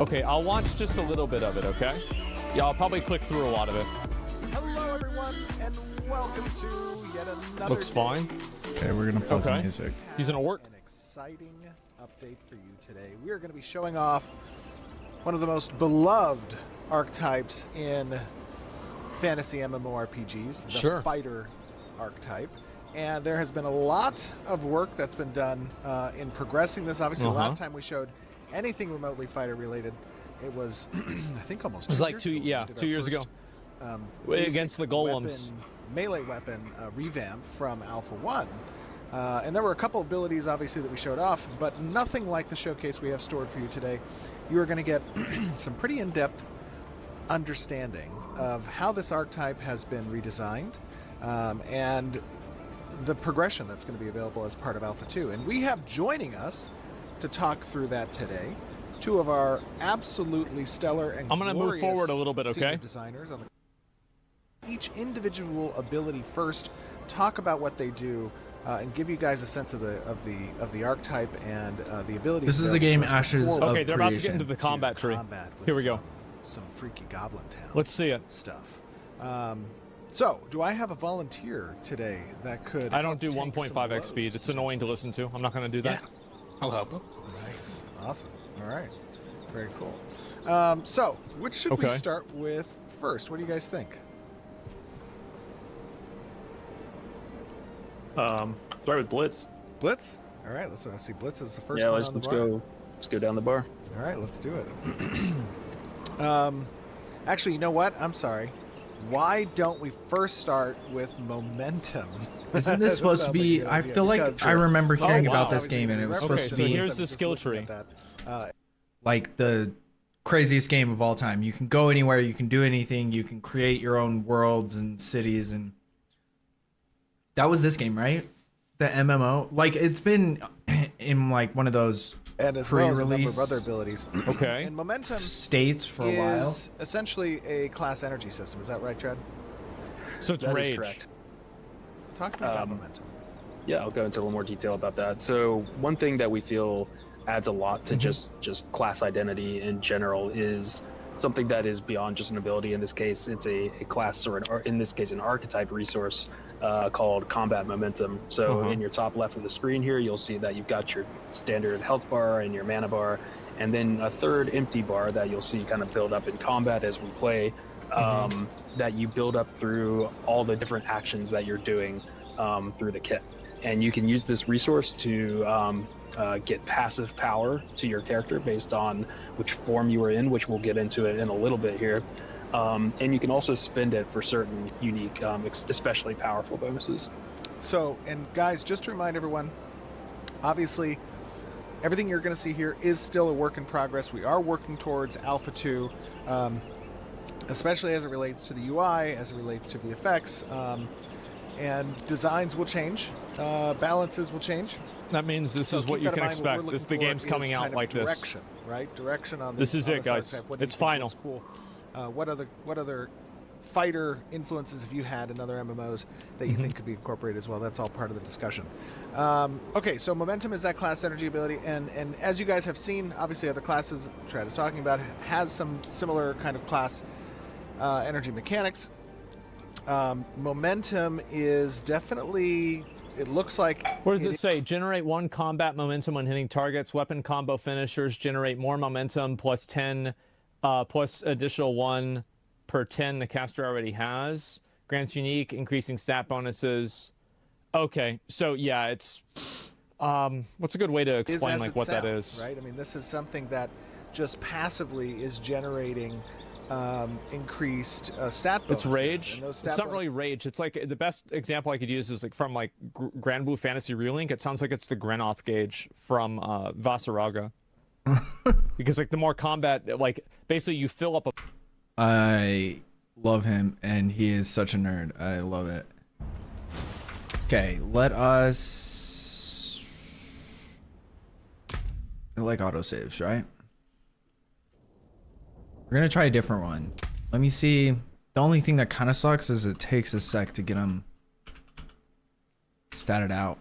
Okay, I'll watch just a little bit of it, okay? Yeah, I'll probably click through a lot of it. Hello, everyone, and welcome to yet another. Looks fine. Okay, we're gonna pause the music. He's gonna work. An exciting update for you today. We are going to be showing off one of the most beloved archetypes in fantasy MMORPGs, the Sure. fighter archetype. And there has been a lot of work that's been done in progressing this. Obviously, the last time we showed anything remotely fighter related, it was I think almost. It was like years 2 ago. yeah, We did 2 our years ago. first, Against the basic golems. melee weapon revamp from Alpha 1. And there were a couple abilities, obviously, that we showed off, but nothing like the showcase we have stored for you today. You are going to get some pretty in-depth understanding of how this archetype has been redesigned and the progression that's going to be available as part of Alpha 2. And we have joining us to talk through that today two of our absolutely stellar and I'm going to move forward a little bit, senior okay? designers on each individual ability first, talk about what they do, and give you guys a sense of the archetype and the abilities. This is the game available to us Ashes before of Okay, they're about to get Creation. into the combat tree. combat with Here we go. Some freaky goblin town. Let's see it. Stuff. So, do I have a volunteer today that could? I don't do help take some 1.5x blows, speed. It's annoying to listen to. I'm not going to do that. I'll help him. Nice. Awesome. All right. Very cool. So, which should we Okay. start with first? What do you guys think? Start with Blitz. Blitz? All right. Let's see. Blitz is the first Yeah, one let's on the bar. let's go down the bar. All right. Let's do it. Actually, you know what? I'm sorry. Why don't we first start with momentum? Isn't this supposed to Sounds be? like a good I idea, feel like because- I remember hearing wow. about this game, and it was Obviously, supposed Okay, to so be here's the just skill looking tree. at that. like the craziest game of all time. You can go anywhere, you can do anything, you can create your own worlds and cities, and that was this game, right? The MMO. Like it's been in like one of those and as well as a number of pre-release other abilities. Okay. And Momentum states for a while. is essentially a class energy system. Is that right, Chad? So it's That is rage. correct. Talk to me about Momentum. Yeah, I'll go into a little more detail about that. So one thing that we feel adds a lot to just class identity in general is something that is beyond just an ability. In this case, it's a class or in this case, an archetype resource called combat momentum. So in your top left of the screen here, you'll see that you've got your standard health bar and your mana bar, and then a third empty bar that you'll see kind of build up in combat as we play, that you build up through all the different actions that you're doing through the kit. And you can use this resource to get passive power to your character based on which form you are in, which we'll get into it in a little bit here. And you can also spend it for certain unique, especially powerful bonuses. So, and guys, just to remind everyone, obviously, everything you're going to see here is still a work in progress. We are working towards Alpha 2, especially as it relates to the UI, as it relates to VFX, and designs will change, balances will change. That means this So is what keep you that in can mind. What we're expect. This looking the for game's is coming out kind of like this. direction, right? Direction on This is on it, guys. archetype. What do you It's think final. looks cool? What other fighter influences have you had in other MMOs that you think could be incorporated as well? That's all part of the discussion. Okay, so Momentum is that class energy ability, and as you guys have seen, obviously other classes Trad is talking about has some similar kind of class energy mechanics. Momentum is definitely, it looks like... What does it say? Generate 1 combat momentum when hitting targets. Weapon combo finishers generate more momentum plus 10, plus additional 1 per 10 the caster already has. Grants unique, increasing stat bonuses. Okay, so yeah, it's... what's a good way to explain like what that is? Right? I mean, this is something that just passively is generating increased stat bonuses. It's rage. And those stat It's not really rage. It's like the best example I could use is like from like Grand Blue Fantasy Relink. It sounds like it's the Grenoth gauge from Vasaraga. Because like the more combat, like basically you fill up a... I love him, and he is such a nerd. I love it. Okay, let us... I like autosaves, right? We're gonna try a different one. Let me see. The only thing that kind of sucks is it takes a sec to get them statted out.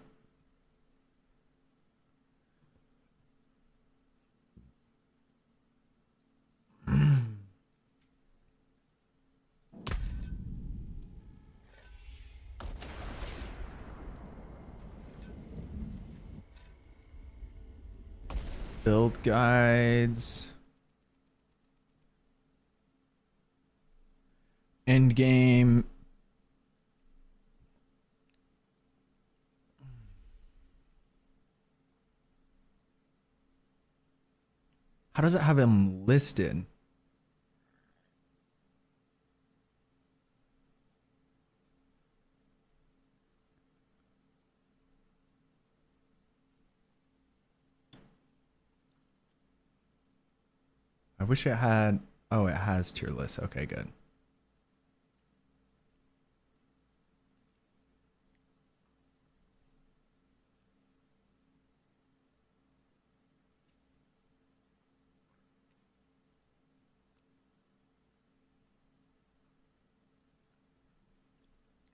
Build guides. End game. How does it have him listed? I wish it had... Oh, it has tier list. Okay, good.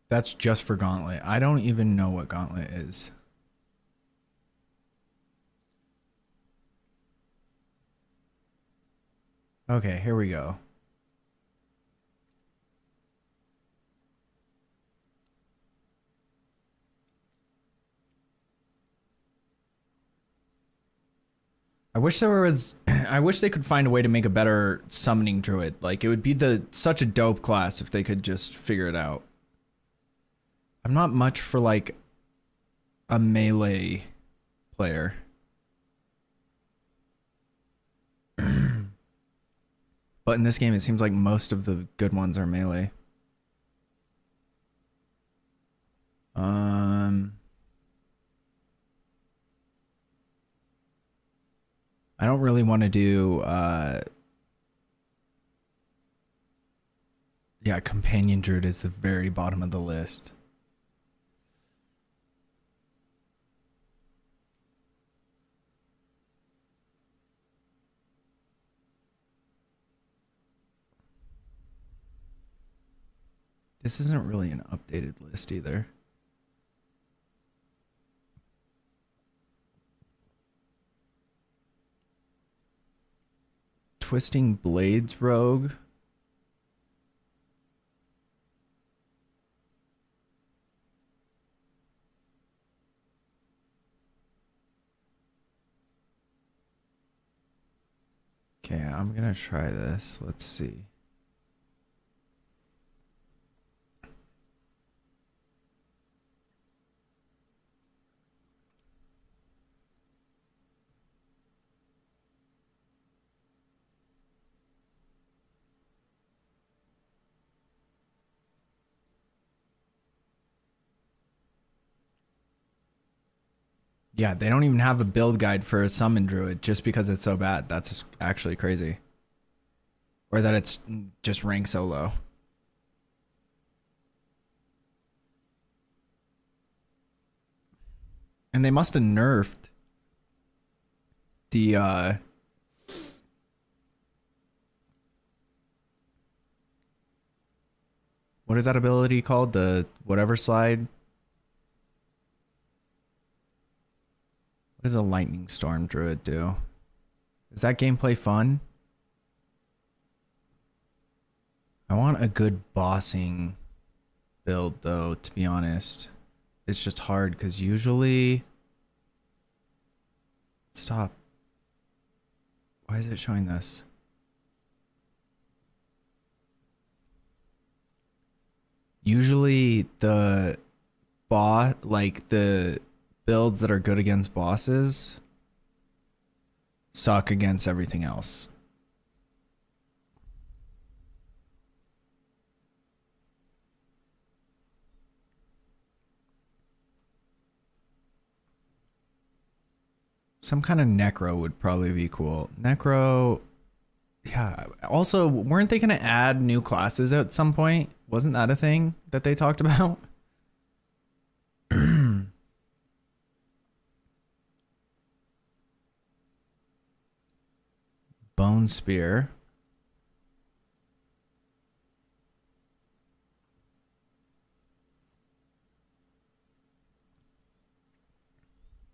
That's just for Gauntlet. I don't even know what Gauntlet is. Okay, here we go. I wish there was... I wish they could find a way to make a better summoning druid. Like, it would be such a dope class if they could just figure it out. I'm not much for, like, a melee player. But in this game, it seems like most of the good ones are melee. I don't really want to do, yeah, Companion Druid is the very bottom of the list. This isn't really an updated list either. Twisting Blades Rogue. Okay, I'm gonna try this. Let's see. Yeah, they don't even have a build guide for a summon druid just because it's so bad. That's actually crazy. Or that it's just ranked so low. And they must have nerfed the what is that ability called? The whatever slide? What does a lightning storm druid do? Is that gameplay fun? I want a good bossing build though, to be honest. It's just hard because usually... Stop. Why is it showing this? Usually the boss, like the builds that are good against bosses suck against everything else. Some kind of necro would probably be cool. Necro, yeah. Also, weren't they going to add new classes at some point? Wasn't that a thing that they talked about? Bone Spear.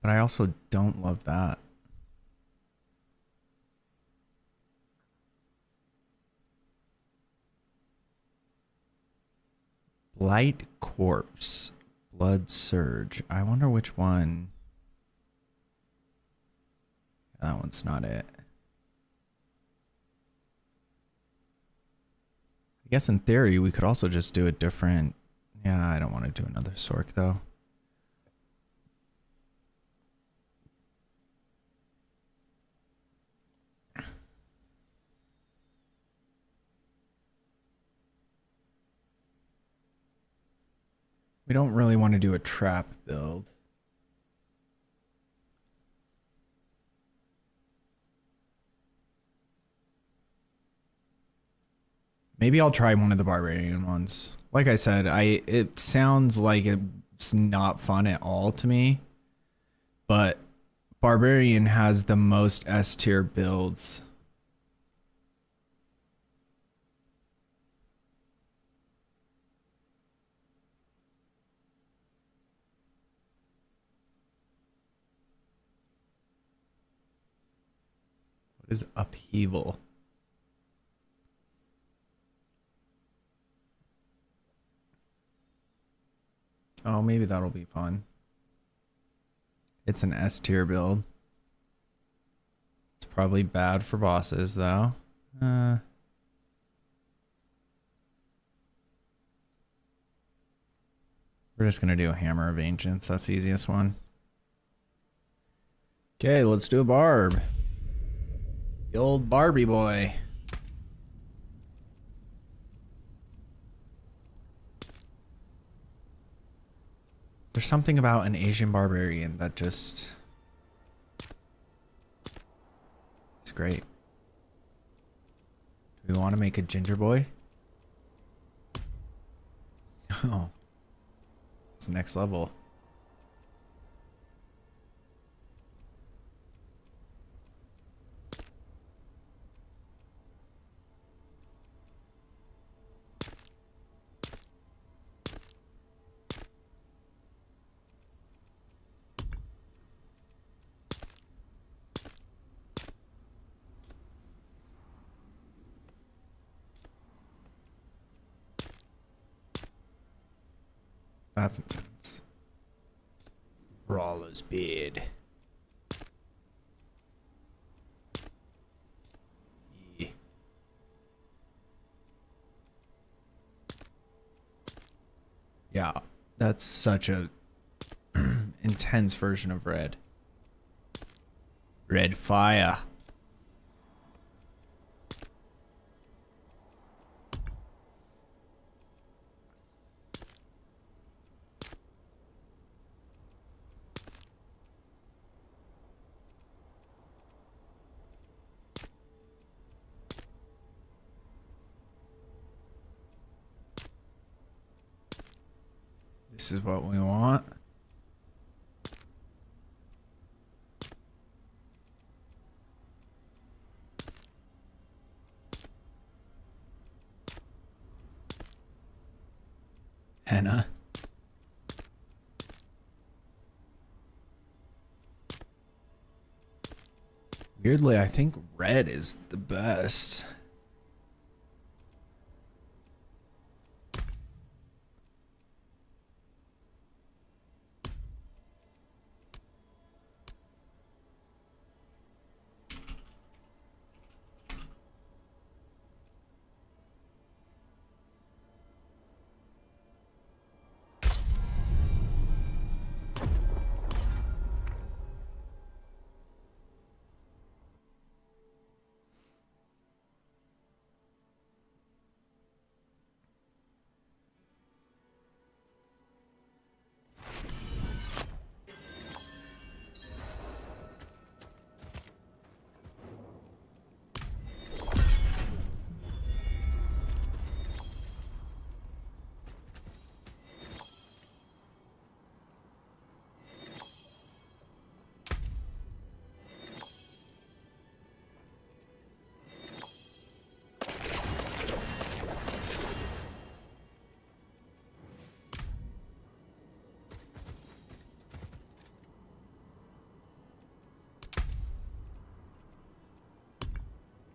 But I also don't love that. Blight Corpse. Blood Surge. I wonder which one. That one's not it. I guess in theory we could also just do a different... Yeah, I don't want to do another Sork though. We don't really want to do a trap build. Maybe I'll try one of the barbarian ones. Like I said, it sounds like it's not fun at all to me, but barbarian has the most S tier builds. What is upheaval? Oh, maybe that'll be fun. It's an S tier build. It's probably bad for bosses though. We're just gonna do a Hammer of Ancients. That's the easiest one. Okay, let's do a barb. The old Barbie boy. There's something about an Asian barbarian that just... It's great. Do we want to make a ginger boy? Oh. It's next level. That's intense. Brawler's beard. Yeah. Yeah, that's such a intense version of red. Red fire. This is what we want. Henna. Weirdly, I think red is the best.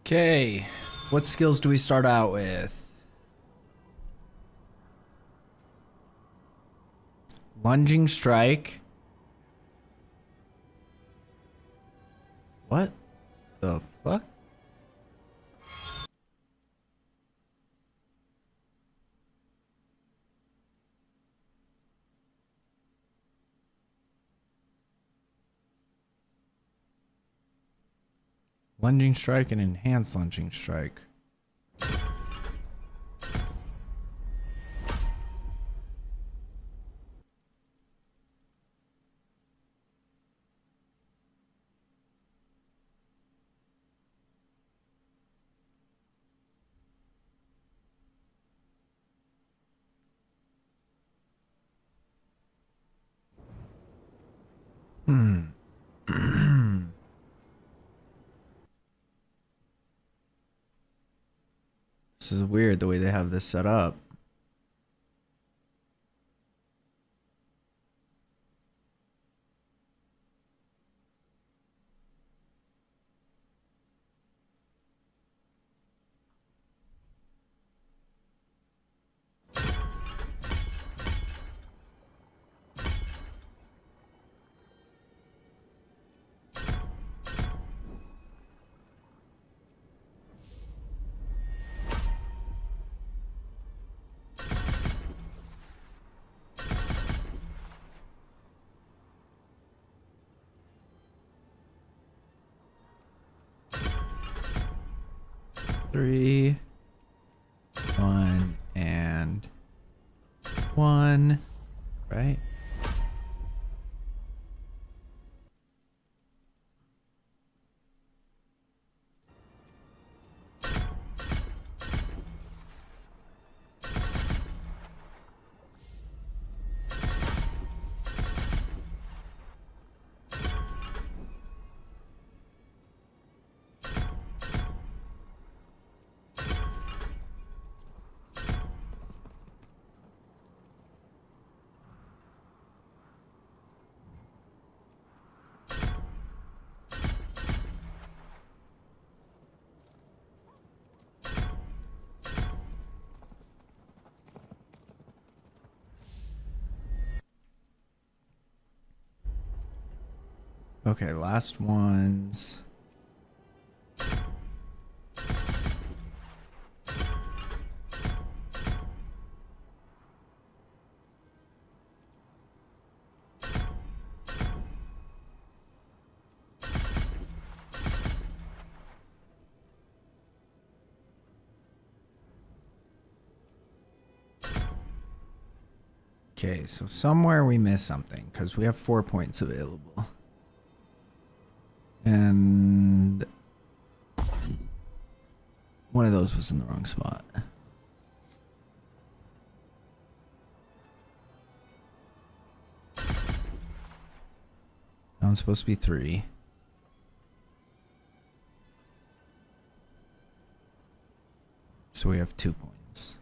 Okay, what skills do we start out with? Lunging strike. What the fuck? Lunging strike and enhanced lunging strike. This is weird the way they have this set up. Three, 1, and 1, right? Okay, last ones. Okay, so somewhere we missed something because we have 4 points available. And one of those was in the wrong spot. Now it's supposed to be 3. So we have 2 points.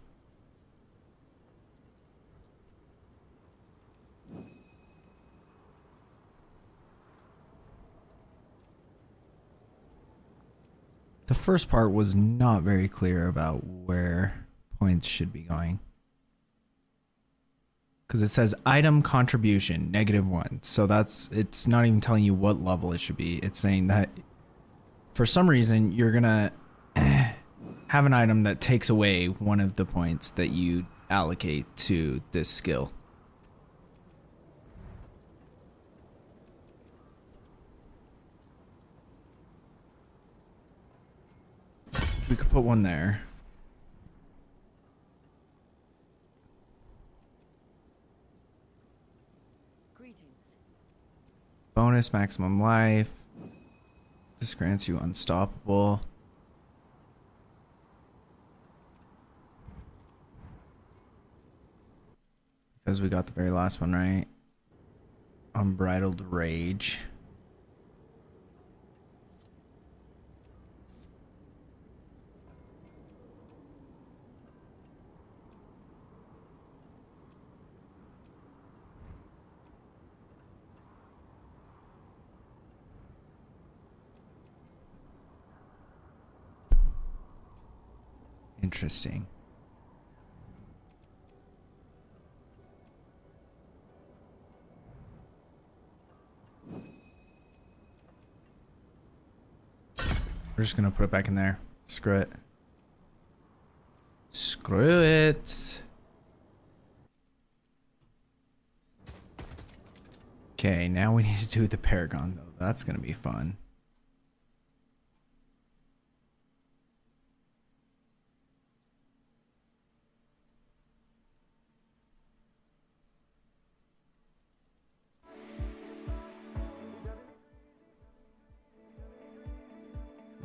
The first part was not very clear about where points should be going. Because it says item contribution, -1. So it's not even telling you what level it should be. It's saying that for some reason you're gonna have an item that takes away one of the points that you allocate to this skill. We could put one there. Bonus maximum life. This grants you unstoppable. Because we got the very last one right. Unbridled rage. Interesting. We're just gonna put it back in there. Screw it. Screw it. Okay, now we need to do the Paragon though. That's gonna be fun.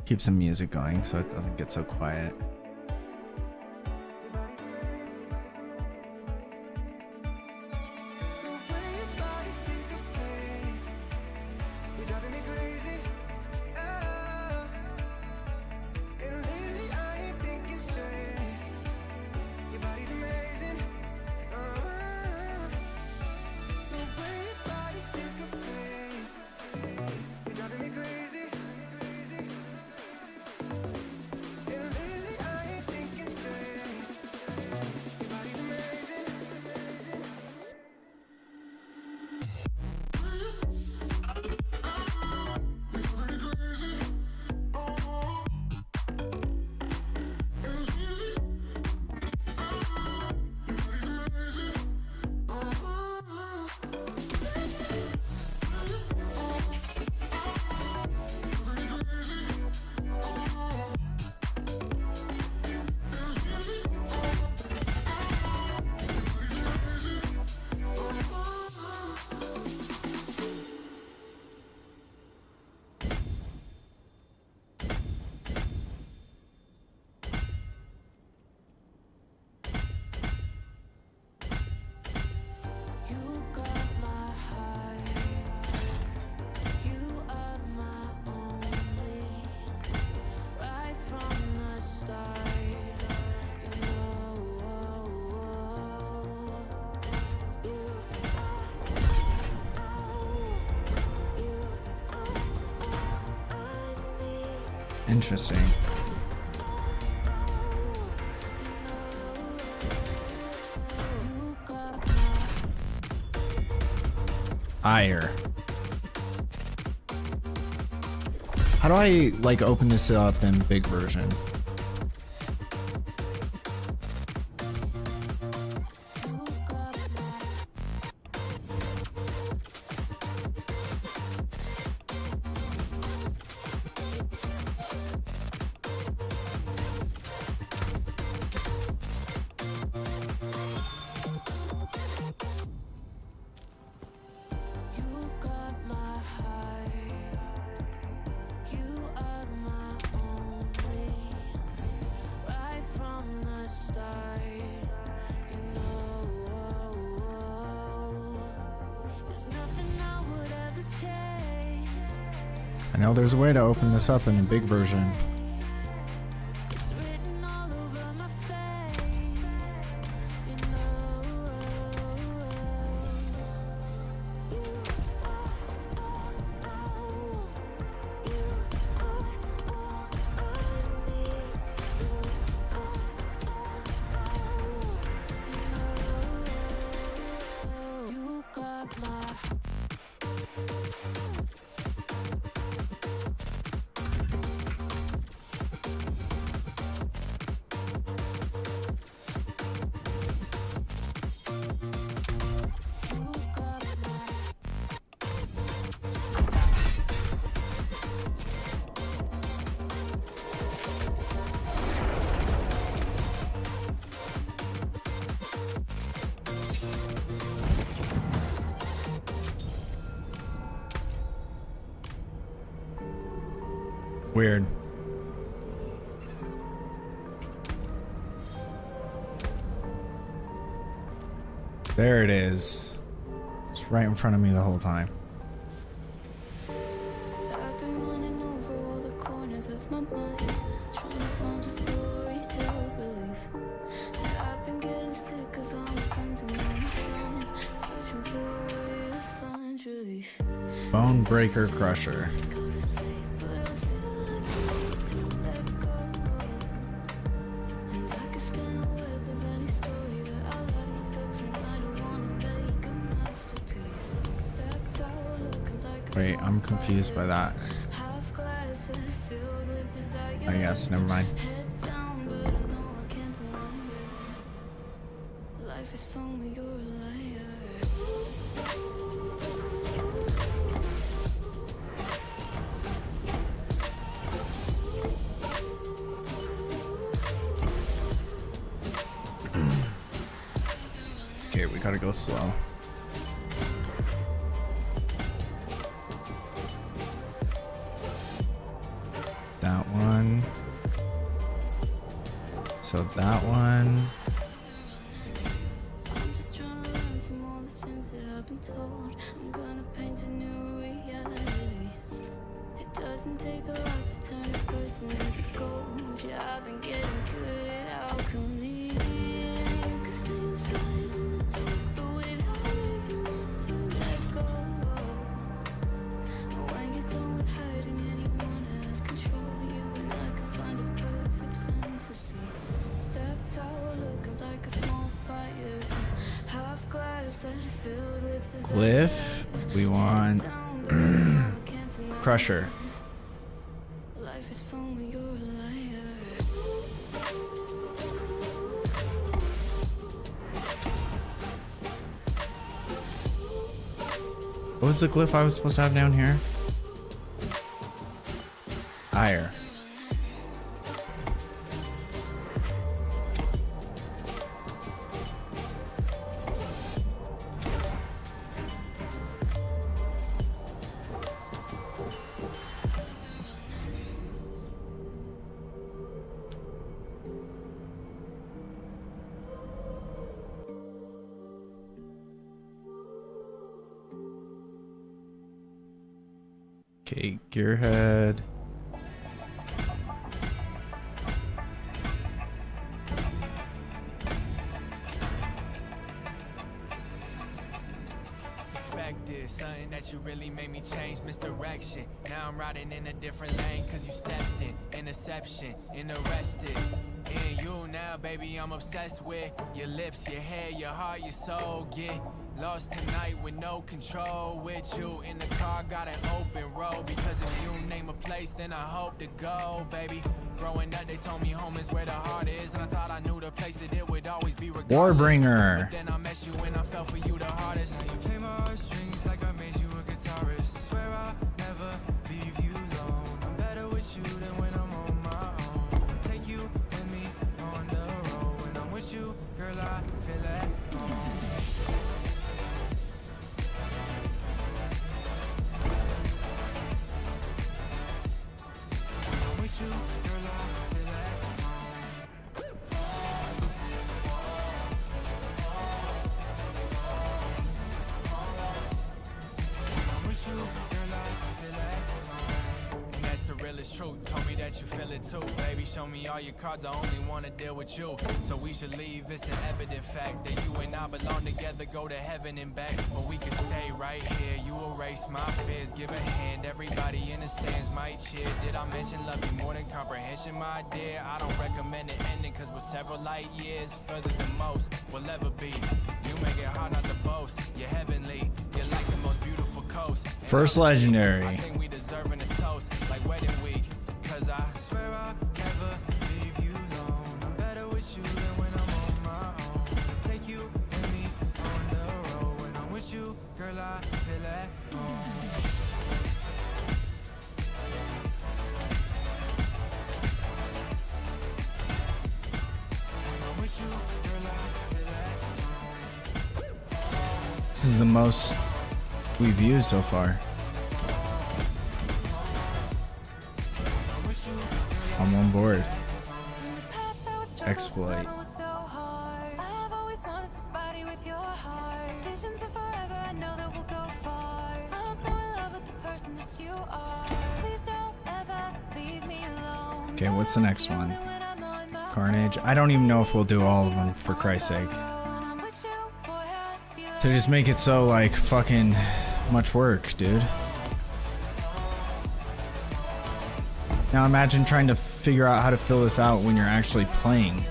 Keep some music going so it doesn't get so quiet. Interesting. Ire. How do I like open this up in big version? I know there's a way to open this up in a big version. Weird. There it is. It's right in front of me the whole time. I've been running over all the corners of my mind, trying to find a story to believe. I've been getting sick of how I'm spending all my time, searching for a way to find relief. Bone Breaker Crusher. Go to sleep, but I feel like I need to let go. And I could spin a web of any story that I like, but tonight I wanna make a masterpiece. Stepped out looking like a Wait, I'm confused by that. half glass and filled with desire. I guess, never mind. Head down, but I know I can't deny it. Life is fun when you're a liar. Okay, we gotta go slow. That one. So that one. I'm just trying to learn from all the things that I've been told. I'm gonna paint a new reality. It doesn't take a lot to turn a person into gold. Yeah, I've been getting good at alchemy. 'Cause stay inside in the dark, but without it, you never let go. And when you're done with hiding and you wanna have control, you and I can find a perfect fantasy. Stepped out looking like a small fire, half glass and filled with desire. Glyph. We want Down, but I know I can't deny it. Crusher. Life is fun when you're a liar. What was the glyph I was supposed to have down here? Ire. Okay, Gearhead. Perspective, something that you really made me change misdirection. Now I'm riding in a different lane cause you stepped in. Interception, interested in you now, baby. I'm obsessed with your lips, your hair, your heart, your soul. Get Lost tonight with no control. With you in the car, got an open road. Because if you name a place, then I hope to go, baby. Growing up, they told me home is where the heart is. And I thought I knew the place that it would always be regardless. Warbringer. But then I met you and I fell for you the hardest. You play my heartstrings like I made you a guitarist. Swear I'll never leave you alone. I'm better with you than when I'm on my own. Take you with me on the road. When I'm with you, girl, I feel at home. With you, girl, I feel at home. With you, girl, I feel at home. And that's the realest truth. Told me that you feel it too, baby. Show me all your cards. I only wanna deal with you. So we should leave. It's an evident fact that you and I belong together. Go to heaven and back, but we can stay right here. You erase my fears. Give a hand. Everybody in the stands might cheer. Did I mention love you more than comprehension, my dear? I don't recommend it ending, cause we're several light years further than most will ever be. You make it hard not to boast. You're heavenly. You're like the most beautiful coast. And First legendary. I think we deserving a toast like wedding week. Cause I swear I'll never leave you alone. I'm better with you than when I'm on my own. Take you with me on the road. When I'm with you, girl, I feel at home. When I'm with you, girl, I feel at home. This is the most we've used so far. I'm on board. Exploit. I've always wanted somebody with your heart. Visions of forever, I know that we'll go far. I'm so in love with the person that you are. Please don't ever leave me alone. Okay, what's the next one? Carnage. I don't even know if we'll do all of them, for Christ's sake. To just make it so, like, fucking much work, dude. Now imagine trying to figure out how to fill this out when you're actually playing.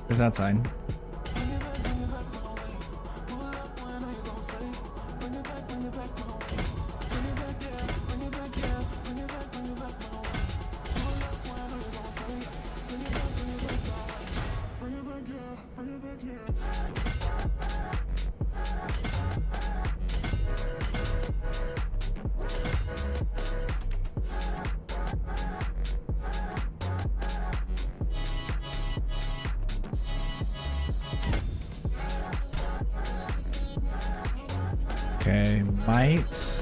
Where's that sign? Okay, might.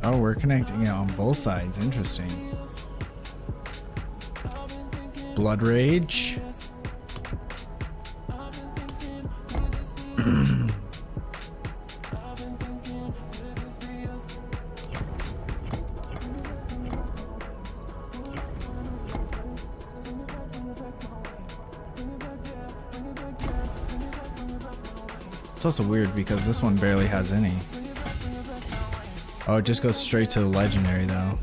Oh, we're connecting it on both sides. Interesting. Blood Rage. It's also weird because this one barely has any. Oh, it just goes straight to the legendary though.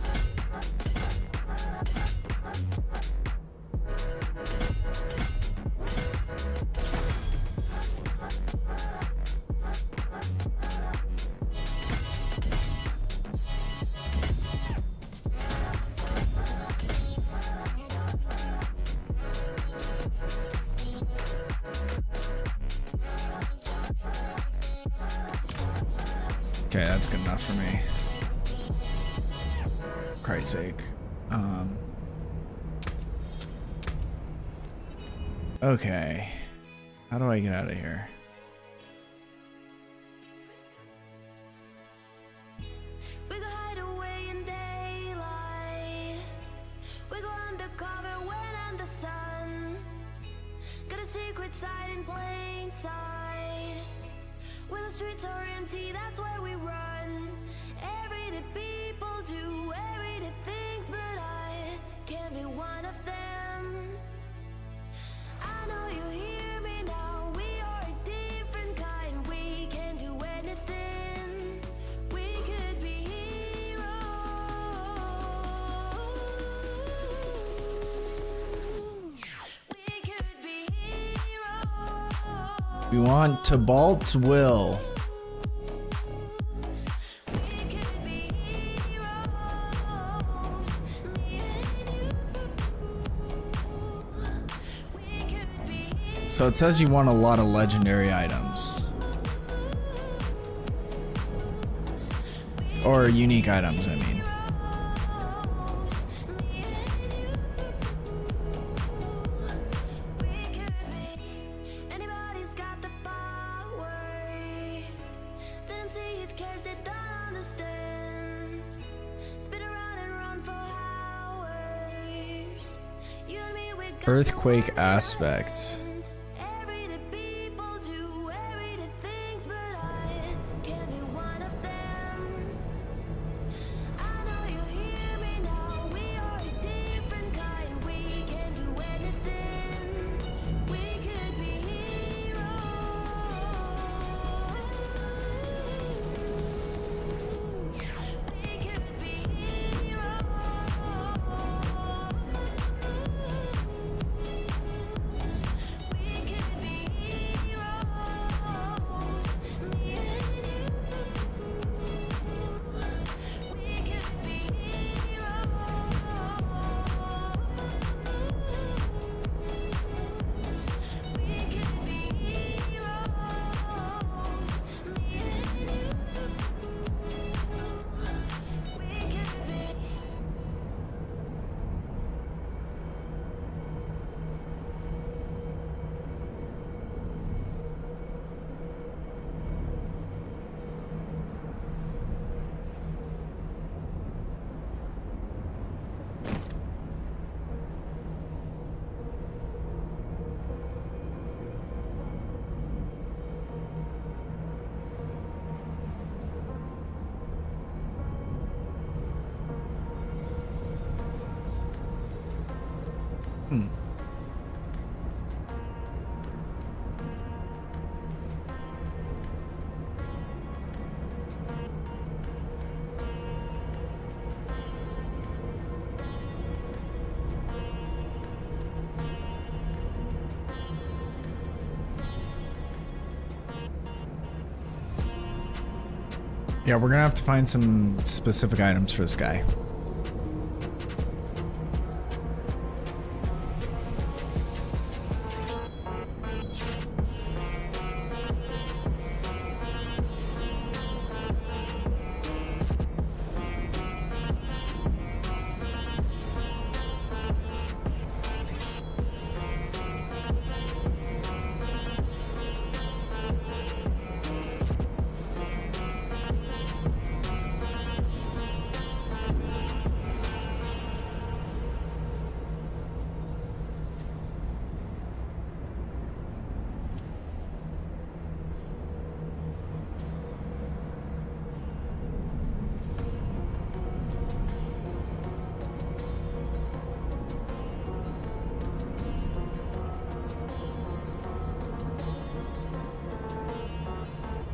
Okay, that's good enough for me. For Christ's sake. Okay. How do I get out of here? We go hide away in daylight. We go undercover when under the sun. Got a secret side in plain sight. When the streets are empty, that's where we run. Everyday people do everyday things, but I can't be one of them. I know you hear me now. We are a different kind. We can do anything. We could be heroes. We could be heroes. We want Tybalt's will. We could be heroes. Me and you. We could be heroes. So it says you want a lot of legendary items. Or unique items, I mean. Anybody's got the power. They don't see it 'cause they don't understand. Spin around and run for hours. You and me, we got the Earthquake one aspect. hand. Everyday people do everyday things, but I can't be one of them. I know you hear me now. We are a different kind. We can do anything. We could be heroes. We could be heroes. We could be heroes. Me and you. We could be heroes. We could be heroes. Me and you. We could be. Yeah, we're gonna have to find some specific items for this guy.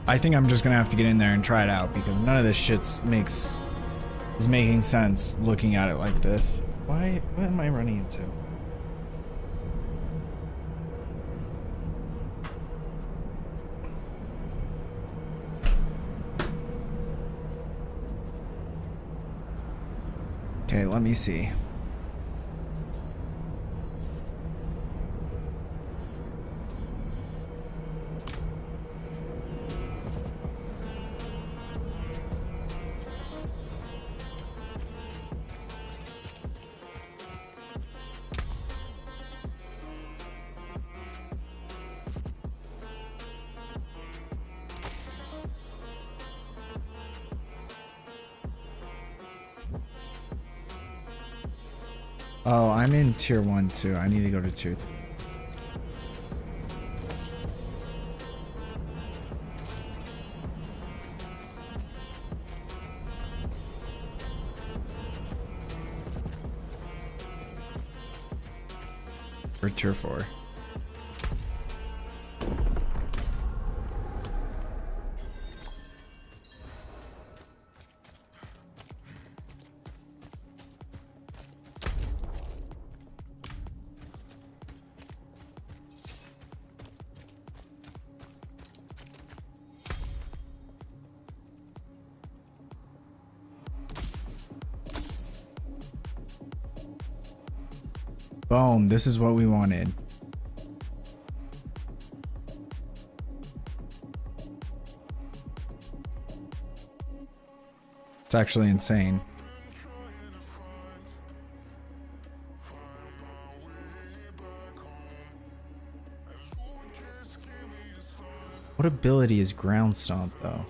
I think I'm just gonna have to get in there and try it out because none of this shit's is making sense looking at it like this. What am I running into? Okay, let me see. Oh, I'm in tier 1 too. I need to go to tier 3. Or tier 4. Boom, this is what we wanted. It's actually insane. What ability is Ground Stomp though?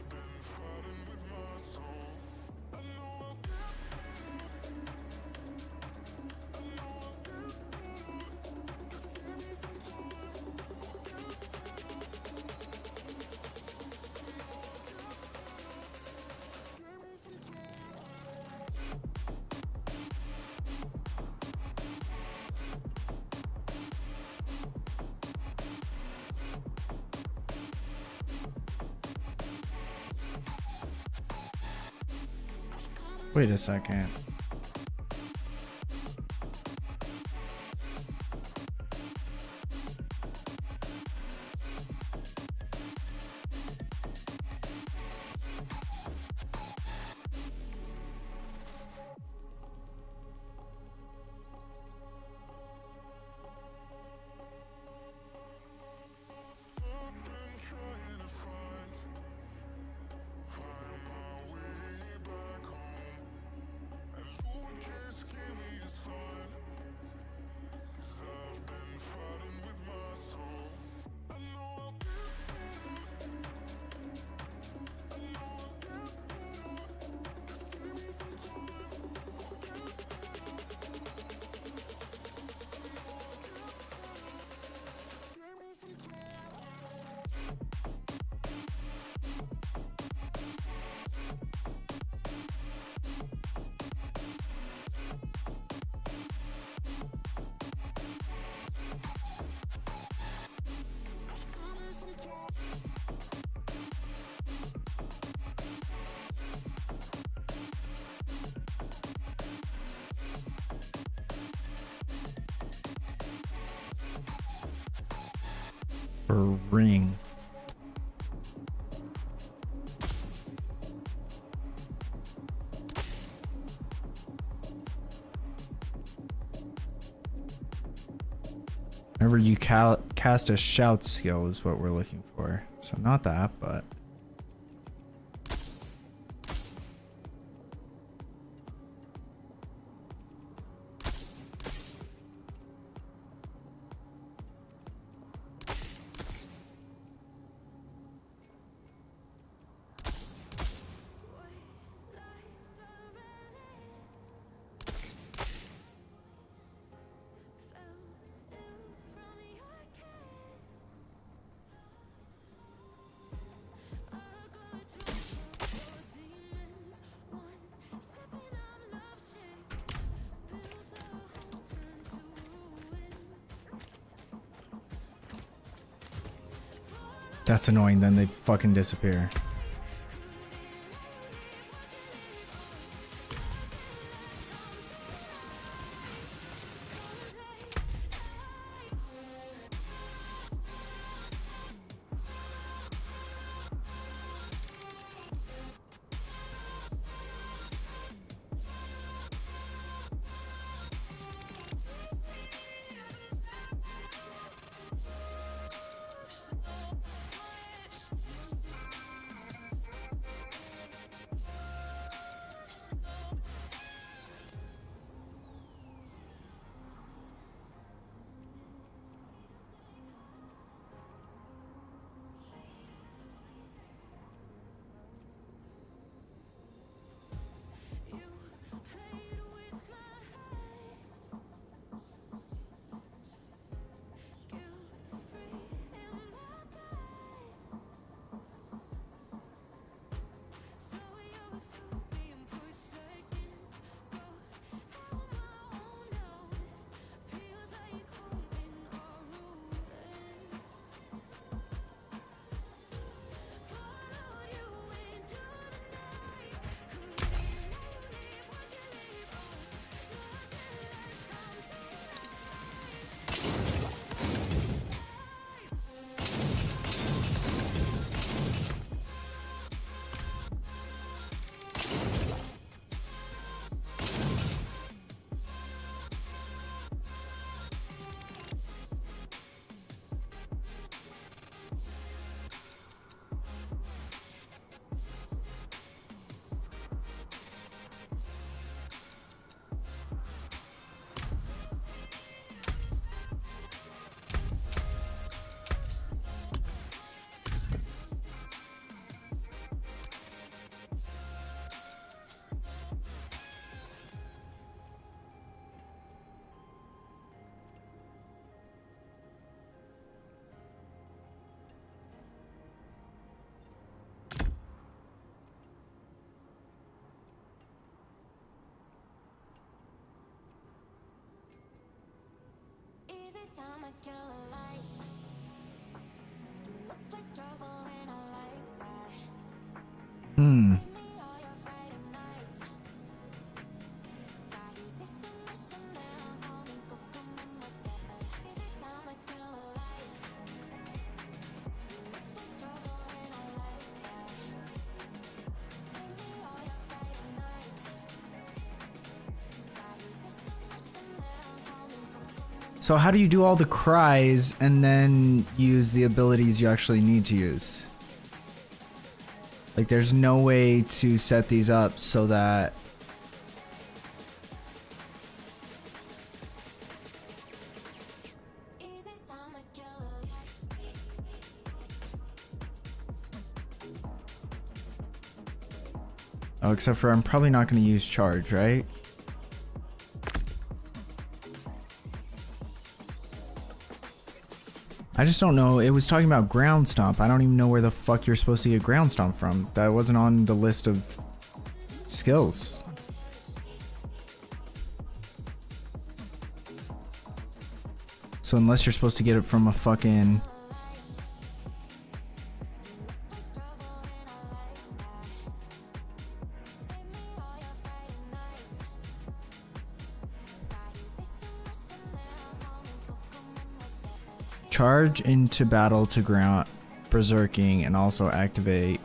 Wait a second. Or ring. Whenever you cast a shout skill is what we're looking for. So not that, but... That's annoying, then they fucking disappear. Hmm. So how do you do all the cries and then use the abilities you actually need to use? Like, there's no way to set these up so that... Oh, except for I'm probably not going to use charge, right? I just don't know. It was talking about ground stomp. I don't even know where the fuck you're supposed to get ground stomp from. That wasn't on the list of skills. So unless you're supposed to get it from a fucking... Charge into battle to ground berserking and also activate.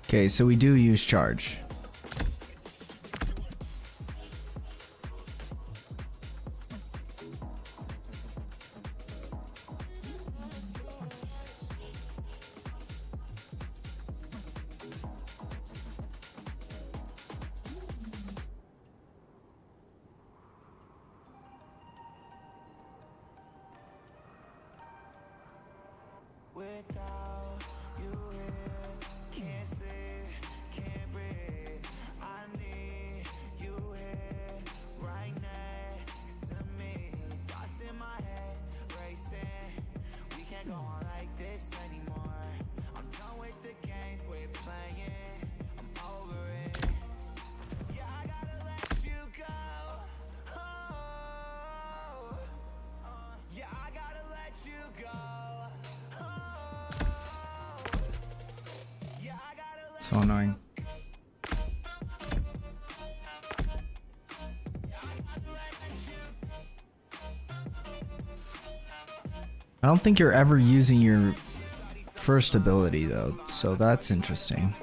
Okay, so we do use charge. Without you here, can't sleep, can't breathe. I need you here, right next to me. Thoughts in my head, racing. We can't go on like this anymore. I'm done with the games we're playing. I'm over it. Yeah, I gotta let you go. Oh, yeah, I gotta let you go. So annoying. I don't think you're ever using your first ability though, so that's interesting.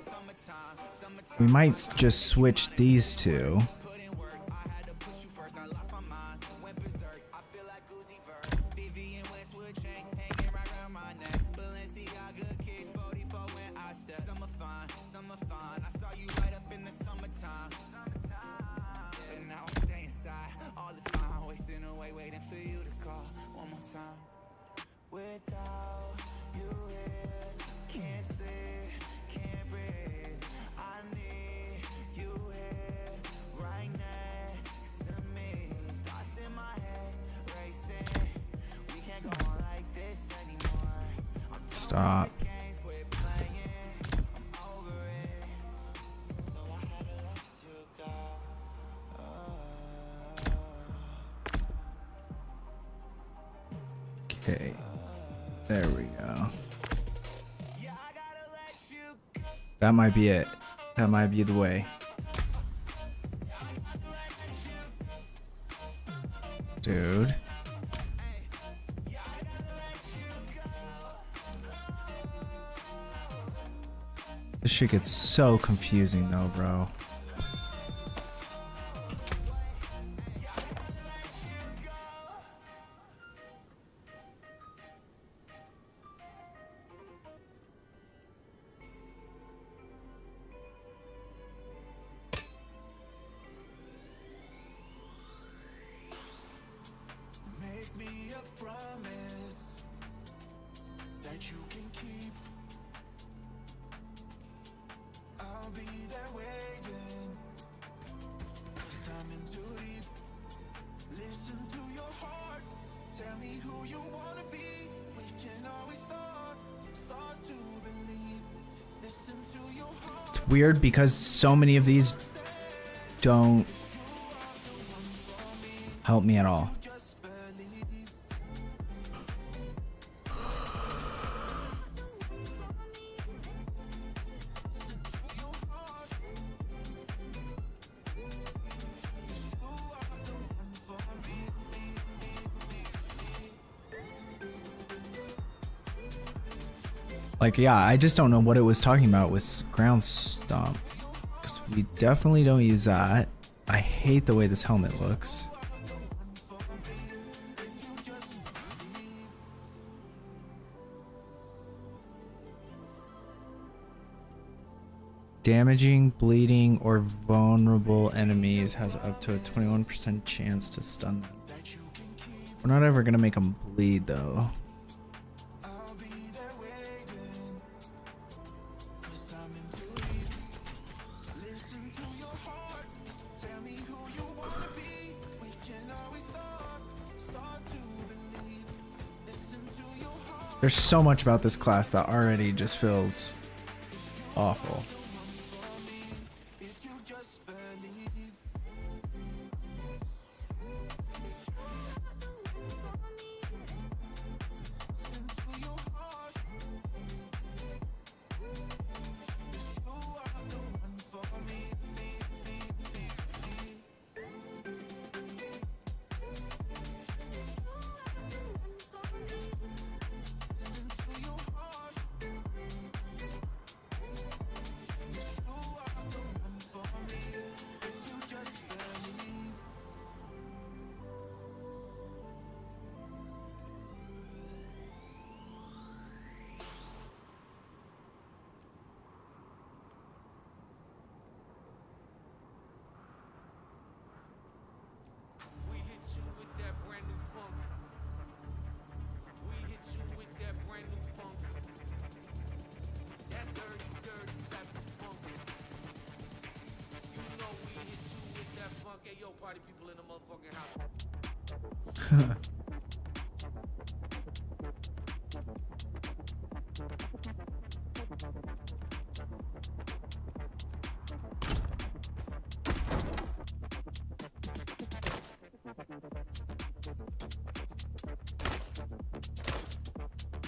We might just switch these two. Without you here, can't sleep, can't breathe. I need you here, right next to me. Thoughts in my head, racing. We can't go on like this anymore. Stop. Games we're playing, I'm over it. So I had to let you go. Okay. There we go. That might be it. That might be the way. Dude. This shit gets so confusing though, bro. weird because so many of these don't help me at all. Like, yeah, I just don't know what it was talking about with ground stomp. Because we definitely don't use that. I hate the way this helmet looks. Damaging, bleeding, or vulnerable enemies has up to a 21% chance to stun them. We're not ever gonna make them bleed though. There's so much about this class that already just feels awful.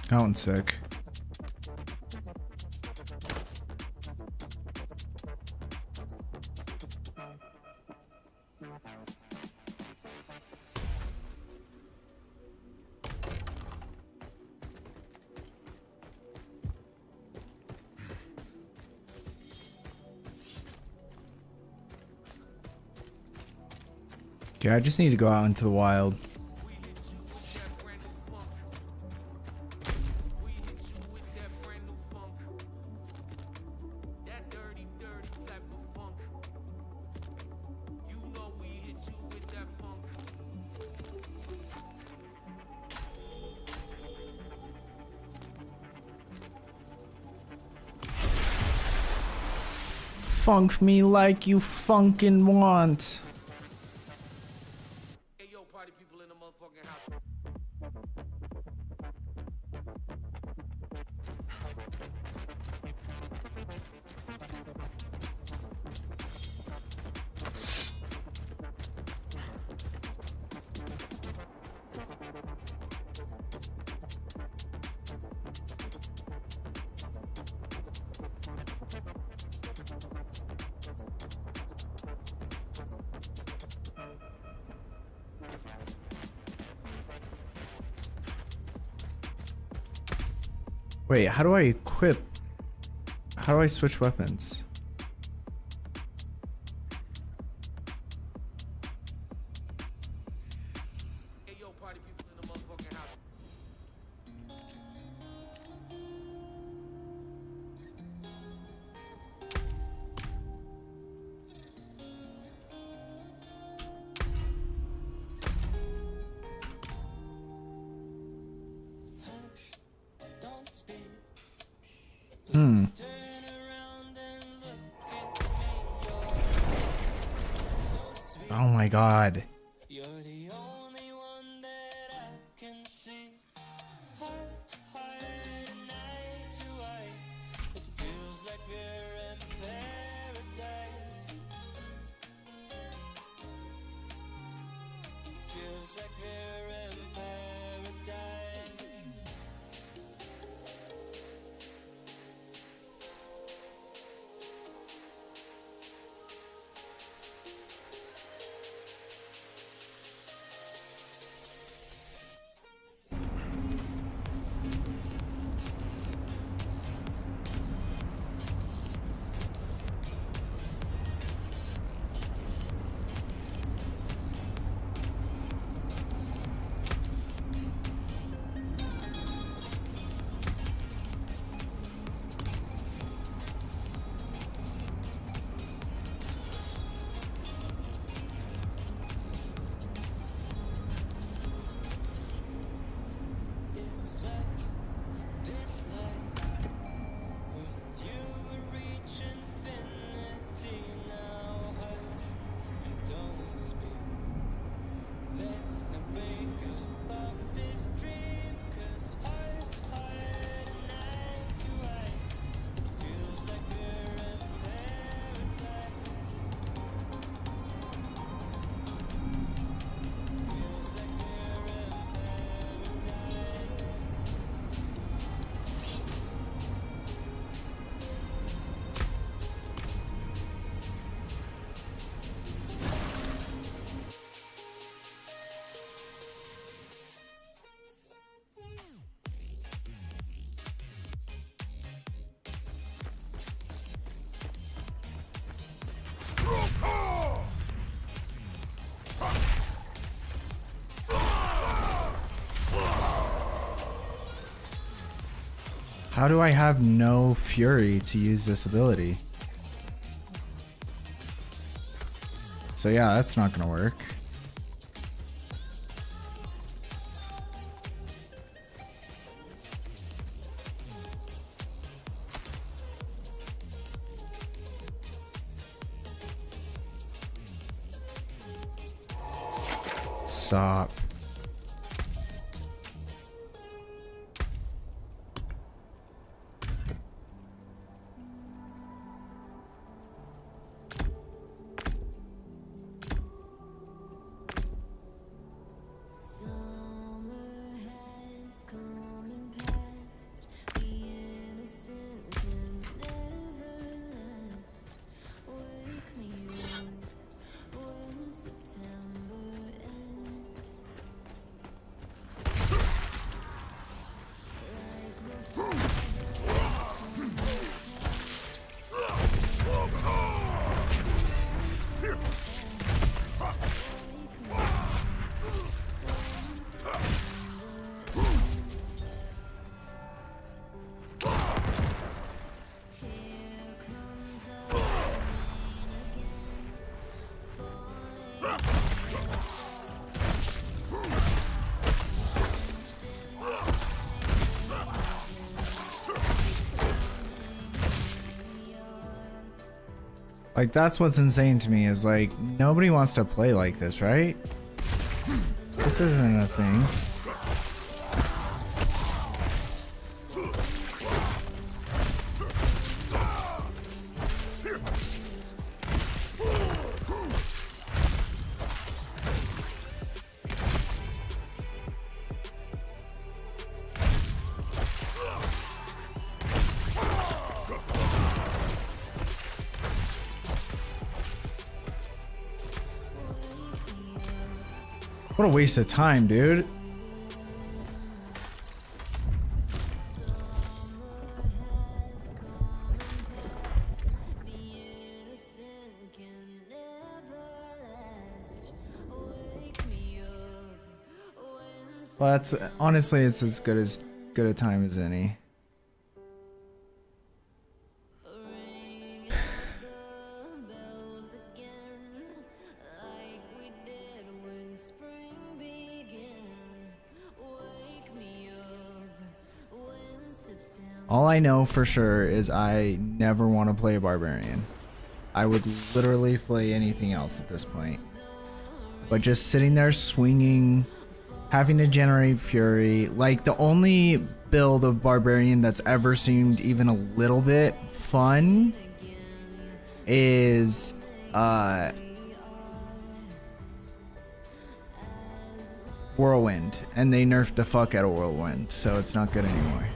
That one's sick. Okay, I just need to go out into the wild. Funk me like you funkin' want. Hey, yo, party people in the motherfucking house. Wait, how do I equip? How do I switch weapons? Hey, yo, party people in the motherfucking house. Oh my god. You're the only one that I can see. Heart to heart and eye to eye. It feels like we're in paradise. How do I have no fury to use this ability? So yeah, that's not gonna work. Stop. Like, that's what's insane to me is, like, nobody wants to play like this, right? This isn't a thing. What a waste of time, dude. Well, that's honestly, it's as good a time as any. All I know for sure is I never want to play a barbarian. I would literally play anything else at this point. But just sitting there swinging, having to generate fury, like the only build of barbarian that's ever seemed even a little bit fun is Whirlwind, and they nerfed the fuck out of Whirlwind, so it's not good anymore.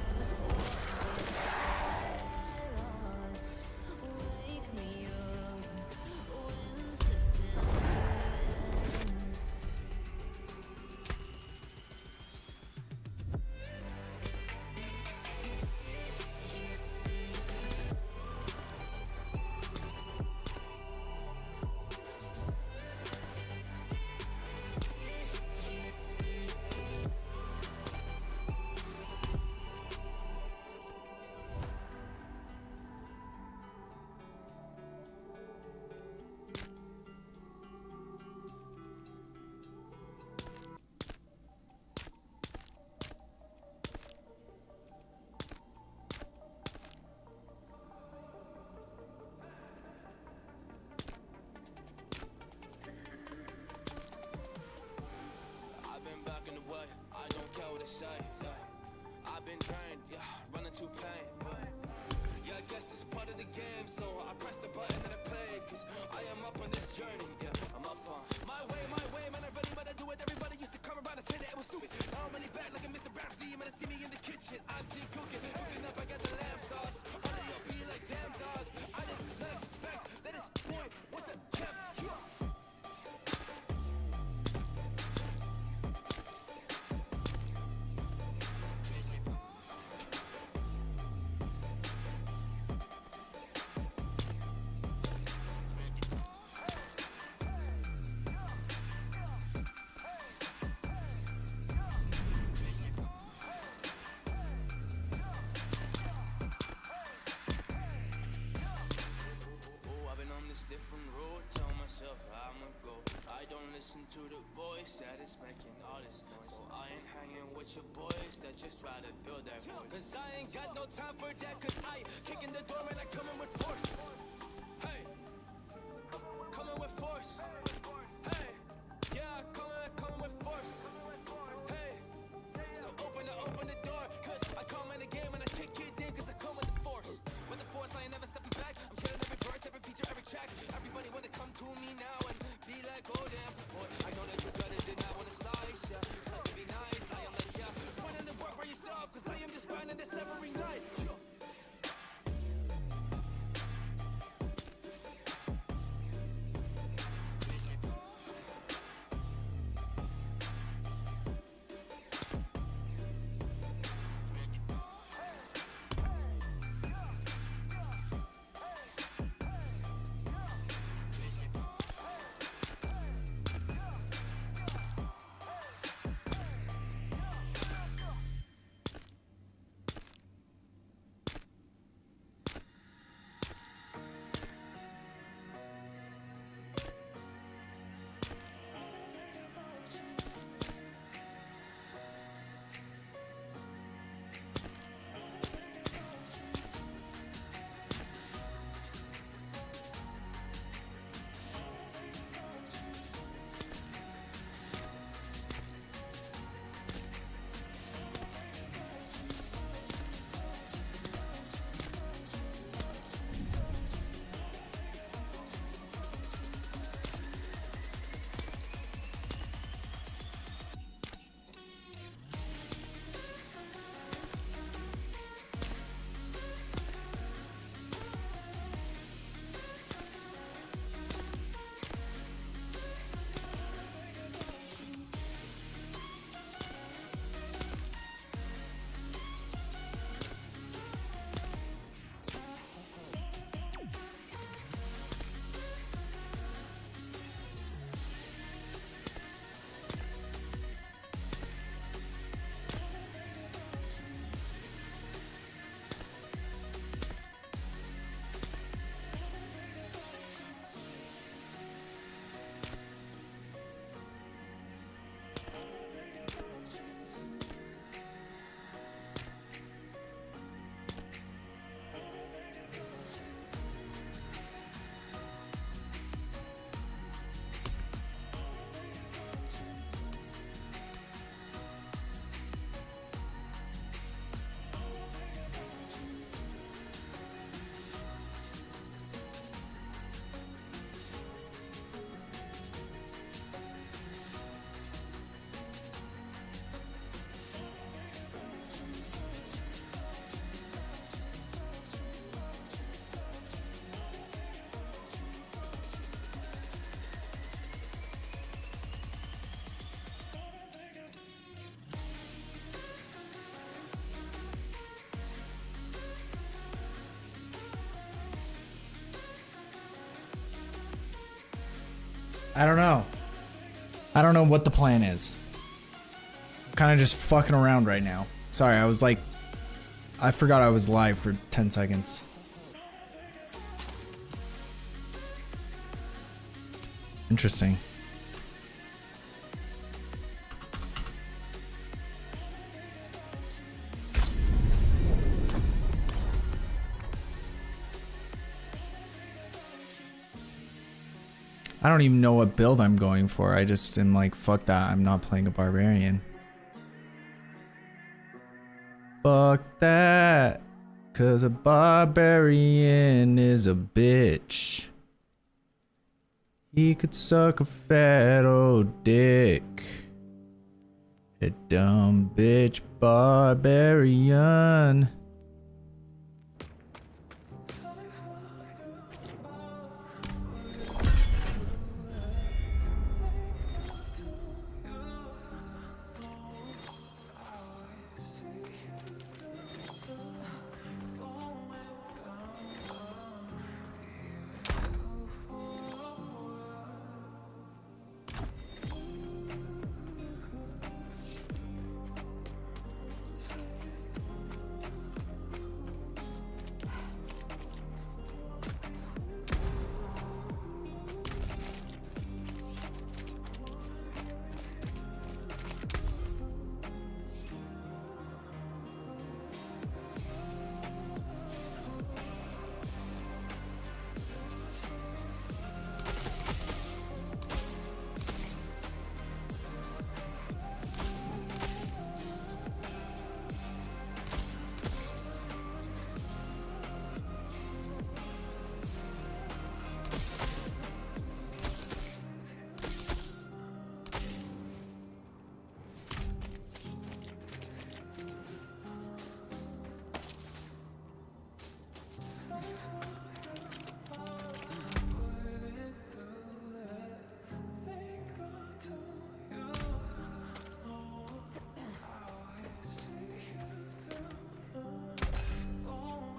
I've been back in the way, I don't care what they say, yeah. I've been drained, yeah, running to pain, but yeah, I guess it's part of the game, so I press the button and I play, cause I am up on this journey, yeah, I'm up on my way, man, I really wanna do it. Everybody used to come around and say that it was stupid. Now I'm really back like a Mr. Ramsey, man, see me in the kitchen, I'm deep cooking up, I got the lamb sauce, all of y'all be like, damn dog, I didn't expect that this boy was a champ, yeah. Listen to the voice that is making all this noise. So I ain't hanging with your boys that just try to build that voice. Cause I ain't got no time for that, cause I kick in the door and I coming with force. Hey, coming with force. Hey, yeah, coming with force. Hey, so open the door, cause I come in the game and I kick it in, cause I come with the force. With the force, I ain't never stepping back. I'm killing every verse, every feature, every track. Everybody wanna come to me now and be like, oh damn, boy, I know that you got it, did not wanna slice, yeah. It's like to be nice, I am like, yeah. Put in the work for yourself, cause I am just grinding this every night, yeah. I don't know. I don't know what the plan is. I'm kind of just fucking around right now. Sorry, I was like... I forgot I was live for 10 seconds. Interesting. I don't even know what build I'm going for. I just am like, fuck that. I'm not playing a barbarian. Fuck that. 'Cause a barbarian is a bitch. He could suck a fat old dick. A dumb bitch barbarian.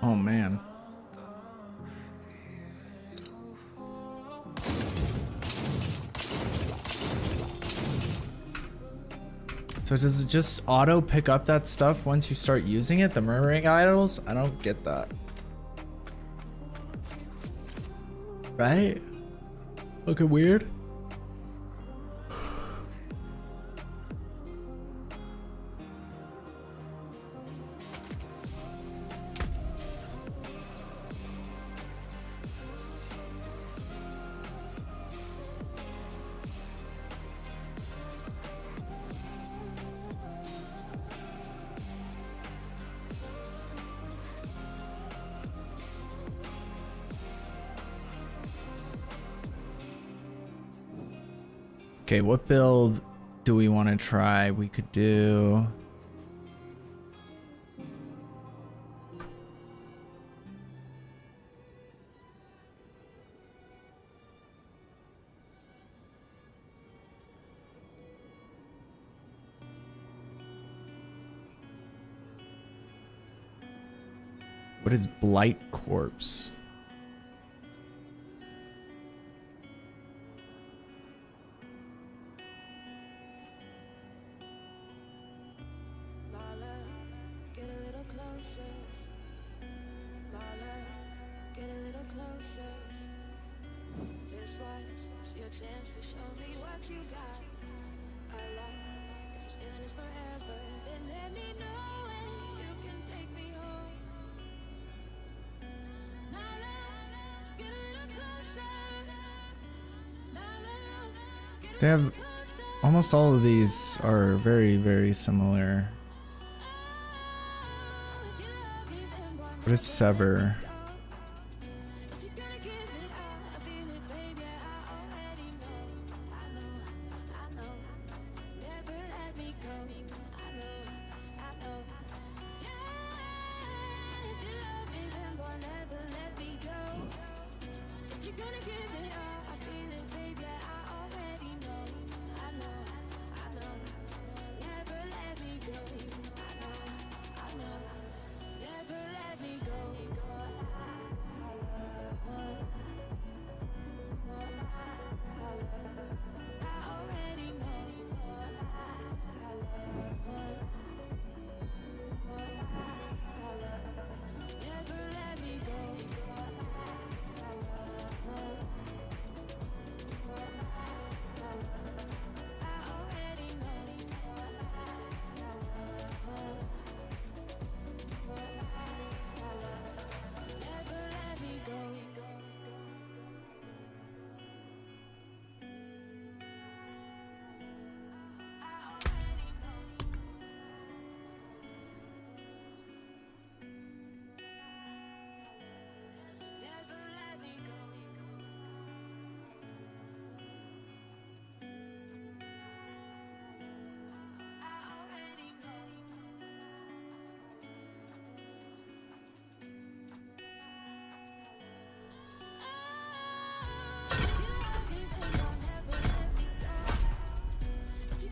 Oh man. So does it just auto pick up that stuff once you start using it? The murmuring idols? I don't get that. Right? Looking weird? Okay, what build do we want to try? We could do... What is Blight Corpse? They have almost all of these are very, very similar. What is Sever?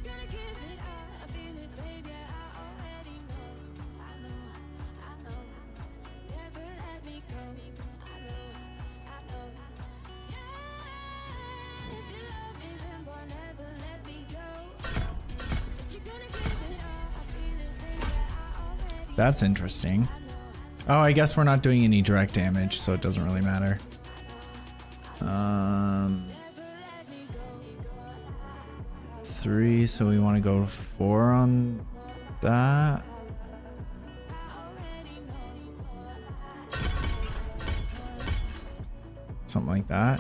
gonna give it up, I feel it, baby, I already know. I know, never let me go. I know, yeah. If you love me, then boy, never let me go. If you're gonna give it up, I feel it, baby, I already know. That's interesting. Oh, I guess we're not doing any direct damage, so it doesn't really matter. 3, so we want to go 4 on that. Something like that.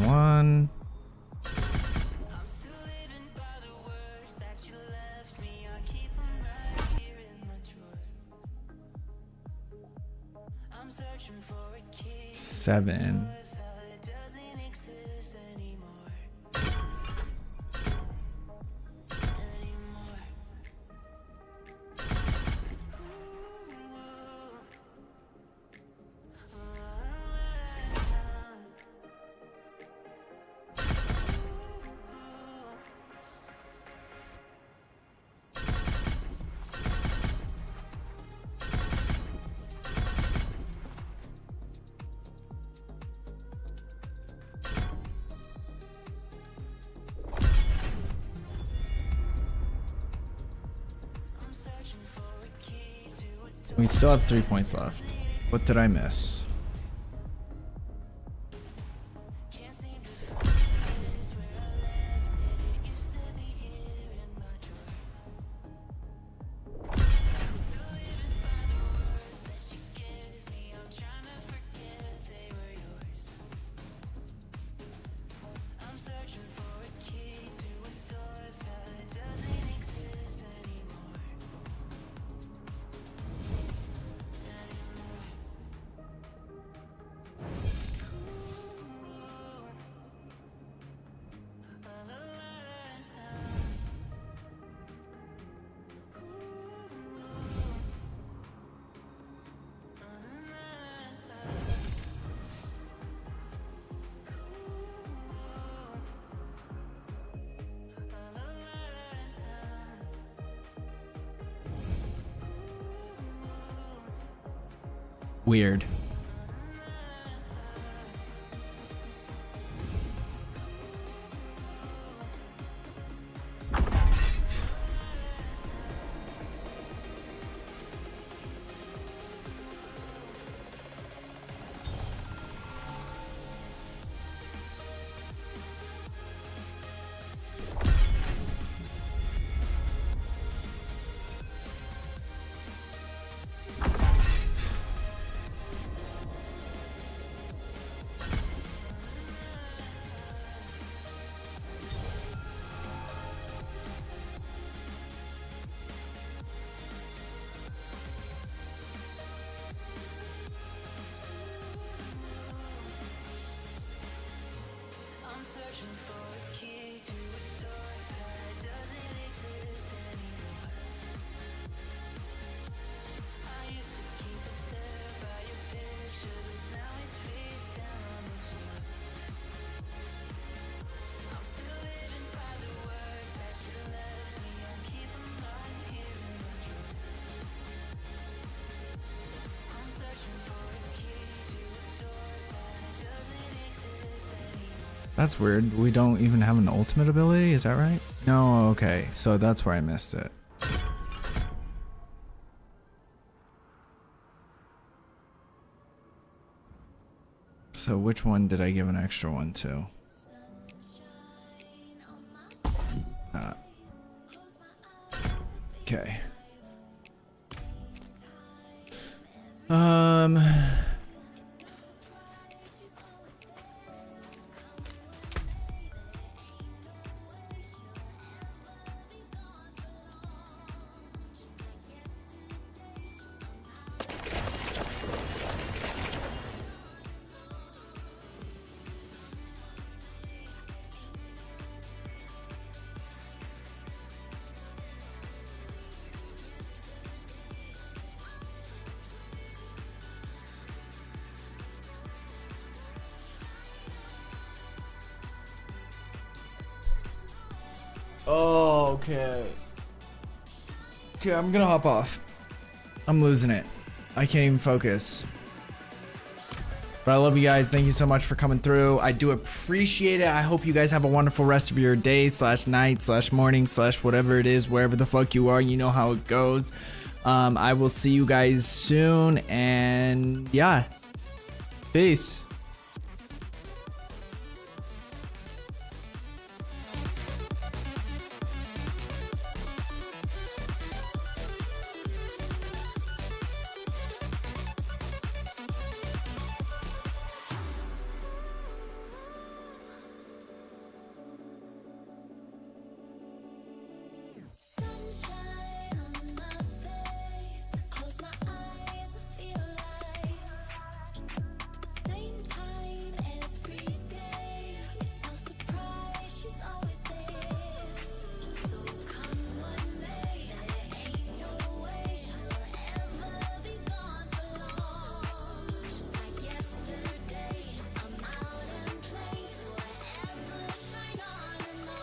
One. Seven. We still have 3 points left. What did I miss? Weird. That's weird. We don't even have an ultimate ability, is that right? No, okay. So that's where I missed it. So which one did I give an extra one to? Okay. Oh, okay. Okay, I'm gonna hop off. I'm losing it. I can't even focus. But I love you guys. Thank you so much for coming through. I do appreciate it. I hope you guys have a wonderful rest of your day / night / morning / whatever it is, wherever the fuck you are. You know how it goes. I will see you guys soon. And yeah, peace. Sunshine on my face. I close my eyes, I feel alive. Same time every day. It's no surprise, she's always there. So come what may, there ain't no way she'll ever be gone for long. Just like yesterday, I'm out and play forever. Shine on and on.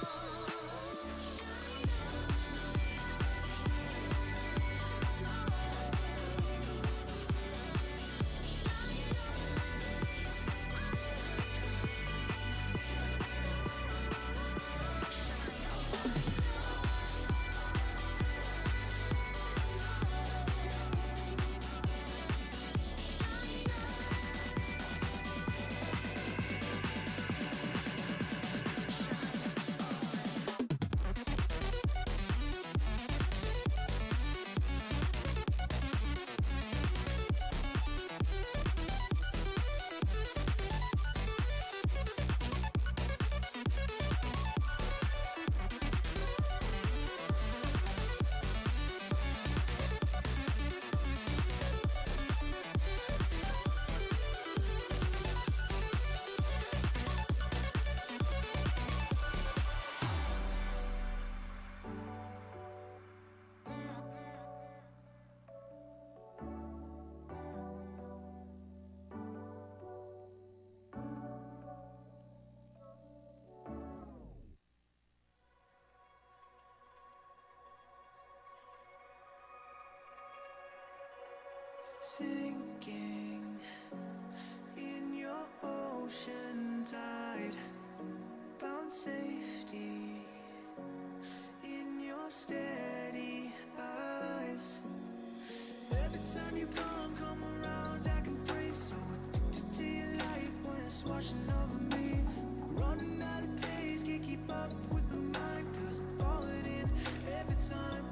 Sinking in your ocean tide, found safety in your steady eyes. Every time you come around, I can breathe. So addicted to your light when it's washing over me. Running out of days, can't keep up with my mind, 'cause I'm falling in every time.